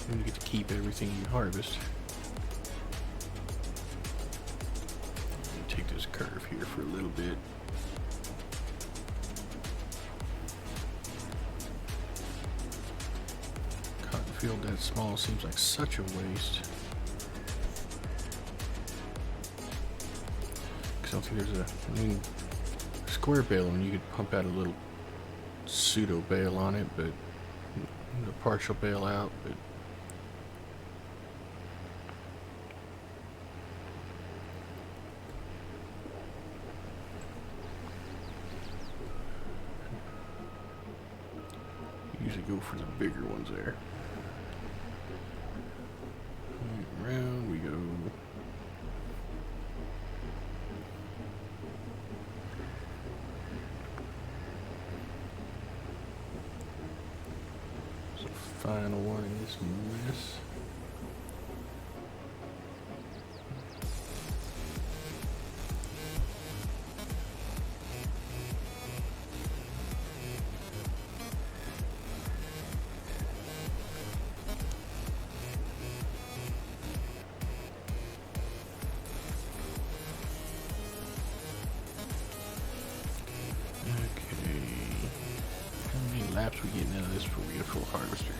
when you get to keep everything you harvest. Take this curve here for a little bit. Field that small seems like such a waste. Because I don't think there's square bale, and you could pump out a little pseudo bale on it, but a partial bale out, but usually go for the bigger ones there. Round we go. final one in this mess. Laps we getting out of this before we get a full harvester.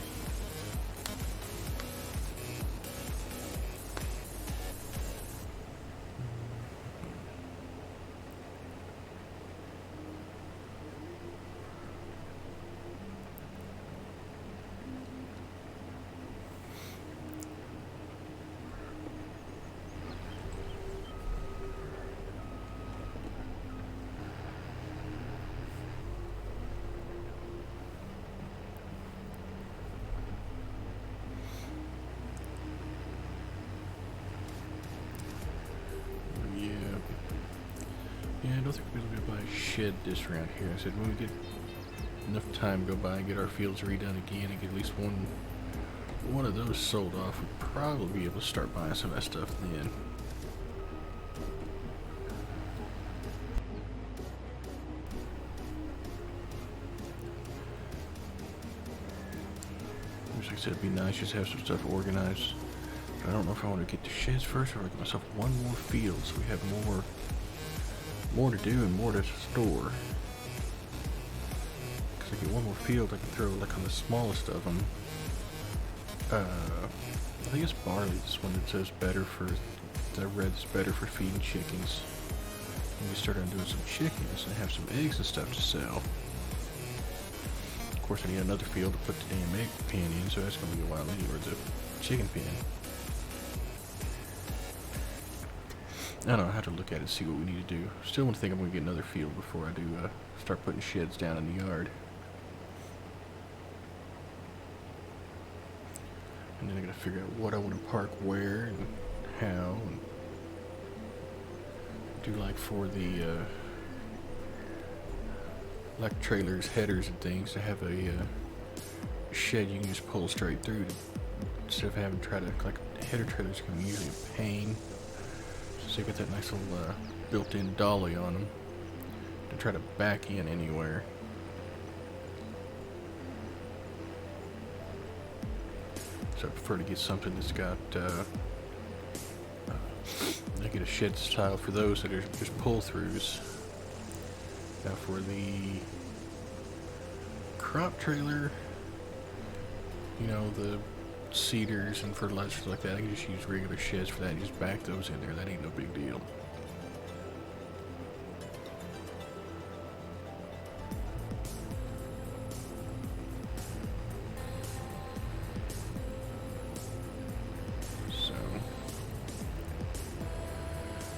Yeah, I don't think we're going to buy a shed this round here. I said when we get enough time to go by and get our fields redone again and get at least one of those sold off, we'd probably be able to start buying some of that stuff then. Like I said, it'd be nice just to have some stuff organized. But I don't know if I want to get the sheds first or get myself one more field so we have more to do and more to store. Because I get one more field I can throw like on the smallest of them. I think it's barley, this one that says better for, I read it's better for feeding chickens. And we start on doing some chickens and have some eggs and stuff to sell. Of course I need another field to put the damn egg pen in, so that's going to be a while anyway, the chicken pen. I don't know, I have to look at it and see what we need to do. Still want to think I'm going to get another field before I do start putting sheds down in the yard. And then I got to figure out what I want to park where and how. And do like for the like trailers, headers and things, to have a shed you can just pull straight through instead of having to try to, like header trailers can be usually a pain. So you got that nice little built-in dolly on them to try to back in anywhere. So I prefer to get something that's got, I get a shed style for those that are just pull-throughs. Now for the crop trailer, you know, the seeders and fertilizers like that, I can just use regular sheds for that and just back those in there. That ain't no big deal. So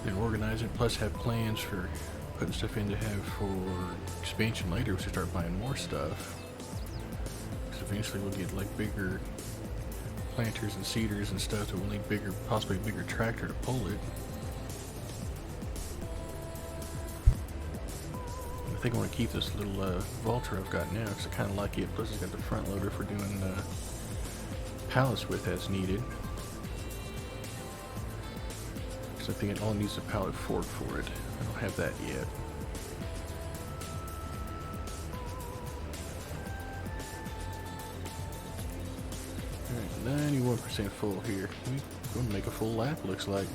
then organize it, plus have plans for putting stuff in to have for expansion later once we start buying more stuff. Because eventually we'll get like bigger planters and seeders and stuff that will need bigger, possibly a bigger tractor to pull it. And I think I want to keep this little Valtra I've got now because I kind of like it. Plus it's got the front loader for doing pallets with as needed. Because I think it only needs a pallet fork for it. I don't have that yet. Alright, 91% full here. We're going to make a full lap, looks like.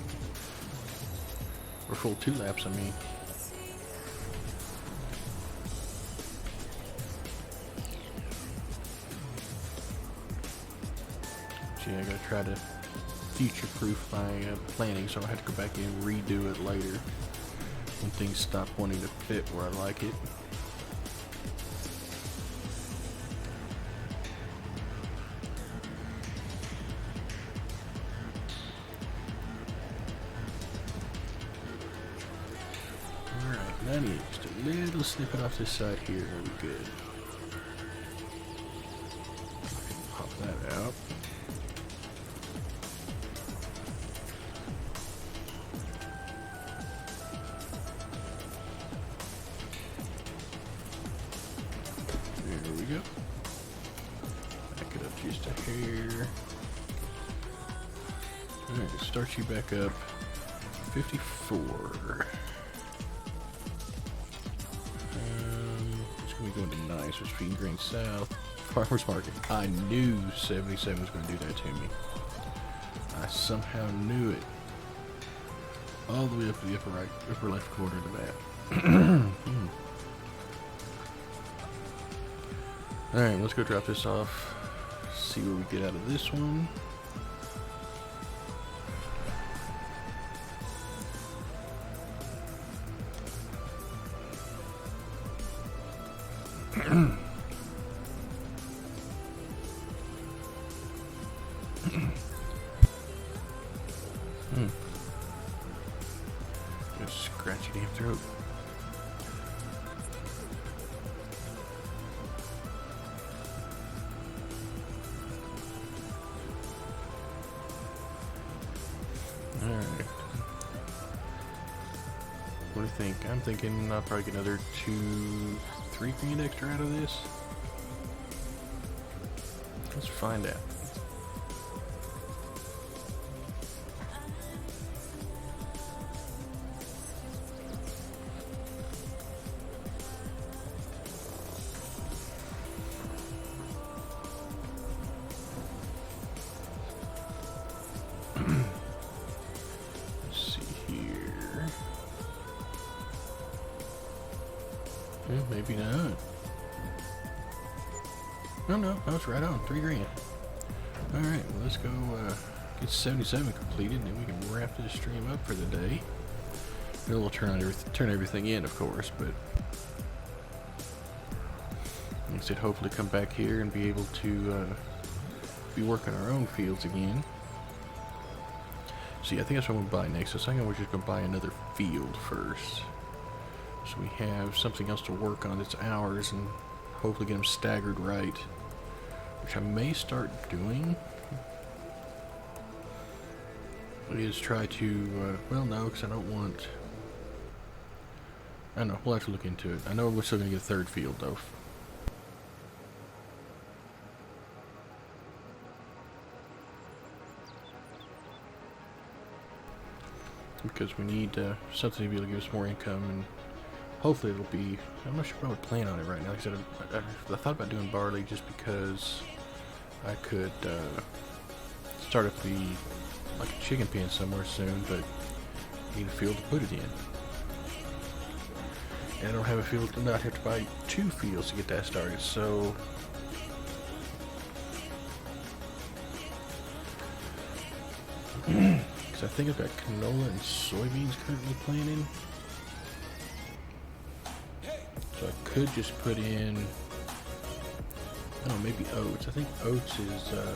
Or full 2 laps, I mean. Gee, I gotta try to future-proof my planning so I don't have to go back and redo it later when things stop wanting to fit where I like it. Alright, 98, just a little snippet off this side here, that'll be good. Pop that out. There we go. Back it up just a start you back up. 54. It's going to be going to nice, which Feed Green South. Farmers Market. I knew 77 was going to do that to me. I somehow knew it. All the way up to the upper left corner of the map. Alright, let's go drop this off. See what we get out of this one. Just scratch your damn throat. Alright. What do you think? I'm thinking I'll probably get another 2-3 grand extra out of this. Let's find out. Maybe not. No, it's right on. 3 grand. Alright, well, let's go get 77 completed, and then we can wrap this stream up for the day. Then we'll turn everything in, of course, but like I said, hopefully come back here and be able to be working our own fields again. See, I think that's what I'm going to buy next. So I think we're just going to buy another field first. So we have something else to work on that's ours, and hopefully get them staggered right, which I may start doing. Is try to, well, no, because I don't want, I don't know, we'll have to look into it. I know we're still going to get a third field, though. Because we need something to be able to give us more income, and hopefully it'll be, I'm not sure if I would plan on it right now. Like I said, I thought about doing barley just because I could start up like a chicken pen somewhere soon, but I need a field to put it in. And I don't have a field, I have to buy 2 fields to get that started, so because I think I've got canola and soybeans currently planted. So I could just put in, I don't know, maybe oats. I think oats is a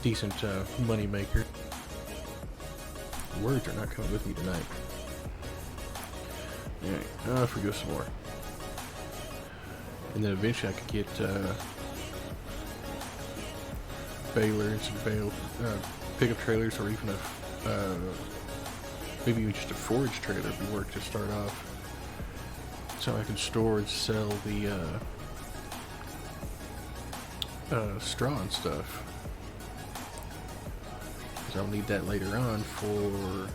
decent money maker. Words are not coming with me tonight. Alright, if we go some more. And then eventually I could get baler and some pickup trailers, or even a maybe even just a forage trailer would work to start off, so I can store and sell the straw and stuff, because I'll need that later on for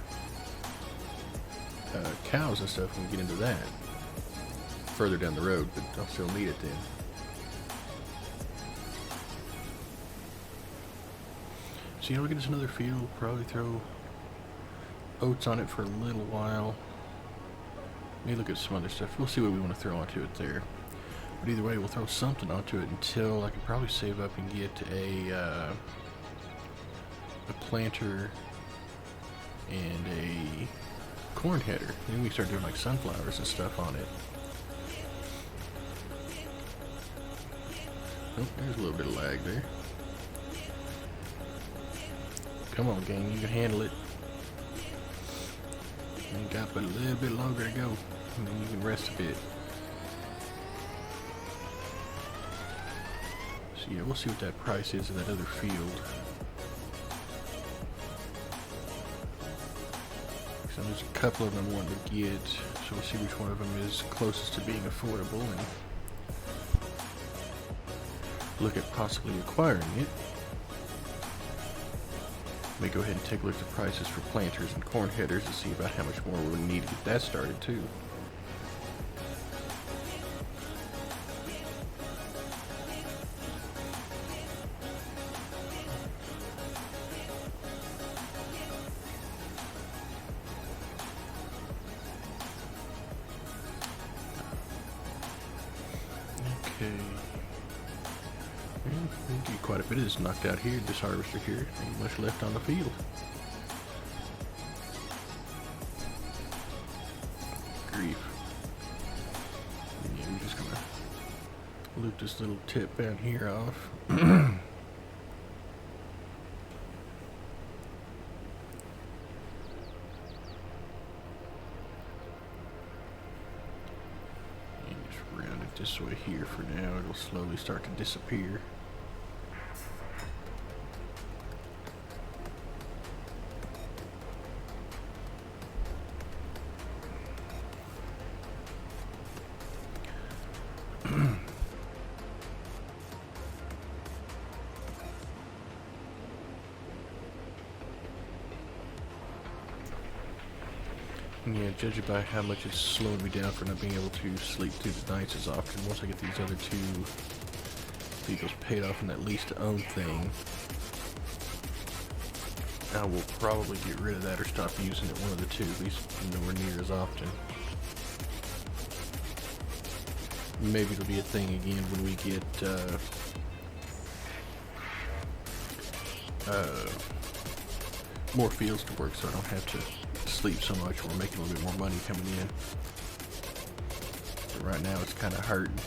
cows and stuff when we get into that further down the road, but I'll still need it then. So, we get us another field, probably throw oats on it for a little while. Maybe look at some other stuff. We'll see what we want to throw onto it there. But either way, we'll throw something onto it until I can probably save up and get a planter and a corn header. Then we start doing like sunflowers and stuff on it. Oh, there's a little bit of lag there. Come on, gang, you can handle it. You got but a little bit longer to go, and then you can rest a bit. So yeah, we'll see what that price is in that other field. So there's a couple of them I want to get, so we'll see which one of them is closest to being affordable. And look at possibly acquiring it. May go ahead and take a look at the prices for planters and corn headers to see about how much more we would need to get that started too. Okay. We get quite a bit of this knocked out here. This harvester here, ain't much left on the field. Grief. Yeah, we're just gonna loop this little tip down here off. And just round it this way here for now. It'll slowly start to disappear. Yeah, judging by how much it's slowed me down for not being able to sleep through the nights as often, once I get these other two vehicles paid off in that lease to own thing, I will probably get rid of that or stop using it, one of the two, at least nowhere near as often. Maybe it'll be a thing again when we get more fields to work, so I don't have to sleep so much. We're making a little bit more money coming in. But right now it's kind of hurting.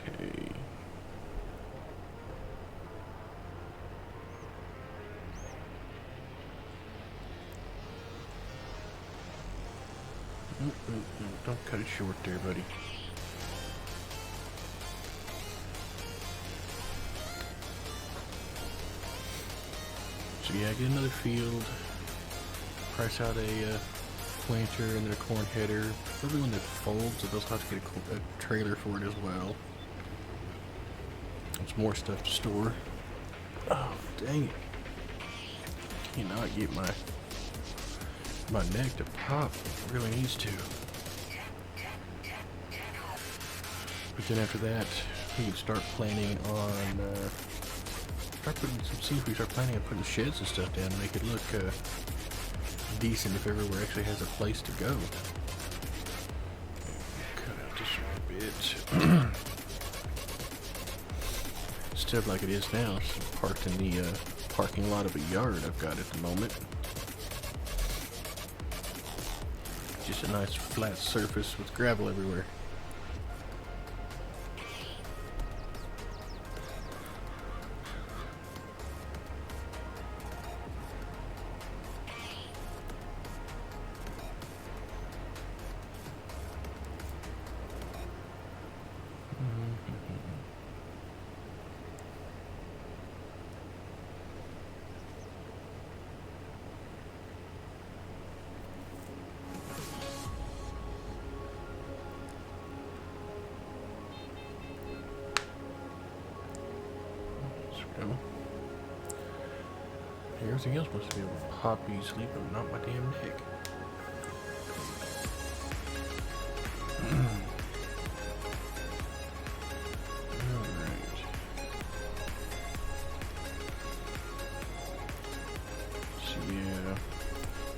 Okay. Don't cut it short there, buddy. So yeah, get another field, price out a planter and then a corn header, probably one that folds, so they'll have to get a trailer for it as well. There's more stuff to store. Oh, dang it. Cannot get my neck to pop. It really needs to. But then after that, we can start planning on see if we start planning on putting sheds and stuff down to make it look decent if everywhere actually has a place to go. Cut out just a bit. Instead of like it is now, it's parked in the parking lot of a yard I've got at the moment. Just a nice flat surface with gravel everywhere. Everything else must be able to pop easily, but not my damn neck. Alright. So yeah,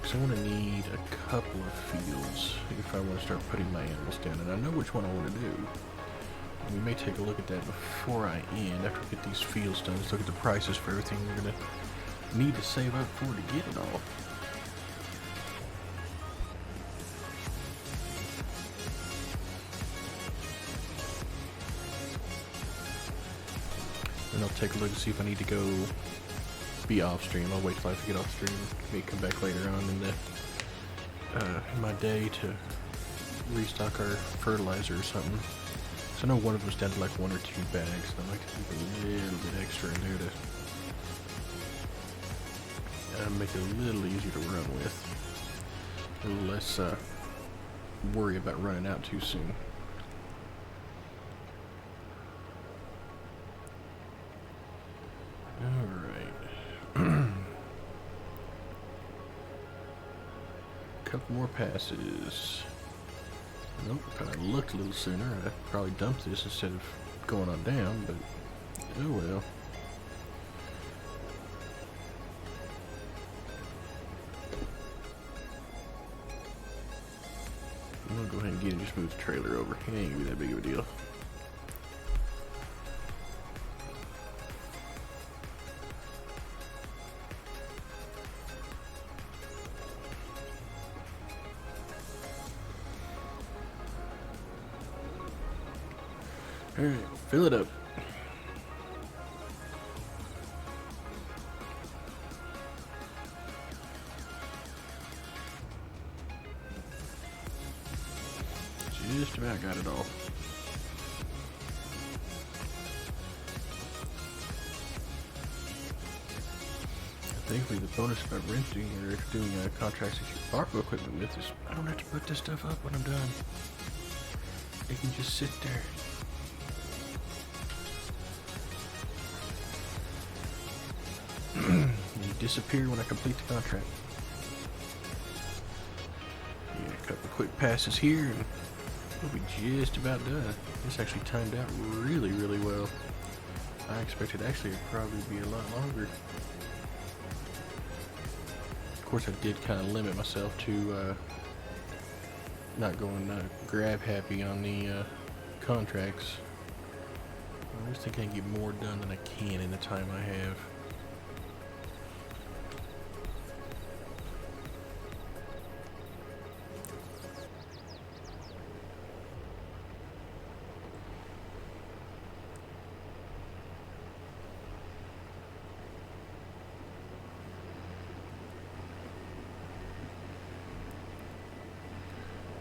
because I want to need a couple of fields if I want to start putting my animals down, and I know which one I want to do. And we may take a look at that before I end, after we get these fields done. Let's look at the prices for everything we're going to need to save up for to get it all. And I'll take a look to see if I need to go be off stream. I'll wait till I get off stream. Maybe come back later on in the in my day to restock our fertilizer or something. So I know one of them's down to like 1 or 2 bags. So I might keep a little bit extra in there to make it a little easier to run with. A little less worry about running out too soon. Alright. Couple more passes. Nope, if I looked a little sooner, I'd probably dump this instead of going on down, but oh well. I'm gonna go ahead and get it and just move the trailer over. It ain't gonna be that big of a deal. Alright, fill it up. Just about got it all. Thankfully, the bonus about renting or doing contracts with your farm equipment with is I don't have to put this stuff up when I'm done. It can just sit there. You disappear when I complete the contract. Yeah, a couple quick passes here and we'll be just about done. This actually timed out really, really well. I expected actually it'd probably be a lot longer. Of course, I did kind of limit myself to not going grab happy on the contracts. I just think I can get more done than I can in the time I have.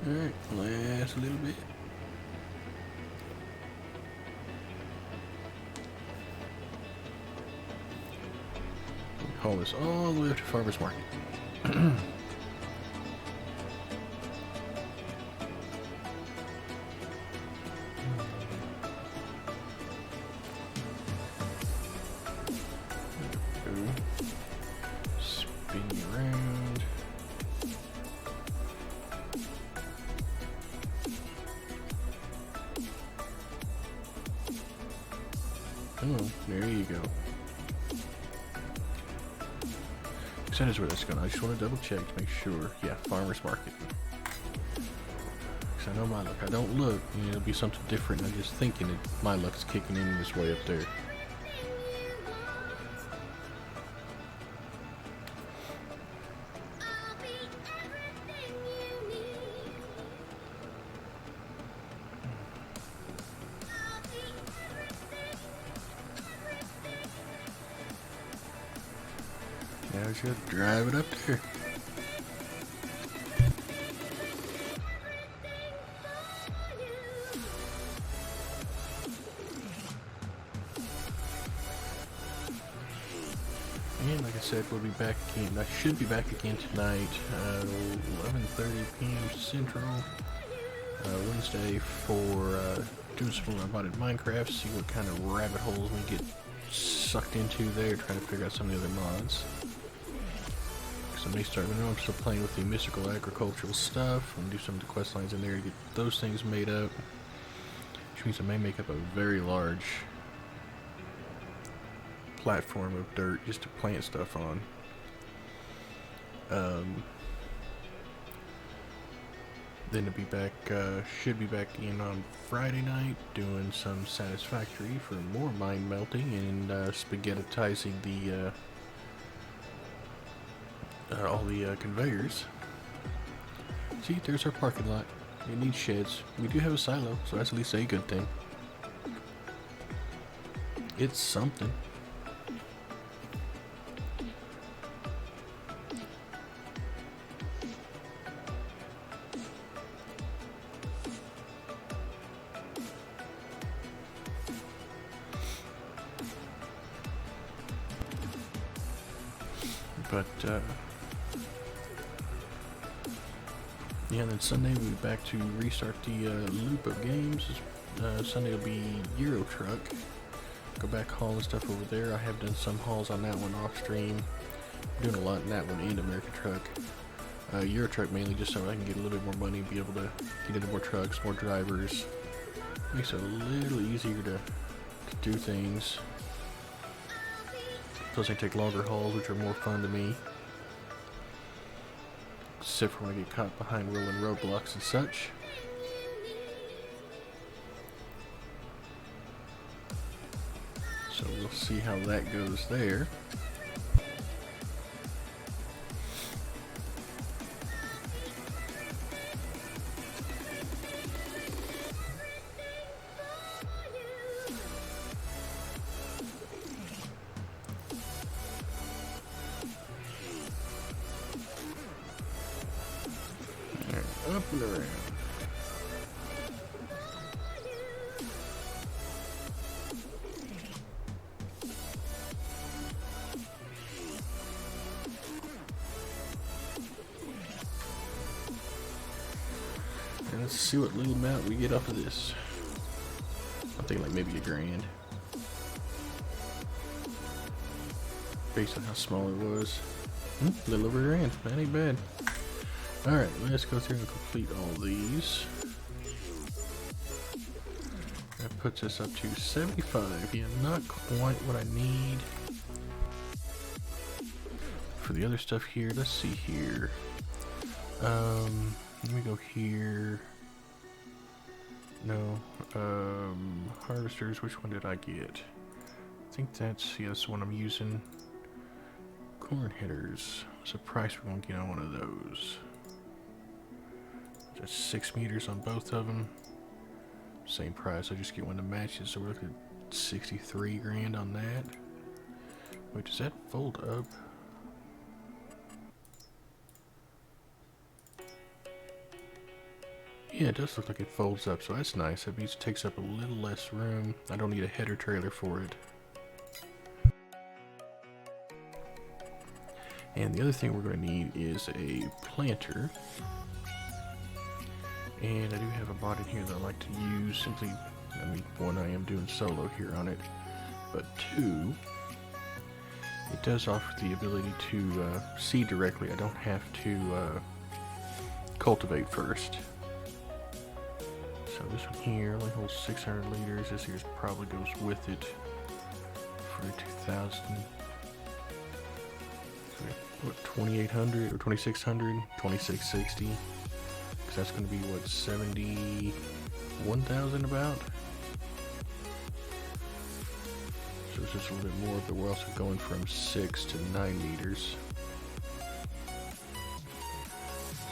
Alright, last little bit. Haul this all the way up to Farmer's Market. Spin you around. Oh, there you go. That is where that's going. I just want to double check to make sure. Yeah, Farmer's Market. Because I know my luck. I don't look. You know, it'll be something different. I'm just thinking that my luck's kicking in this way up there. Now I should drive it up there. And like I said, we'll be back again. I should be back again tonight, 11:30 p.m. Central, Wednesday, for doing some modded Minecraft. See what kind of rabbit holes we get sucked into there, trying to figure out some of the other mods. So I may start. I know I'm still playing with the mystical agricultural stuff and do some of the quest lines in there to get those things made up, which means I may make up a very large platform of dirt just to plant stuff on. Then to be back, should be back in on Friday night doing some Satisfactory for more mine melting and spaghettizing the all the conveyors. See, there's our parking lot. It needs sheds. We do have a silo, so that's at least a good thing. It's something. But yeah, then Sunday we'll be back to restart the loop of games. Sunday will be Euro Truck. Go back hauling stuff over there. I have done some hauls on that one off stream. Doing a lot in that one and American Truck. Euro Truck mainly just so I can get a little bit more money, be able to get into more trucks, more drivers. Makes it a little easier to do things. Plus I take longer hauls, which are more fun to me. Except for when I get caught behind rolling roadblocks and such. So we'll see how that goes there. Up and around. And let's see what little amount we get off of this. I'm thinking like maybe $1,000. Based on how small it was. A little over $1,000. That ain't bad. Alright, let's go through and complete all these. That puts us up to 75. Yeah, not quite what I need. For the other stuff here, let's see here. Let me go here. No. Harvesters, which one did I get? I think that's, yeah, that's the one I'm using. Corn headers. What's the price we're going to get on one of those? Just 6 meters on both of them. Same price. I just get one that matches. So we're looking at 63 grand on that. Wait, does that fold up? Yeah, it does look like it folds up, so that's nice. That means it takes up a little less room. I don't need a header trailer for it. And the other thing we're going to need is a planter. And I do have a bot in here that I like to use. Simply, I mean, one, I am doing solo here on it. But two, it does offer the ability to seed directly. I don't have to cultivate first. So this one here only holds 600 liters. This here probably goes with it for 2,000. What, 2,800 or 2,600? 2,660. Because that's going to be what, 71,000 about. So it's just a little bit more, but we're also going from 6 to 9 meters.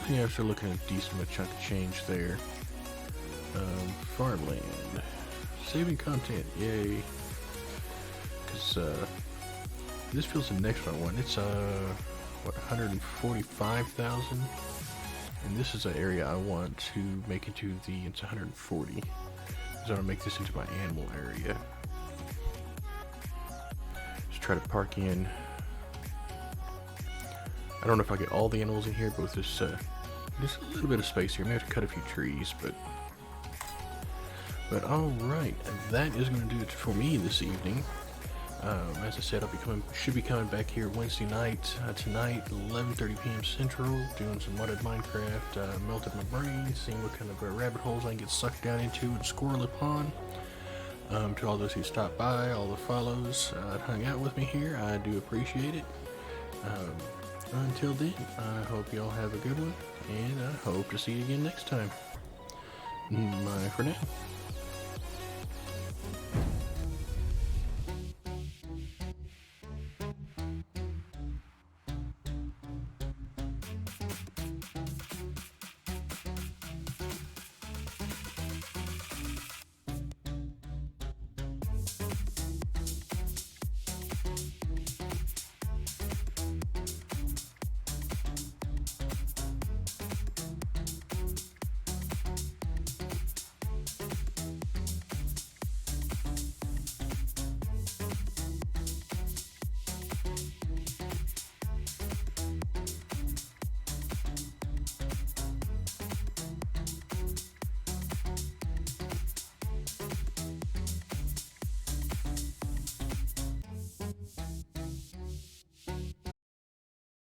So yeah, so looking at a decent chunk of change there. Farmland. Saving content, yay. Because this feels the next one. It's what, 145,000? And this is an area I want to make into the, it's 140. So I'm going to make this into my animal area. Just try to park in. I don't know if I get all the animals in here, but with this, just a little bit of space here. I may have to cut a few trees, but alright, that is going to do it for me this evening. As I said, should be coming back here Wednesday night, tonight, 11:30 p.m. Central, doing some modded Minecraft, melted my brain, seeing what kind of rabbit holes I can get sucked down into and squirrel upon. To all those who stopped by, all the follows, hung out with me here, I do appreciate it. Until then, I hope y'all have a good one, and I hope to see you again next time. Bye for now.